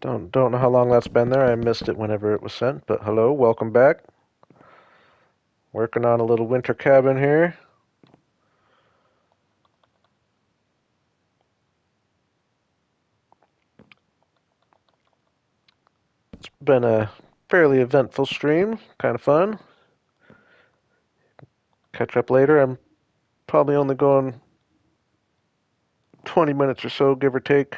Don't know how long that's been there. I missed it whenever it was sent, but hello, welcome back. Working on a little winter cabin here. It's been a fairly eventful stream, kind of fun. Catch up later. I'm probably only going 20 minutes or so, give or take.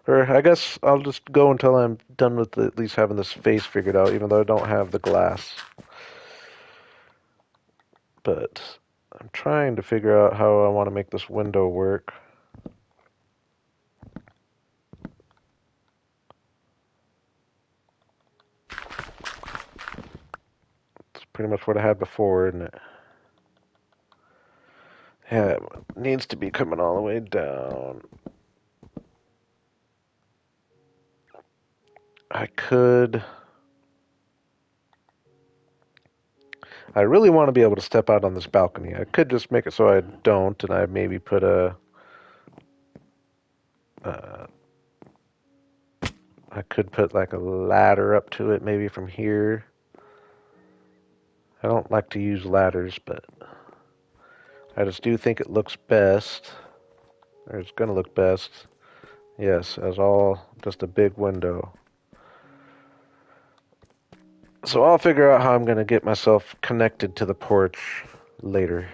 Or I guess I'll just go until I'm done with at least having this face figured out, even though I don't have the glass. But I'm trying to figure out how I want to make this window work. It's pretty much what I had before, isn't it? Yeah, it needs to be coming all the way down. I could... I really want to be able to step out on this balcony. I could just make it so I don't, and I maybe put a... Uh, I could put like a ladder up to it, maybe from here. I don't like to use ladders, but I just do think it looks best, or it's going to look best, yes, as all just a big window. So I'll figure out how I'm going to get myself connected to the porch later.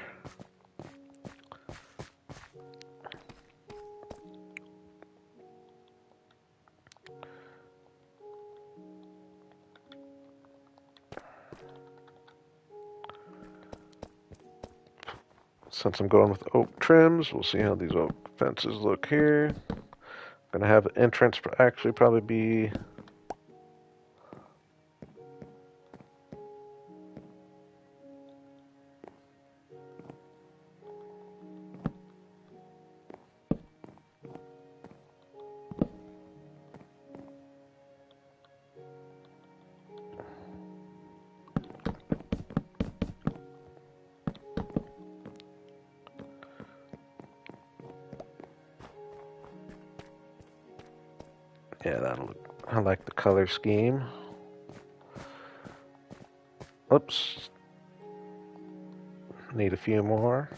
Since I'm going with oak trims, we'll see how these oak fences look here. I'm going to have the entrance actually probably be... Yeah, that'll look... I like the color scheme. Oops. Need a few more.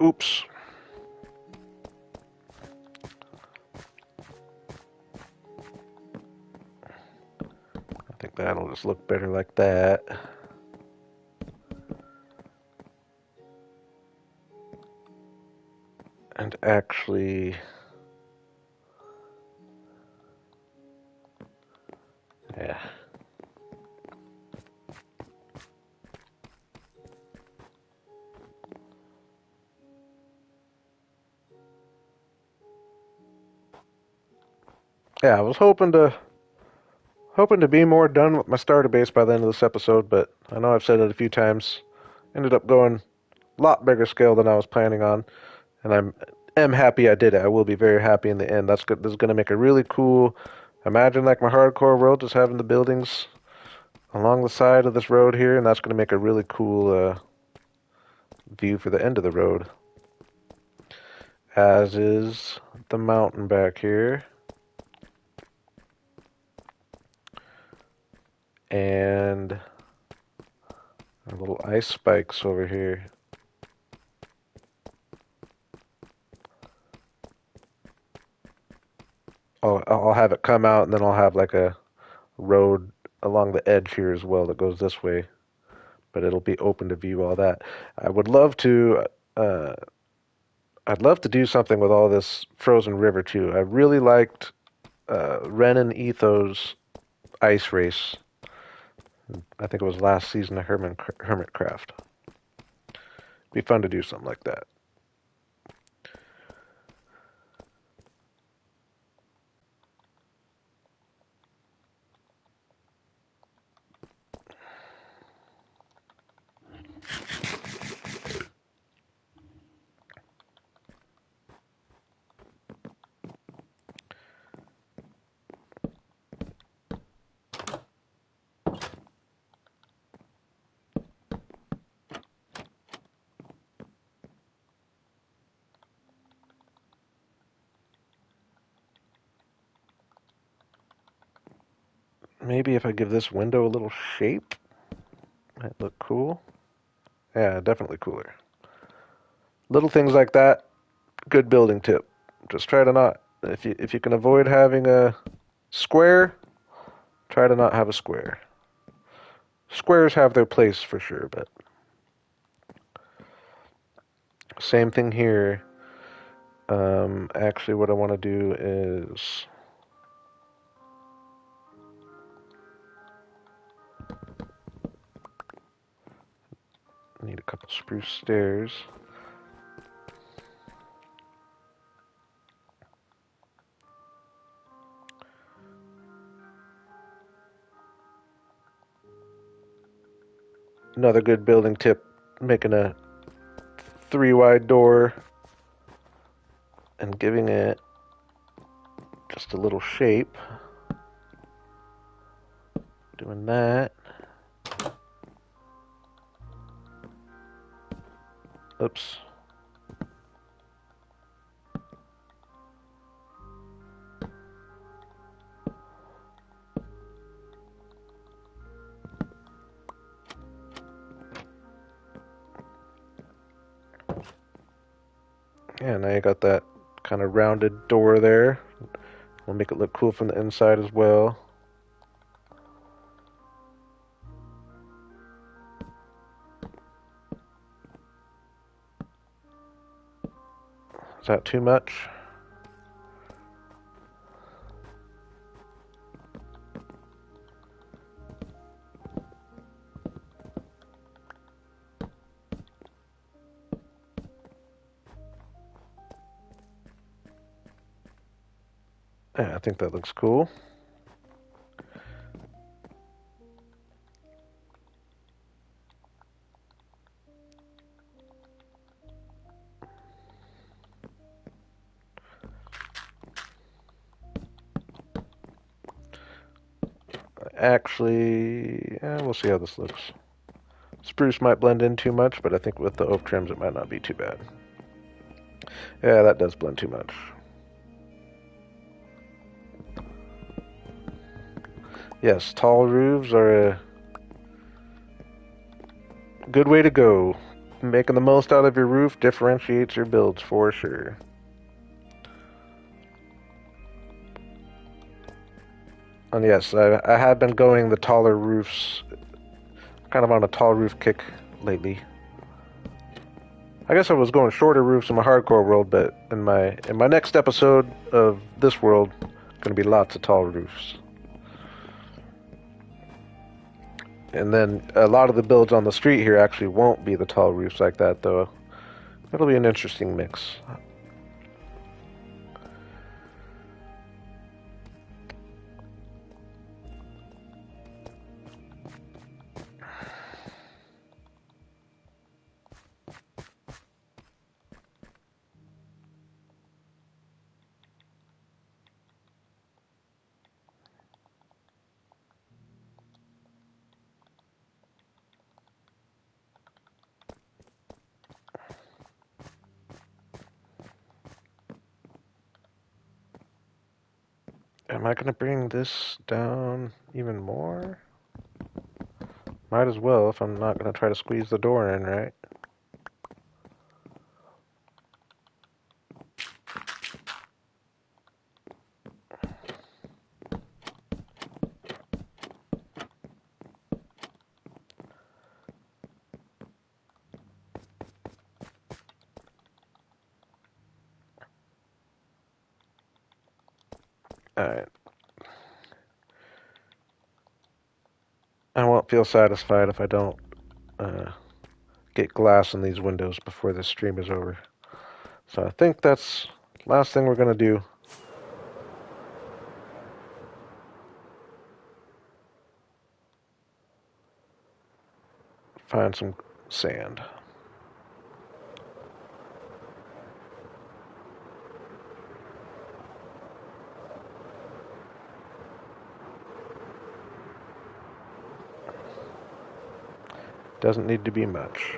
Oops. I think that'll just look better like that. And actually... Yeah. Yeah, I was hoping to be more done with my starter base by the end of this episode, but I know I've said it a few times. Ended up going a lot bigger scale than I was planning on, and am happy I did it. I will be very happy in the end. That's good. This is going to make a really cool. Imagine like my hardcore world, just having the buildings along the side of this road here, and that's going to make a really cool view for the end of the road. As is the mountain back here. And our little ice spikes over here. I'll have it come out, and then I'll have like a road along the edge here as well that goes this way. But it'll be open to view all that. I would love to. I'd love to do something with all this frozen river too. I really liked Ren and Etho's ice race. I think it was last season of Hermitcraft. Be fun to do something like that. Maybe if I give this window a little shape, might look cool. Yeah, definitely cooler. Little things like that, good building tip. Just try to not, if you can avoid having a square, Try to not have a square. Squares have their place for sure, but same thing here. Actually, what I want to do is need a couple spruce stairs. Another good building tip, making a 3-wide door and giving it just a little shape. Doing that. Oops. Yeah, now you got that kind of rounded door there. We'll make it look cool from the inside as well. Is that too much? Yeah, I think that looks cool. Actually, yeah, we'll see how this looks. Spruce might blend in too much, but I think with the oak trims it might not be too bad. Yeah, that does blend too much. Yes, tall roofs are a good way to go. Making the most out of your roof differentiates your builds for sure. And yes, I have been going the taller roofs, kind of on a tall roof kick lately. I guess I was going shorter roofs in my hardcore world, but in my next episode of this world, going to be lots of tall roofs. And then a lot of the builds on the street here actually won't be the tall roofs like that, though. It'll be an interesting mix. Am I going to bring this down even more? Might as well if I'm not going to try to squeeze the door in, right? Alright. I won't feel satisfied if I don't get glass in these windows before this stream is over. So I think that's the last thing we're going to do. Find some sand. Doesn't need to be much.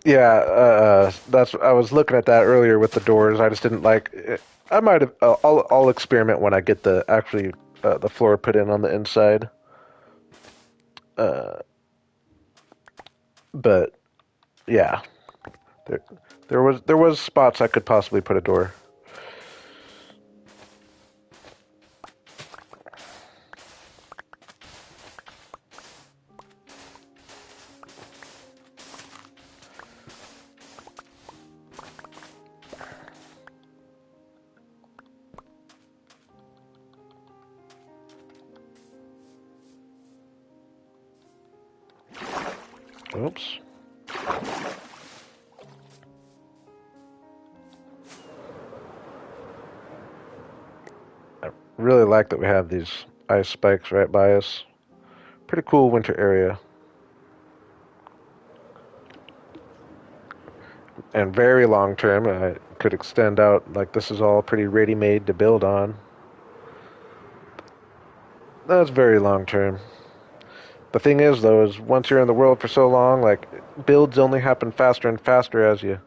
Yeah, that's. I was looking at that earlier with the doors. I just didn't like it. I might have. I'll experiment when I get the actually the floor put in on the inside. Uh, but yeah, there there was spots I could possibly put a door. Oops. I really like that we have these ice spikes right by us. Pretty cool winter area. And very long term. I could extend out, like this is all pretty ready made to build on. That's very long term. The thing is, though, is once you're in the world for so long, like builds only happen faster and faster as you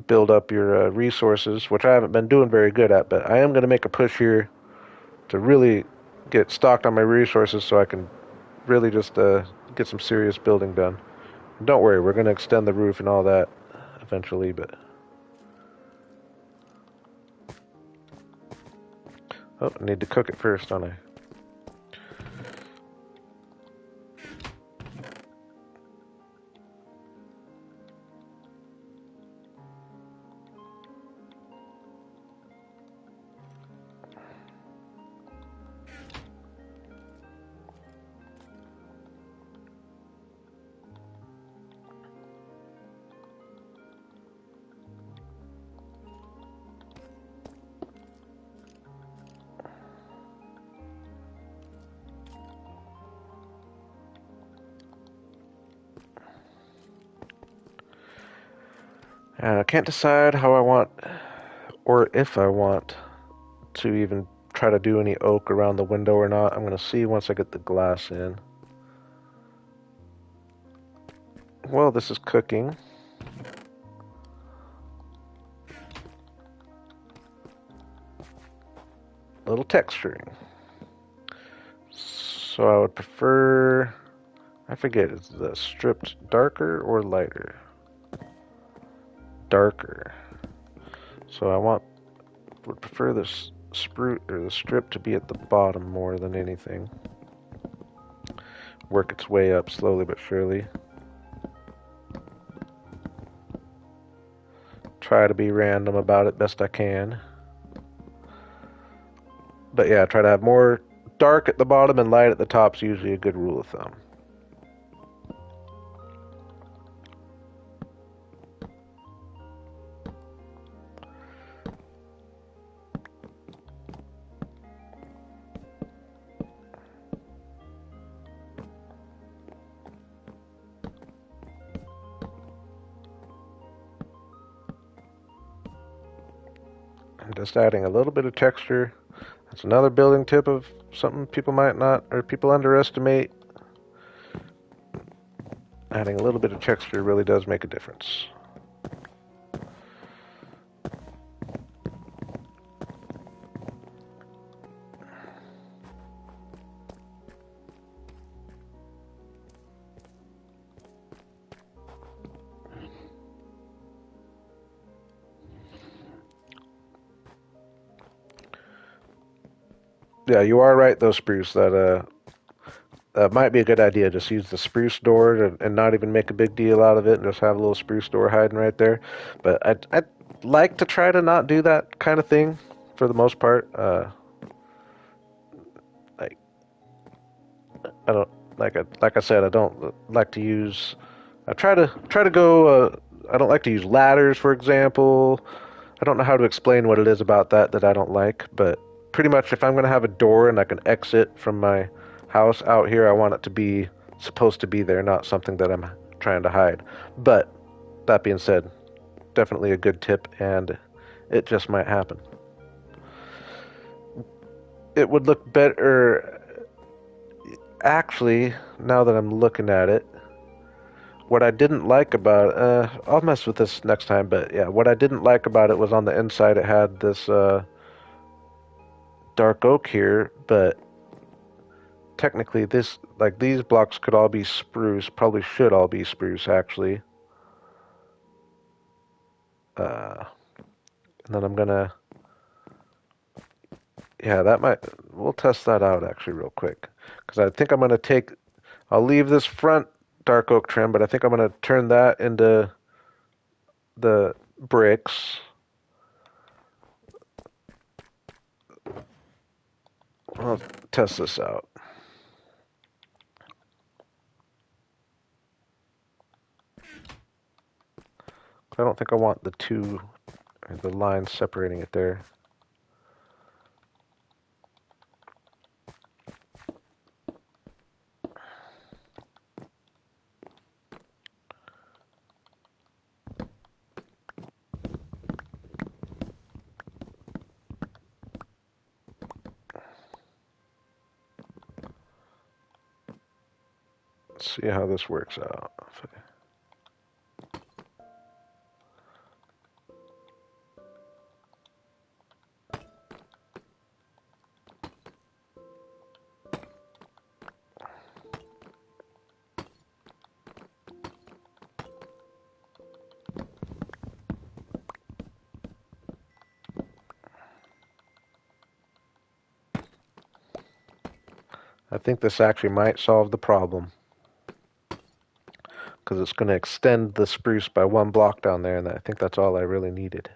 build up your resources, which I haven't been doing very good at. But I am going to make a push here to really get stocked on my resources so I can really just get some serious building done. Don't worry, we're going to extend the roof and all that eventually, but oh, I need to cook it first, don't I? I can't decide how I want, or if I want, to even try to do any oak around the window or not. I'm going to see once I get the glass in. Well, this is cooking. A little texturing. So I would prefer, I forget, is the stripped darker or lighter? Darker. So would prefer this the strip to be at the bottom more than anything. Work its way up slowly but surely. Try to be random about it best I can. But yeah, try to have more dark at the bottom and light at the top is usually a good rule of thumb. And just adding a little bit of texture. That's another building tip of something people might not, or people underestimate. Adding a little bit of texture really does make a difference. Yeah, you are right though, Spruce, that might be a good idea. Just use the spruce door and not even make a big deal out of it and just have a little spruce door hiding right there. But I'd like to try to not do that kind of thing for the most part. Like I don't like I said, I don't like to use. I try to go. I don't like to use ladders, for example. I don't know how to explain what it is about that I don't like, but pretty much if I'm going to have a door and I can exit from my house out here, I want it to be supposed to be there, not something that I'm trying to hide. But that being said, definitely a good tip, and it just might happen. It would look better, actually, now that I'm looking at it. What I didn't like about I'll mess with this next time, but yeah, what I didn't like about it was on the inside it had this dark oak here, but technically this, like these blocks could all be spruce, probably should all be spruce actually. And then I'm gonna, yeah, that might, we'll test that out actually real quick. Because I think I'm gonna take, I'll leave this front dark oak trim, but I think I'm gonna turn that into the bricks. I'll test this out. I don't think I want the two, or the lines separating it there. Let's see how this works out. I think this actually might solve the problem, because it's going to extend the spruce by one block down there, and I think that's all I really needed.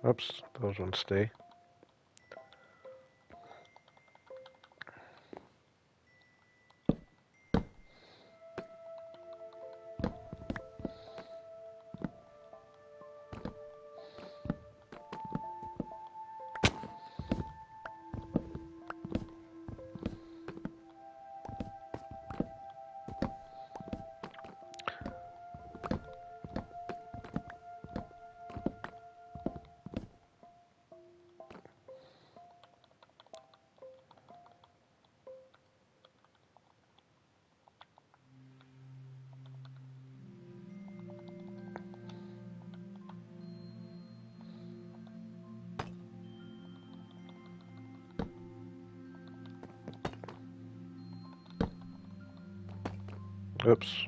Oops, those ones stay. Oops.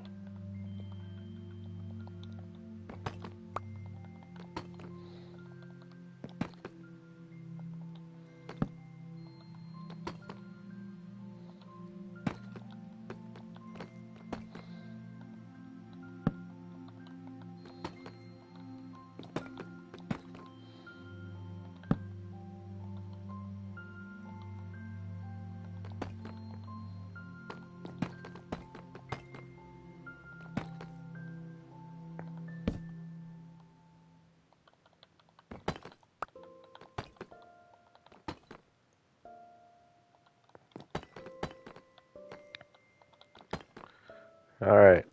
All right.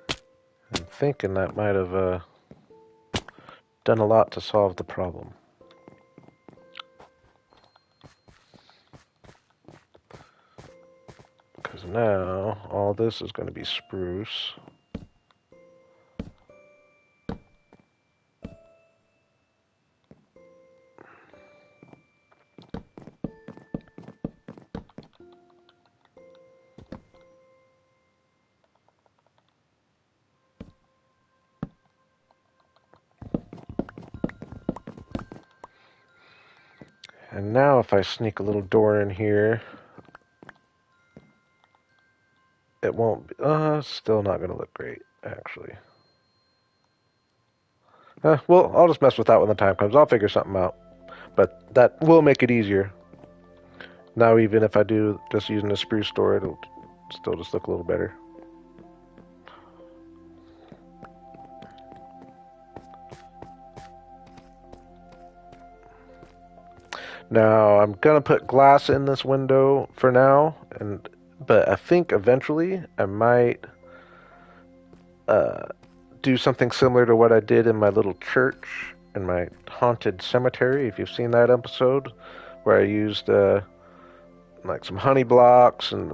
I'm thinking that might have done a lot to solve the problem. Because now all this is going to be spruce. And now if I sneak a little door in here, it won't be, still not going to look great, actually. Well, I'll just mess with that when the time comes. I'll figure something out. But that will make it easier. Now even if I do just using a spruce door, it'll still just look a little better. Now I'm gonna put glass in this window for now, but I think eventually I might uh, do something similar to what I did in my little church in my haunted cemetery. If you've seen that episode, where I used like some honey blocks and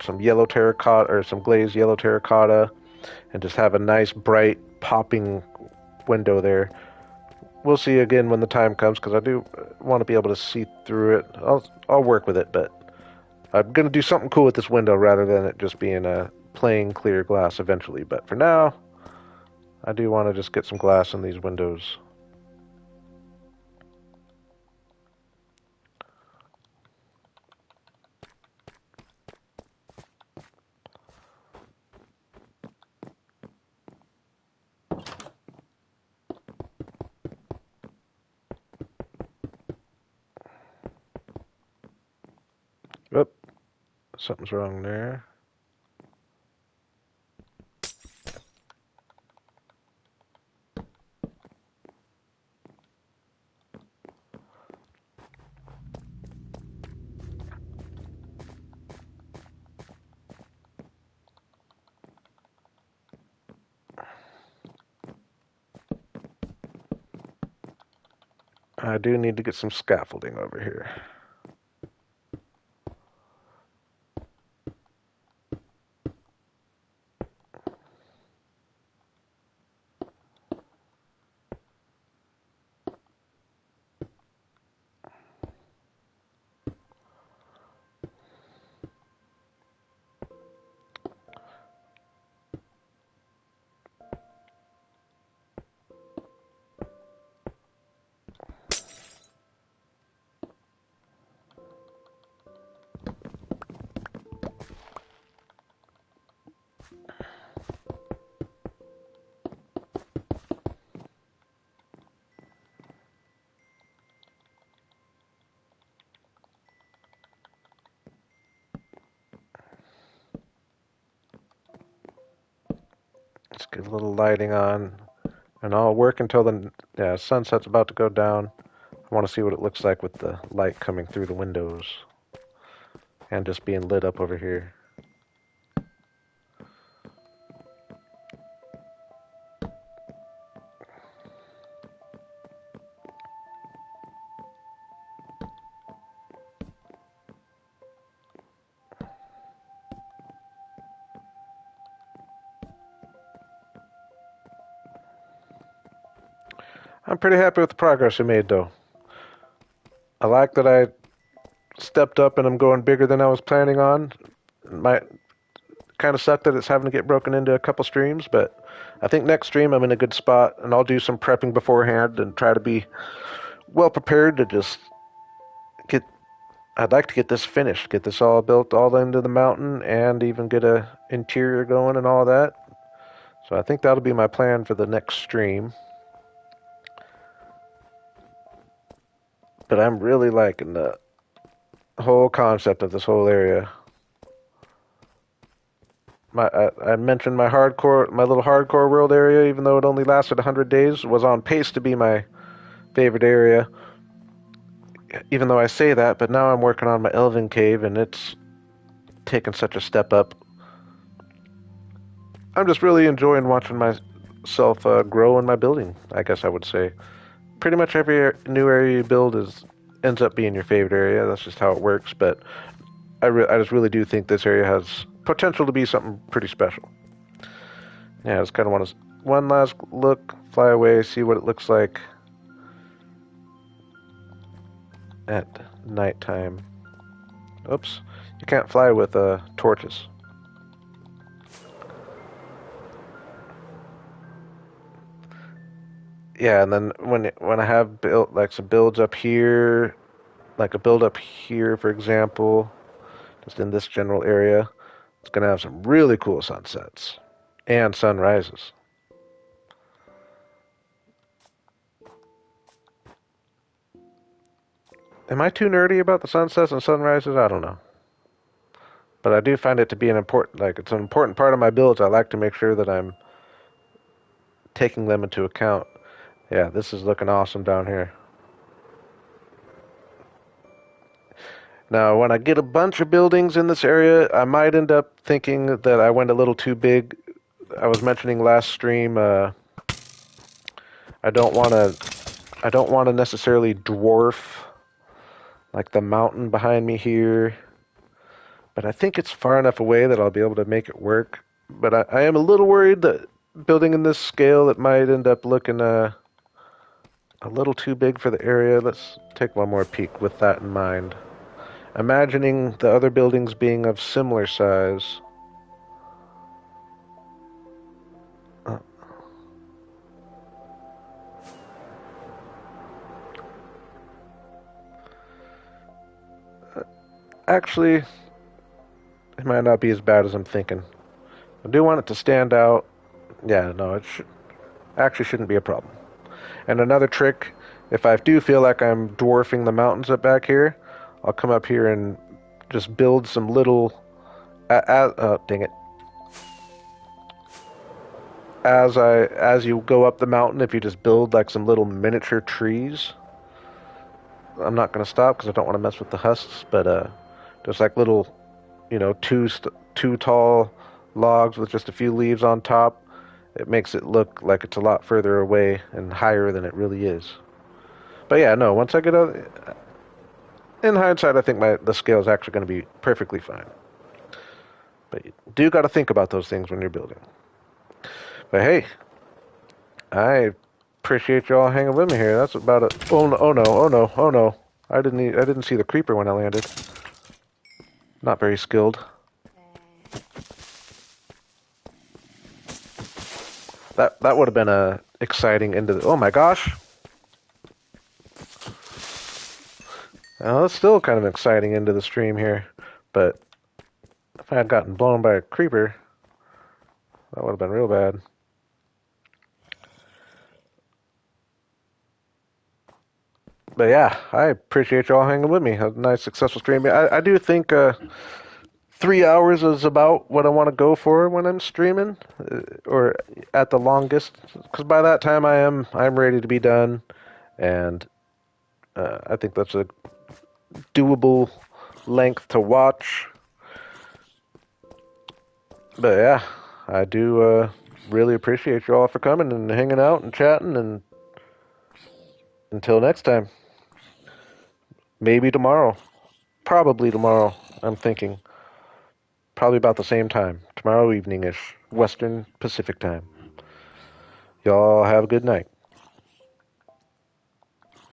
some yellow terracotta or some glazed yellow terracotta, and just have a nice bright popping window there. We'll see again when the time comes because I do want to be able to see through it. I'll work with it, but I'm gonna do something cool with this window rather than it just being a plain clear glass eventually. But for now, I do want to just get some glass in these windows. Oop, something's wrong there. I do need to get some scaffolding over here. Let's get a little lighting on, and I'll work until the sunset's about to go down. I want to see what it looks like with the light coming through the windows and just being lit up over here. I'm pretty happy with the progress we made, though. I like that I stepped up and I'm going bigger than I was planning on. Might kind of suck that it's having to get broken into a couple streams, but I think next stream I'm in a good spot, and I'll do some prepping beforehand and try to be well prepared to just get. I'd like to get this finished, get this all built all into the mountain, and even get a interior going and all that. So I think that'll be my plan for the next stream. But I'm really liking the whole concept of this whole area. I mentioned my little hardcore world area, even though it only lasted 100 days, was on pace to be my favorite area. Even though I say that, but now I'm working on my Elven Cave, and it's taken such a step up. I'm just really enjoying watching myself grow in my building, I guess I would say. Pretty much every new area you build ends up being your favorite area. That's just how it works, but I just really do think this area has potential to be something pretty special. Yeah, I just kind of want to one last look, fly away, see what it looks like at nighttime. Oops, you can't fly with torches. Yeah, and then when I have built like some builds up here, like a build up here, for example, just in this general area, it's gonna have some really cool sunsets and sunrises. Am I too nerdy about the sunsets and sunrises? I don't know. But I do find it to be it's an important part of my builds. I like to make sure that I'm taking them into account. Yeah, this is looking awesome down here. Now, when I get a bunch of buildings in this area, I might end up thinking that I went a little too big. I was mentioning last stream, I don't want to I don't want to necessarily dwarf like the mountain behind me here, but I think it's far enough away that I'll be able to make it work. But I am a little worried that building in this scale, it might end up looking a little too big for the area. Let's take one more peek with that in mind. Imagining the other buildings being of similar size. Uh, Actually, it might not be as bad as I'm thinking. I do want it to stand out. Yeah, no, actually shouldn't be a problem. And another trick, if I do feel like I'm dwarfing the mountains up back here, I'll come up here and just build some little. Dang it! As you go up the mountain, if you just build like some little miniature trees, I'm not gonna stop because I don't want to mess with the husks. But just like little, two tall logs with just a few leaves on top. It makes it look like it's a lot further away and higher than it really is. But yeah, no, once I get out, in hindsight, I think the scale is actually going to be perfectly fine. But you do got to think about those things when you're building. But hey, I appreciate y'all hanging with me here. That's about it. Oh no! Oh no! Oh no! Oh no! I didn't see the creeper when I landed. Not very skilled. That would have been a exciting end to the. Oh my gosh! Well, it's still kind of exciting into the stream here, but if I had gotten blown by a creeper, that would have been real bad. But yeah, I appreciate y'all hanging with me. A nice, successful stream. I do think 3 hours is about what I want to go for when I'm streaming, or at the longest. Because by that time I'm ready to be done, and I think that's a doable length to watch. But yeah, I do really appreciate you all for coming and hanging out and chatting. And until next time, maybe tomorrow, probably tomorrow. I'm thinking probably about the same time, tomorrow evening ish, Western Pacific time. Y'all have a good night.